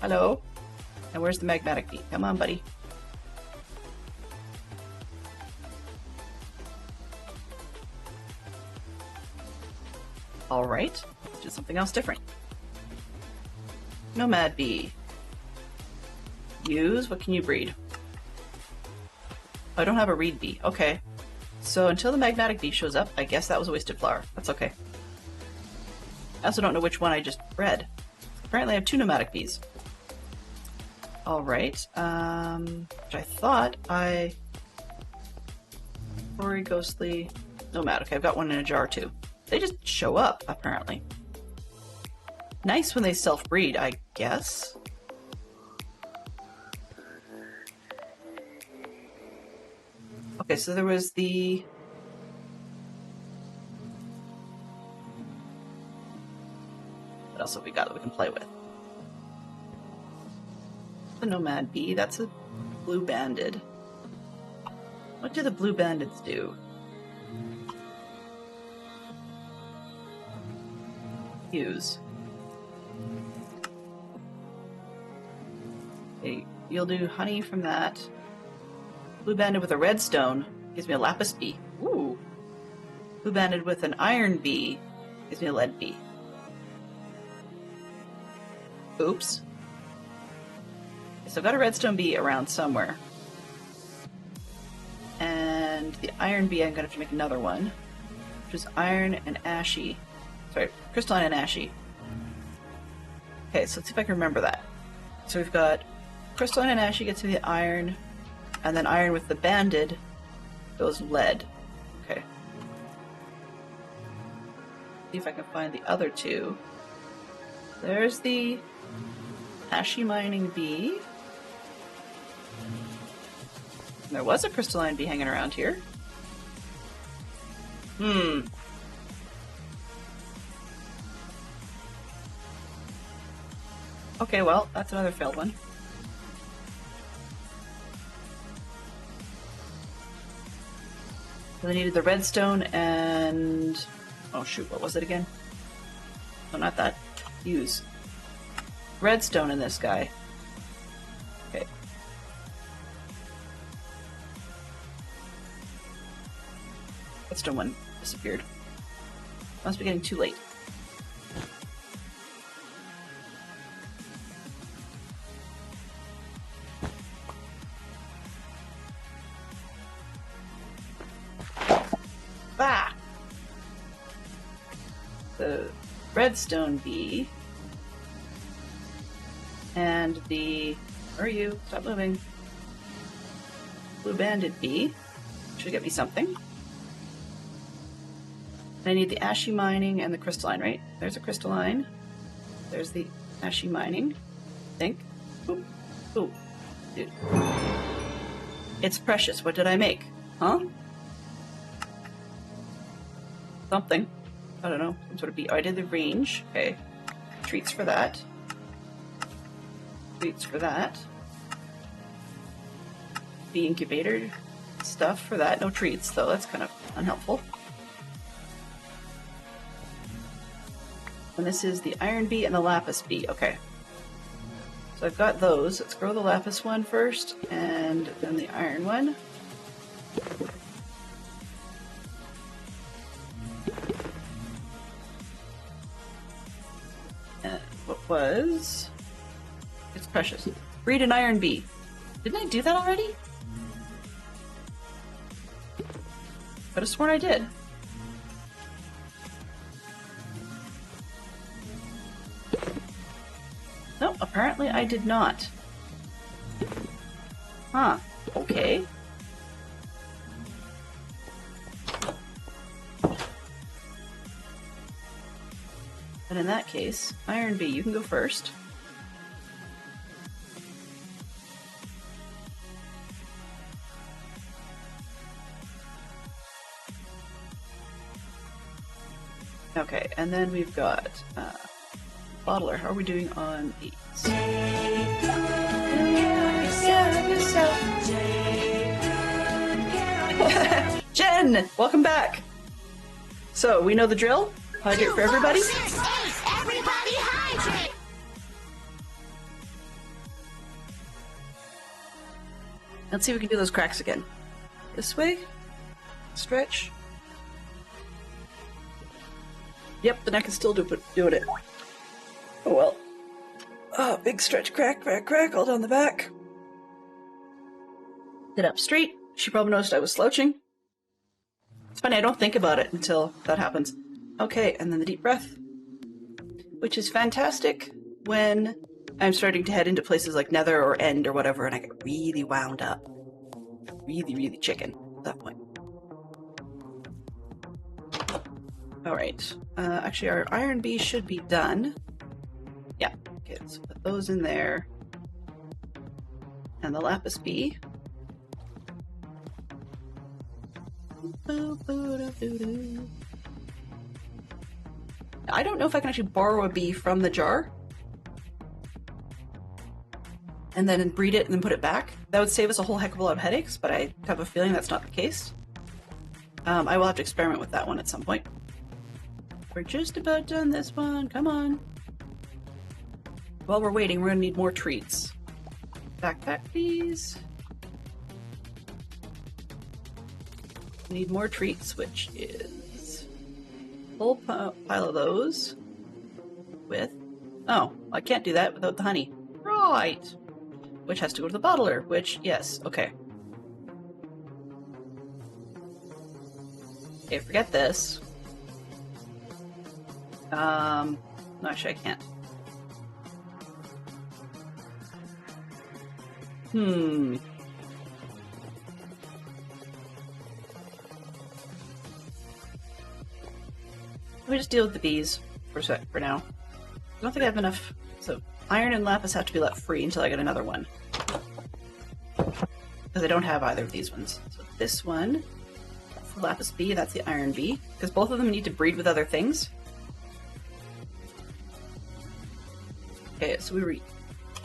Hello? And where's the magmatic bee? Come on, buddy. Alright. Do something else different. Nomad bee. Use? What can you breed? I don't have a reed bee. Okay. So until the magmatic bee shows up, I guess that was a wasted flower. That's okay. I also don't know which one I just read. Apparently I have 2 nomadic bees. Alright, which I thought I... Rory, Ghostly, Nomad. Okay, I've got one in a jar too. They just show up, apparently. Nice when they self-breed, I guess. Okay, so there was the... What else have we got that we can play with? The Nomad Bee, that's a blue banded. What do the blue bandits do? Use. Okay, you'll do honey from that. Blue banded with a redstone gives me a lapis bee. Ooh. Blue banded with an iron bee gives me a lead bee. Oops. So I've got a redstone bee around somewhere. And the iron bee, I'm going to have to make another one. Which is iron and ashy. Sorry, crystalline and ashy. Okay, so let's see if I can remember that. So we've got crystalline and ashy gets me the iron. And then iron with the banded goes lead. Okay. See if I can find the other 2. There's the ashy mining bee. There was a crystalline bee hanging around here. Okay, well, that's another failed one. So they needed the redstone and... Oh shoot, what was it again? No, not that. Use. Redstone in this guy. Okay. Redstone one disappeared. Must be getting too late. Ah! The redstone bee and the... Where are you? Stop moving. Blue banded bee should get me something. And I need the ashy mining and the crystalline, right? There's a crystalline. There's the ashy mining. I think. Ooh. Ooh. Dude. It's precious. What did I make? Huh? Something. I don't know. Some sort of bee. Oh, I did the range. Okay. Treats for that. Treats for that. Bee incubator stuff for that. No treats, though. That's kind of unhelpful. And this is the iron bee and the lapis bee. Okay. So I've got those. Let's grow the lapis one first, and then the iron one. And what was... It's precious. Breed an iron bee. Didn't I do that already? Could have sworn I did. No, apparently I did not. Huh. Okay. And in that case, Iron Bee, you can go first. Okay, and then we've got Bottler. How are we doing on these? Jen! Welcome back! So, we know the drill? Hydrate for everybody?
2, 4, 6, 8, everybody hydrate!
Let's see if we can do those cracks again. This way? Stretch. Yep, the neck is still doing it. Oh well. Oh, big stretch, crack, crack, crack, all down the back. Sit up straight. She probably noticed I was slouching. It's funny, I don't think about it until that happens. Okay, and then the deep breath, which is fantastic when I'm starting to head into places like Nether or End or whatever, and I get really wound up. Really, really chicken at that point. Alright, actually our iron B should be done. Yeah, okay, let's put those in there. And the lapis B. I don't know if I can actually borrow a bee from the jar and then breed it and then put it back. That would save us a whole heck of a lot of headaches, but I have a feeling that's not the case. I will have to experiment with that one at some point. We're just about done this one. Come on. While we're waiting, we're going to need more treats. Backpack, please. We need more treats, which is a whole pile of those with... Oh, I can't do that without the honey. Right. Which has to go to the bottler, which, yes, okay. Okay, forget this. No, actually I can't. Let me just deal with the bees for now. I don't think I have enough. So iron and lapis have to be left free until I get another one. Because I don't have either of these ones. So this one, for lapis bee, that's the iron bee. Because both of them need to breed with other things. Okay, so we were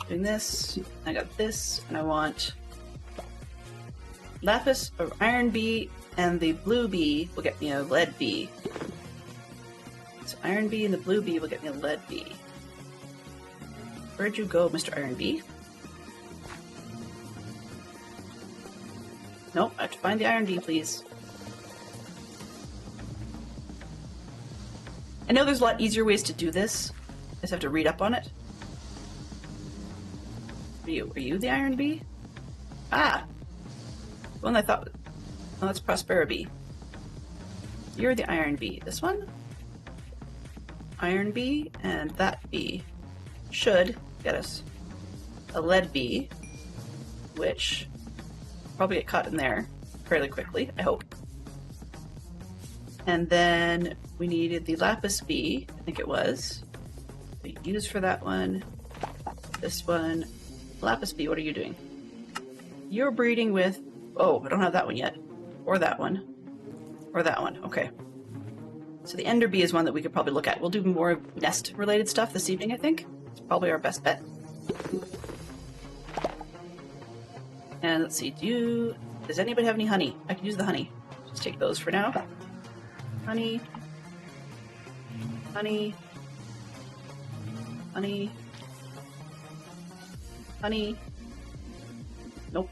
doing this. I got this, and I want lapis or iron bee, and the blue bee will get me a lead bee. So iron bee and the blue bee will get me a lead bee. Where'd you go, Mr. Iron Bee? Nope, I have to find the iron bee, please. I know there's a lot easier ways to do this. I just have to read up on it. Are you the iron bee? Ah! The one I thought... Oh, that's Prospera bee. You're the iron bee. This one? Iron bee, and that bee should get us a lead bee, which probably get caught in there fairly quickly, I hope. And then we needed the lapis bee, I think it was. We use for that one. This one. Lapis bee, what are you doing? You're breeding with... Oh, I don't have that one yet. Or that one. Or that one, okay. So the ender bee is one that we could probably look at. We'll do more nest-related stuff this evening, I think. It's probably our best bet. And let's see, does anybody have any honey? I can use the honey. Just take those for now. Honey. Honey. Honey. Honey. Nope.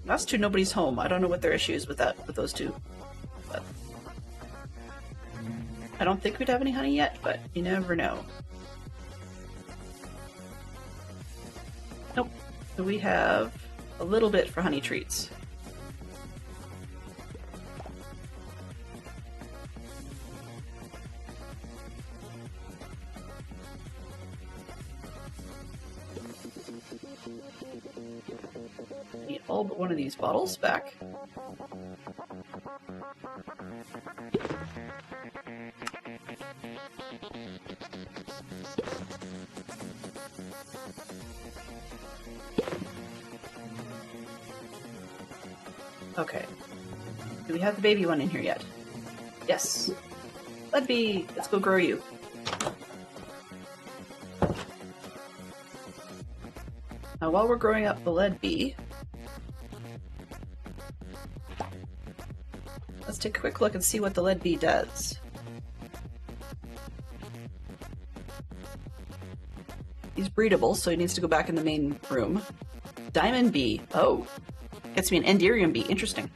Last two, nobody's home. I don't know what their issue is with those two. But I don't think we'd have any honey yet, but you never know. Nope. So we have a little bit for honey treats. Need all but one of these bottles back. Okay. Do we have the baby one in here yet? Yes. Lead bee, let's go grow you. Now while we're growing up the lead bee, let's take a quick look and see what the lead bee does. He's breedable, so he needs to go back in the main room. Diamond bee. Oh. Gets me an Enderium bee. Interesting.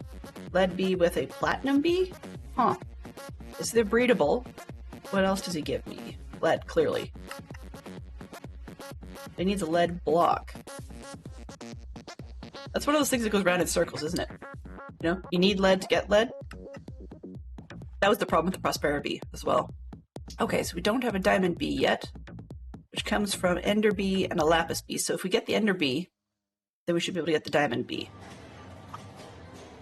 Lead bee with a platinum bee? Huh. Is they breedable? What else does he give me? Lead, clearly. It needs a lead block. That's one of those things that goes around in circles, isn't it? You know, you need lead to get lead. That was the problem with the Prosperity Bee as well. Okay, so we don't have a Diamond Bee yet, which comes from Ender Bee and a Lapis Bee. So if we get the Ender Bee, then we should be able to get the Diamond Bee.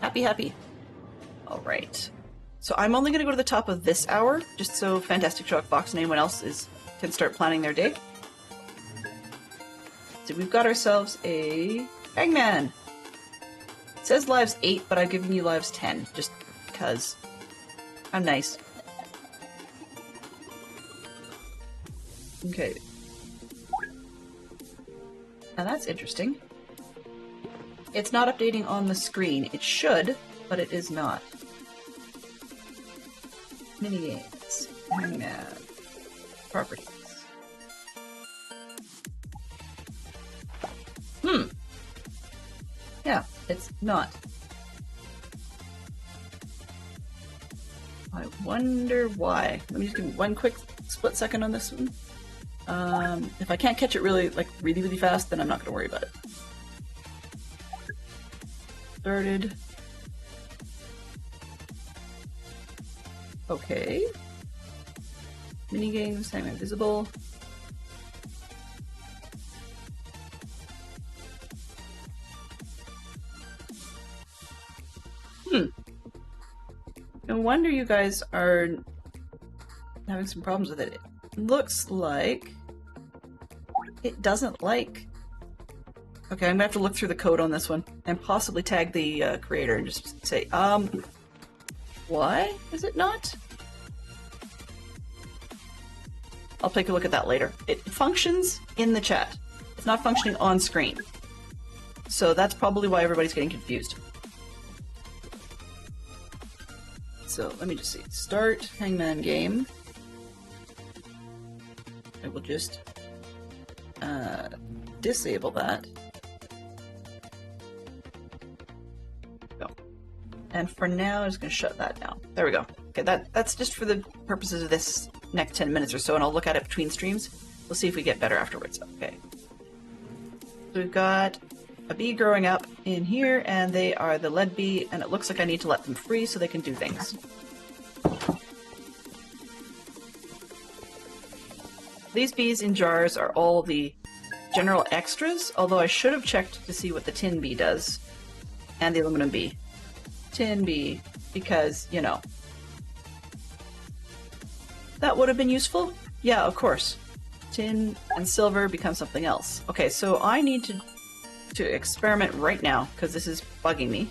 Happy, happy. All right. So I'm only going to go to the top of this hour, just so Fantastic Sherlock Fox and anyone else can start planning their day. So we've got ourselves a Hangman. It says lives 8, but I've given you lives 10, just because I'm nice. Okay. Now that's interesting. It's not updating on the screen. It should, but it is not. Minigames. Hangman. Properties. Yeah, it's not. I wonder why. Let me just give me one quick split second on this one. If I can't catch it really fast, then I'm not going to worry about it. Started. Okay. Minigames, Hangman visible. No wonder you guys are having some problems with it. It looks like it doesn't like... Okay, I'm gonna have to look through the code on this one and possibly tag the creator and just say, why is it not? I'll take a look at that later. It functions in the chat. It's not functioning on screen. So that's probably why everybody's getting confused. So let me just see. Start Hangman game. I will just disable that. Go. And for now, I'm just going to shut that down. There we go. Okay, that's just for the purposes of this next 10 minutes or so, and I'll look at it between streams. We'll see if we get better afterwards. Okay. So we've got a bee growing up in here, and they are the lead bee, and it looks like I need to let them free so they can do things. These bees in jars are all the general extras, although I should have checked to see what the tin bee does, and the aluminum bee. Tin bee, because, you know. That would have been useful? Yeah, of course. Tin and silver become something else. Okay, so I need to experiment right now, because this is bugging me.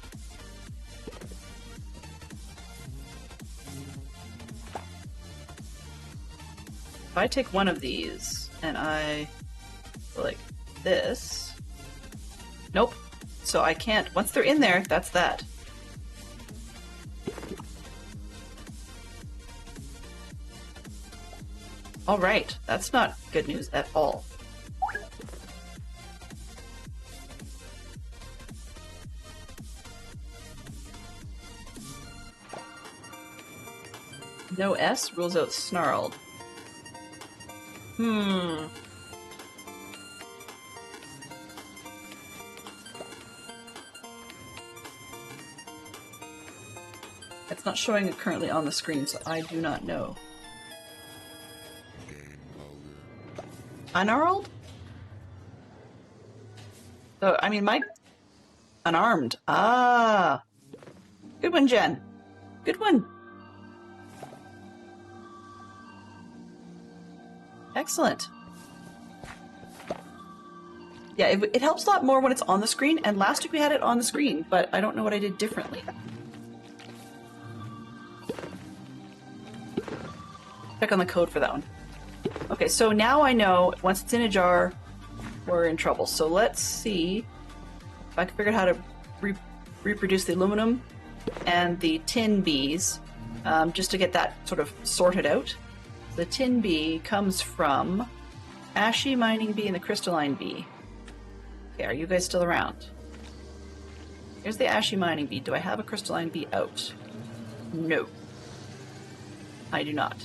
If I take one of these, and I go like this... Nope. So I can't... Once they're in there, that's that. Alright, that's not good news at all. No S rules out snarled. It's not showing it currently on the screen, so I do not know. Unarled? So, I mean, unarmed. Ah! Good one, Jen. Good one. Excellent. Yeah, it helps a lot more when it's on the screen, and last week we had it on the screen, but I don't know what I did differently. Check on the code for that one. Okay, so now I know once it's in a jar, we're in trouble. So let's see if I can figure out how to reproduce the aluminum and the tin bees, just to get that sort of sorted out. The tin bee comes from Ashy Mining Bee and the Crystalline Bee. Okay, are you guys still around? Here's the Ashy Mining Bee. Do I have a Crystalline Bee out? No. I do not.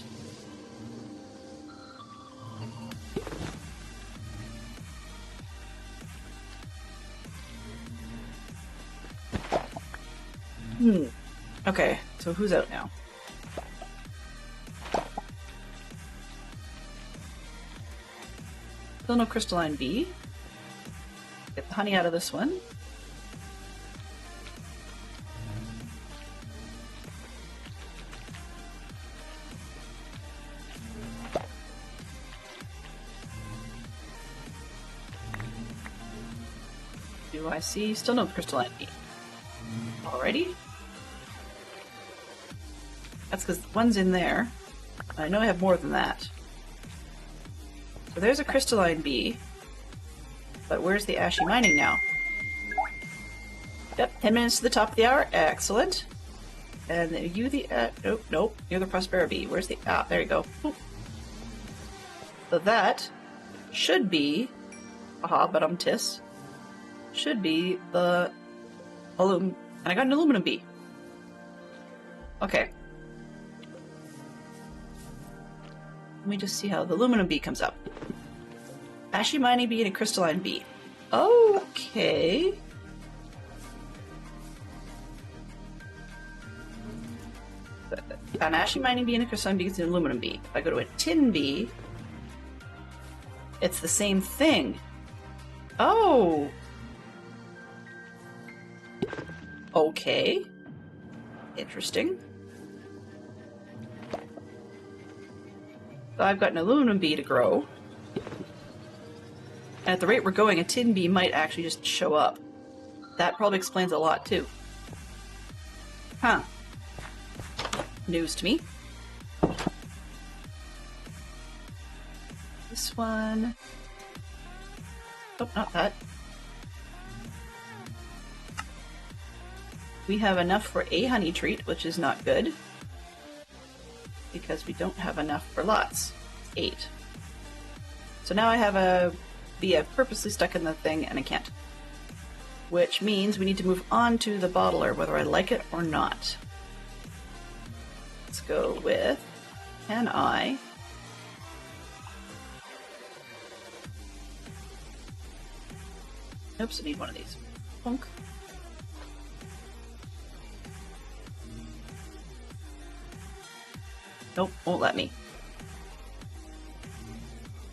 Okay, so who's out now? Still no crystalline bee. Get the honey out of this one. Do I see? Still no crystalline bee. Alrighty. That's because one's in there. I know I have more than that. So there's a crystalline bee. But where's the ashy mining now? Yep, 10 minutes to the top of the hour. Excellent. And you the... nope. You're the Prospera bee. Where's the... Ah, there you go. Oop. So that should be... Aha, but I'm tis. Should be the... And I got an aluminum bee. Okay. Let me just see how the aluminum bee comes up. Ashy mining bee and a crystalline bee. Okay. An ashy mining bee and a crystalline bee is an aluminum bee. If I go to a tin bee, it's the same thing. Oh. Okay. Interesting. So I've got an aluminum bee to grow. And at the rate we're going, a tin bee might actually just show up. That probably explains a lot, too. Huh. News to me. This one... Oh, not that. We have enough for a honey treat, which is not good. Because we don't have enough for lots. 8. So now I have a bee I've purposely stuck in the thing, and I can't. Which means we need to move on to the bottler, whether I like it or not. Let's go with... Can I... Oops, I need one of these. Plunk. Nope, won't let me.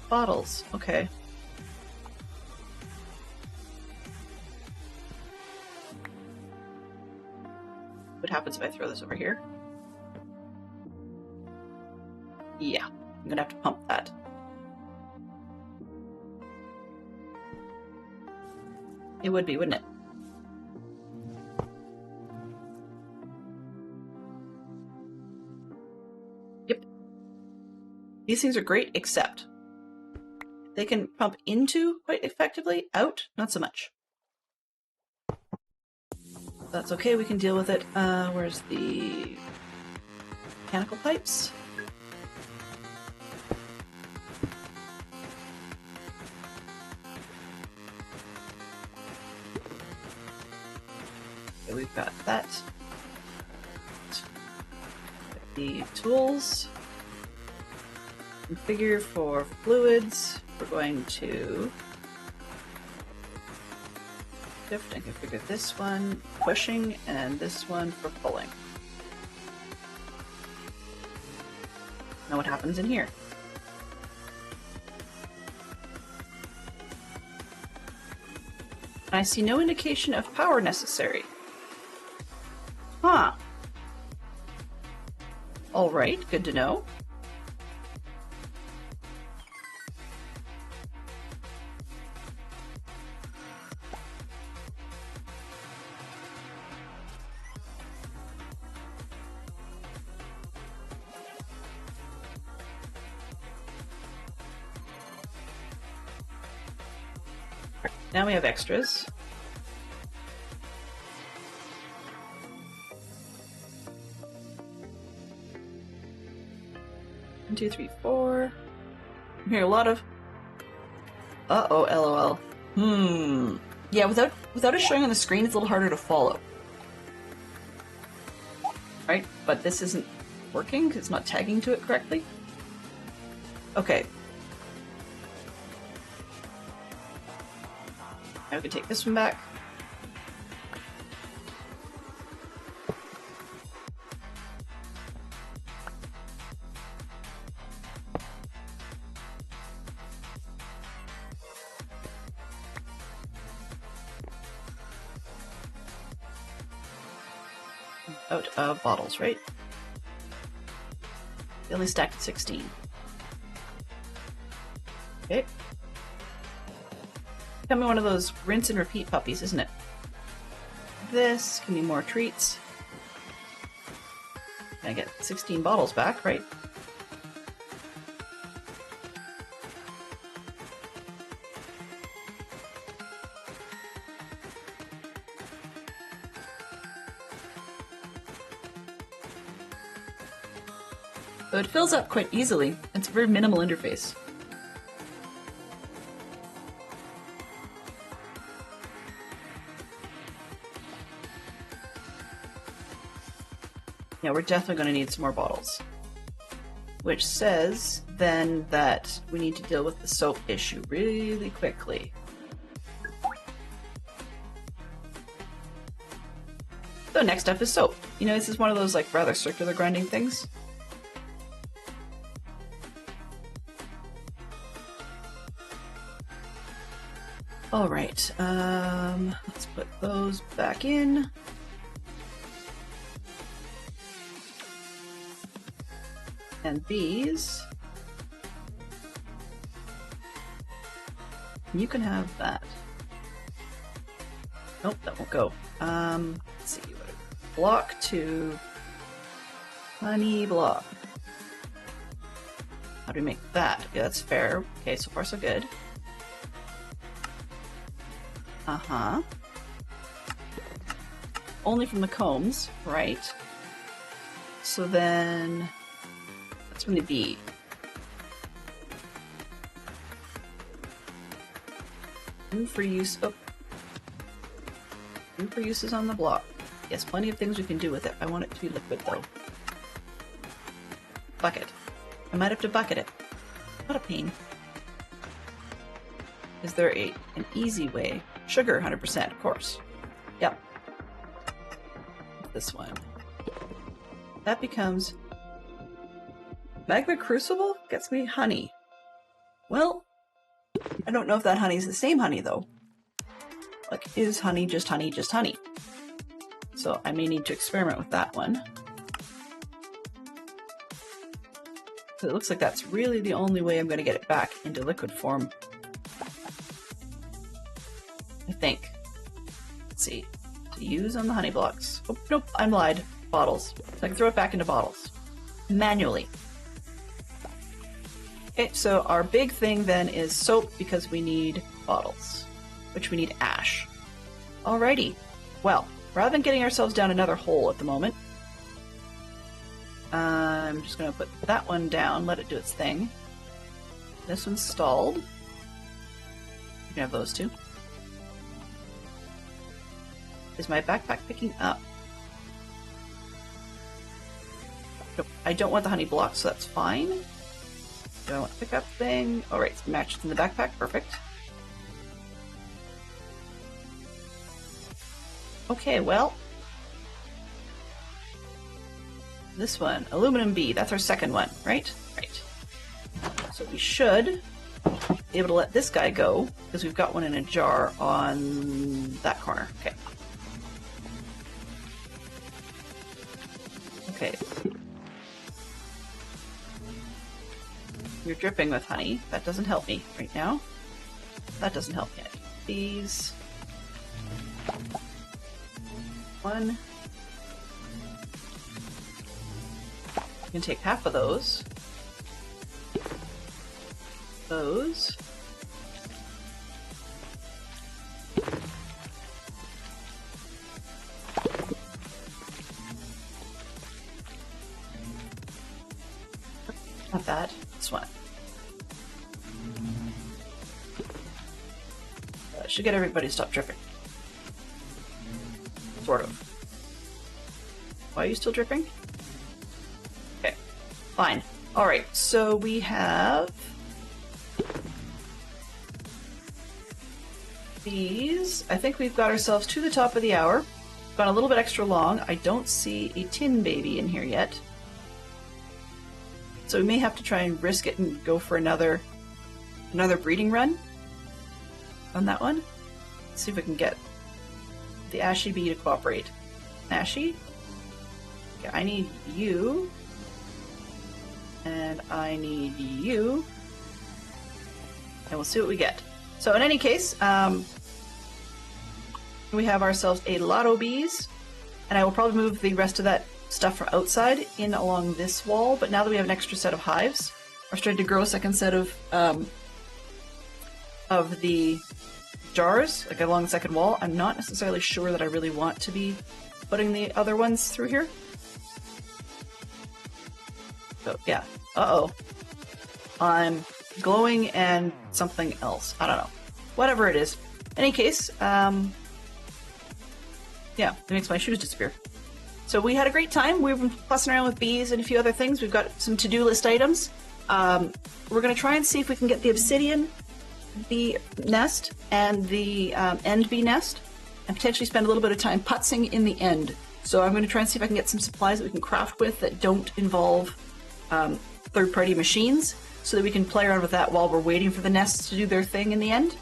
Bottles, okay. What happens if I throw this over here? Yeah, I'm gonna have to pump that. It would be, wouldn't it? Yep. These things are great, except they can pump into quite effectively, out, not so much. That's okay, we can deal with it. Where's the mechanical pipes? Okay, we've got that. The tools. Configure for fluids. We're going to shift and configure this one, pushing, and this one for pulling. Now what happens in here? I see no indication of power necessary. Huh. Alright, good to know. Now we have extras. One, two, three, four. I hear a lot of... Uh-oh, LOL. Yeah, without it showing on the screen, it's a little harder to follow. Right? But this isn't working because it's not tagging to it correctly. Okay. Now we can take this one back. out of bottles, right? They only stacked 16. Okay. Becoming one of those rinse and repeat puppies, isn't it? This can be more treats. I get 16 bottles back, right? So it fills up quite easily. It's a very minimal interface. Yeah, we're definitely going to need some more bottles. Which says, then, that we need to deal with the soap issue really quickly. So next up is soap. You know, this is one of those, like, rather circular grinding things. Alright, let's put those back in. And these, you can have that. Nope, that won't go. Let's see, block to honey block. How do we make that? Yeah, that's fair. Okay, so far so good. Uh-huh. Only from the combs, right? So then that's from the bee. Room for use. Oh. Room for use is on the block. Yes, plenty of things we can do with it. I want it to be liquid though. Bucket. I might have to bucket it. What a pain. Is there an easy way? Sugar, 100%, of course. Yep. This one. That becomes Magma Crucible? Gets me honey. Well, I don't know if that honey is the same honey, though. Like, is honey just honey just honey? So I may need to experiment with that one. So it looks like that's really the only way I'm going to get it back into liquid form. I think. Let's see. To use on the honey blocks. Oh, nope, I'm lied. Bottles. So I can throw it back into bottles. Manually. Okay, so our big thing then is soap because we need bottles. Which we need ash. Alrighty. Well, rather than getting ourselves down another hole at the moment, I'm just going to put that one down, let it do its thing. This one's stalled. You can have those two. Is my backpack picking up? Nope, I don't want the honey block, so that's fine. Do I want the pickup thing? Alright, it's matched in the backpack, perfect. Okay, well. This one, aluminum bead, that's our second one, right? Right. So we should be able to let this guy go, because we've got one in a jar on that corner. Okay. Okay. You're dripping with honey. That doesn't help me right now. That doesn't help yet. These. One. You can take half of those. Those. Not that. This one. Should get everybody to stop dripping. Sort of. Why are you still dripping? Okay. Fine. Alright, so we have these. I think we've got ourselves to the top of the hour. Gone a little bit extra long. I don't see a tin baby in here yet. So we may have to try and risk it and go for another breeding run on that one. Let's see if we can get the Ashy bee to cooperate. Ashy? Okay, I need you. And I need you. And we'll see what we get. So in any case, we have ourselves a lot of bees. And I will probably move the rest of that stuff from outside in along this wall. But now that we have an extra set of hives, we're starting to grow a second set of the jars, like along the second wall. I'm not necessarily sure that I really want to be putting the other ones through here. So yeah, uh-oh. I'm glowing and something else. I don't know. Whatever it is. In any case, yeah, it makes my shoes disappear. So we had a great time. We've been fussing around with bees and a few other things. We've got some to-do list items. We're going to try and see if we can get the obsidian bee nest and the end bee nest, and potentially spend a little bit of time putzing in the end. So I'm going to try and see if I can get some supplies that we can craft with that don't involve third-party machines, so that we can play around with that while we're waiting for the nests to do their thing in the end.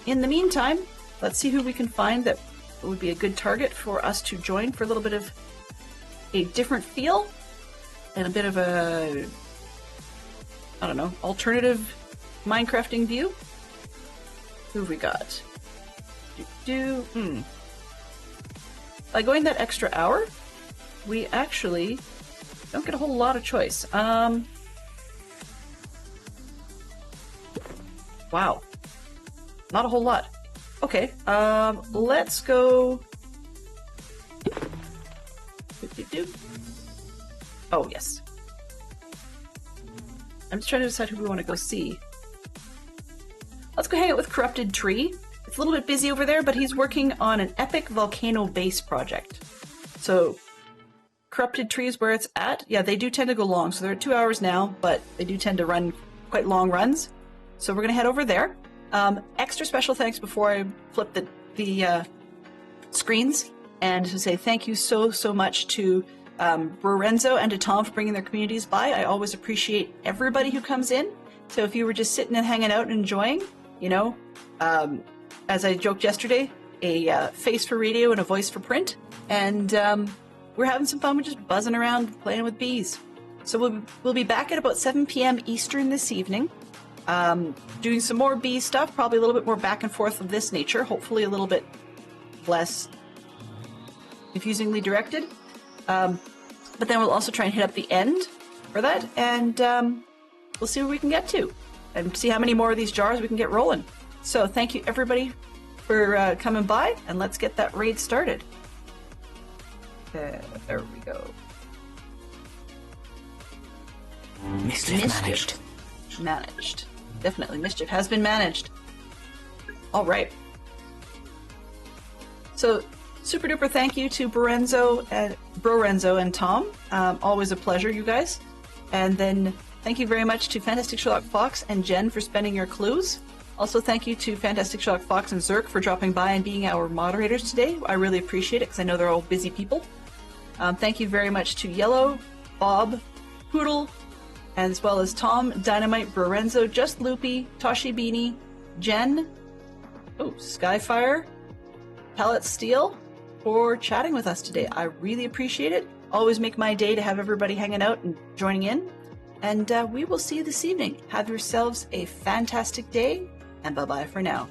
In the meantime, let's see who we can find that would be a good target for us to join for a little bit of a different feel and a bit of a, I don't know, alternative Minecrafting view. Who have we got? By going that extra hour, we actually don't get a whole lot of choice. Wow. Not a whole lot. Okay, let's go... Oh, yes. I'm just trying to decide who we want to go see. Let's go hang out with Corrupted Tree. It's a little bit busy over there, but he's working on an epic volcano base project. So, Corrupted Tree is where it's at. Yeah, they do tend to go long, so they're at 2 hours now, but they do tend to run quite long runs. So we're going to head over there. Extra special thanks before I flip the screens, and to say thank you so much to Lorenzo and to Tom for bringing their communities by. I always appreciate everybody who comes in. So if you were just sitting and hanging out and enjoying, you know, as I joked yesterday, a face for radio and a voice for print, and we're having some fun with just buzzing around playing with bees. So we'll be back at about 7 p.m. Eastern this evening. Doing some more bee stuff, probably a little bit more back and forth of this nature, hopefully a little bit less confusingly directed. But then we'll also try and hit up the end for that, and we'll see where we can get to, and see how many more of these jars we can get rolling. So thank you everybody for coming by, and let's get that raid started. There we go.
Mischief
Managed. Definitely mischief has been managed. All right. So, super duper thank you to Brorenzo and Tom. Always a pleasure, you guys. And then thank you very much to Fantastic Sherlock Fox and Jen for spending your clues. Also, thank you to Fantastic Sherlock Fox and Zerk for dropping by and being our moderators today. I really appreciate it because I know they're all busy people. Thank you very much to Yellow, Bob, Poodle, as well as Tom, Dynamite, Brorenzo, Just Loopy, Toshi Beanie, Jen, Skyfire, Pallet Steel, for chatting with us today. I really appreciate it. Always make my day to have everybody hanging out and joining in. And we will see you this evening. Have yourselves a fantastic day, and bye-bye for now.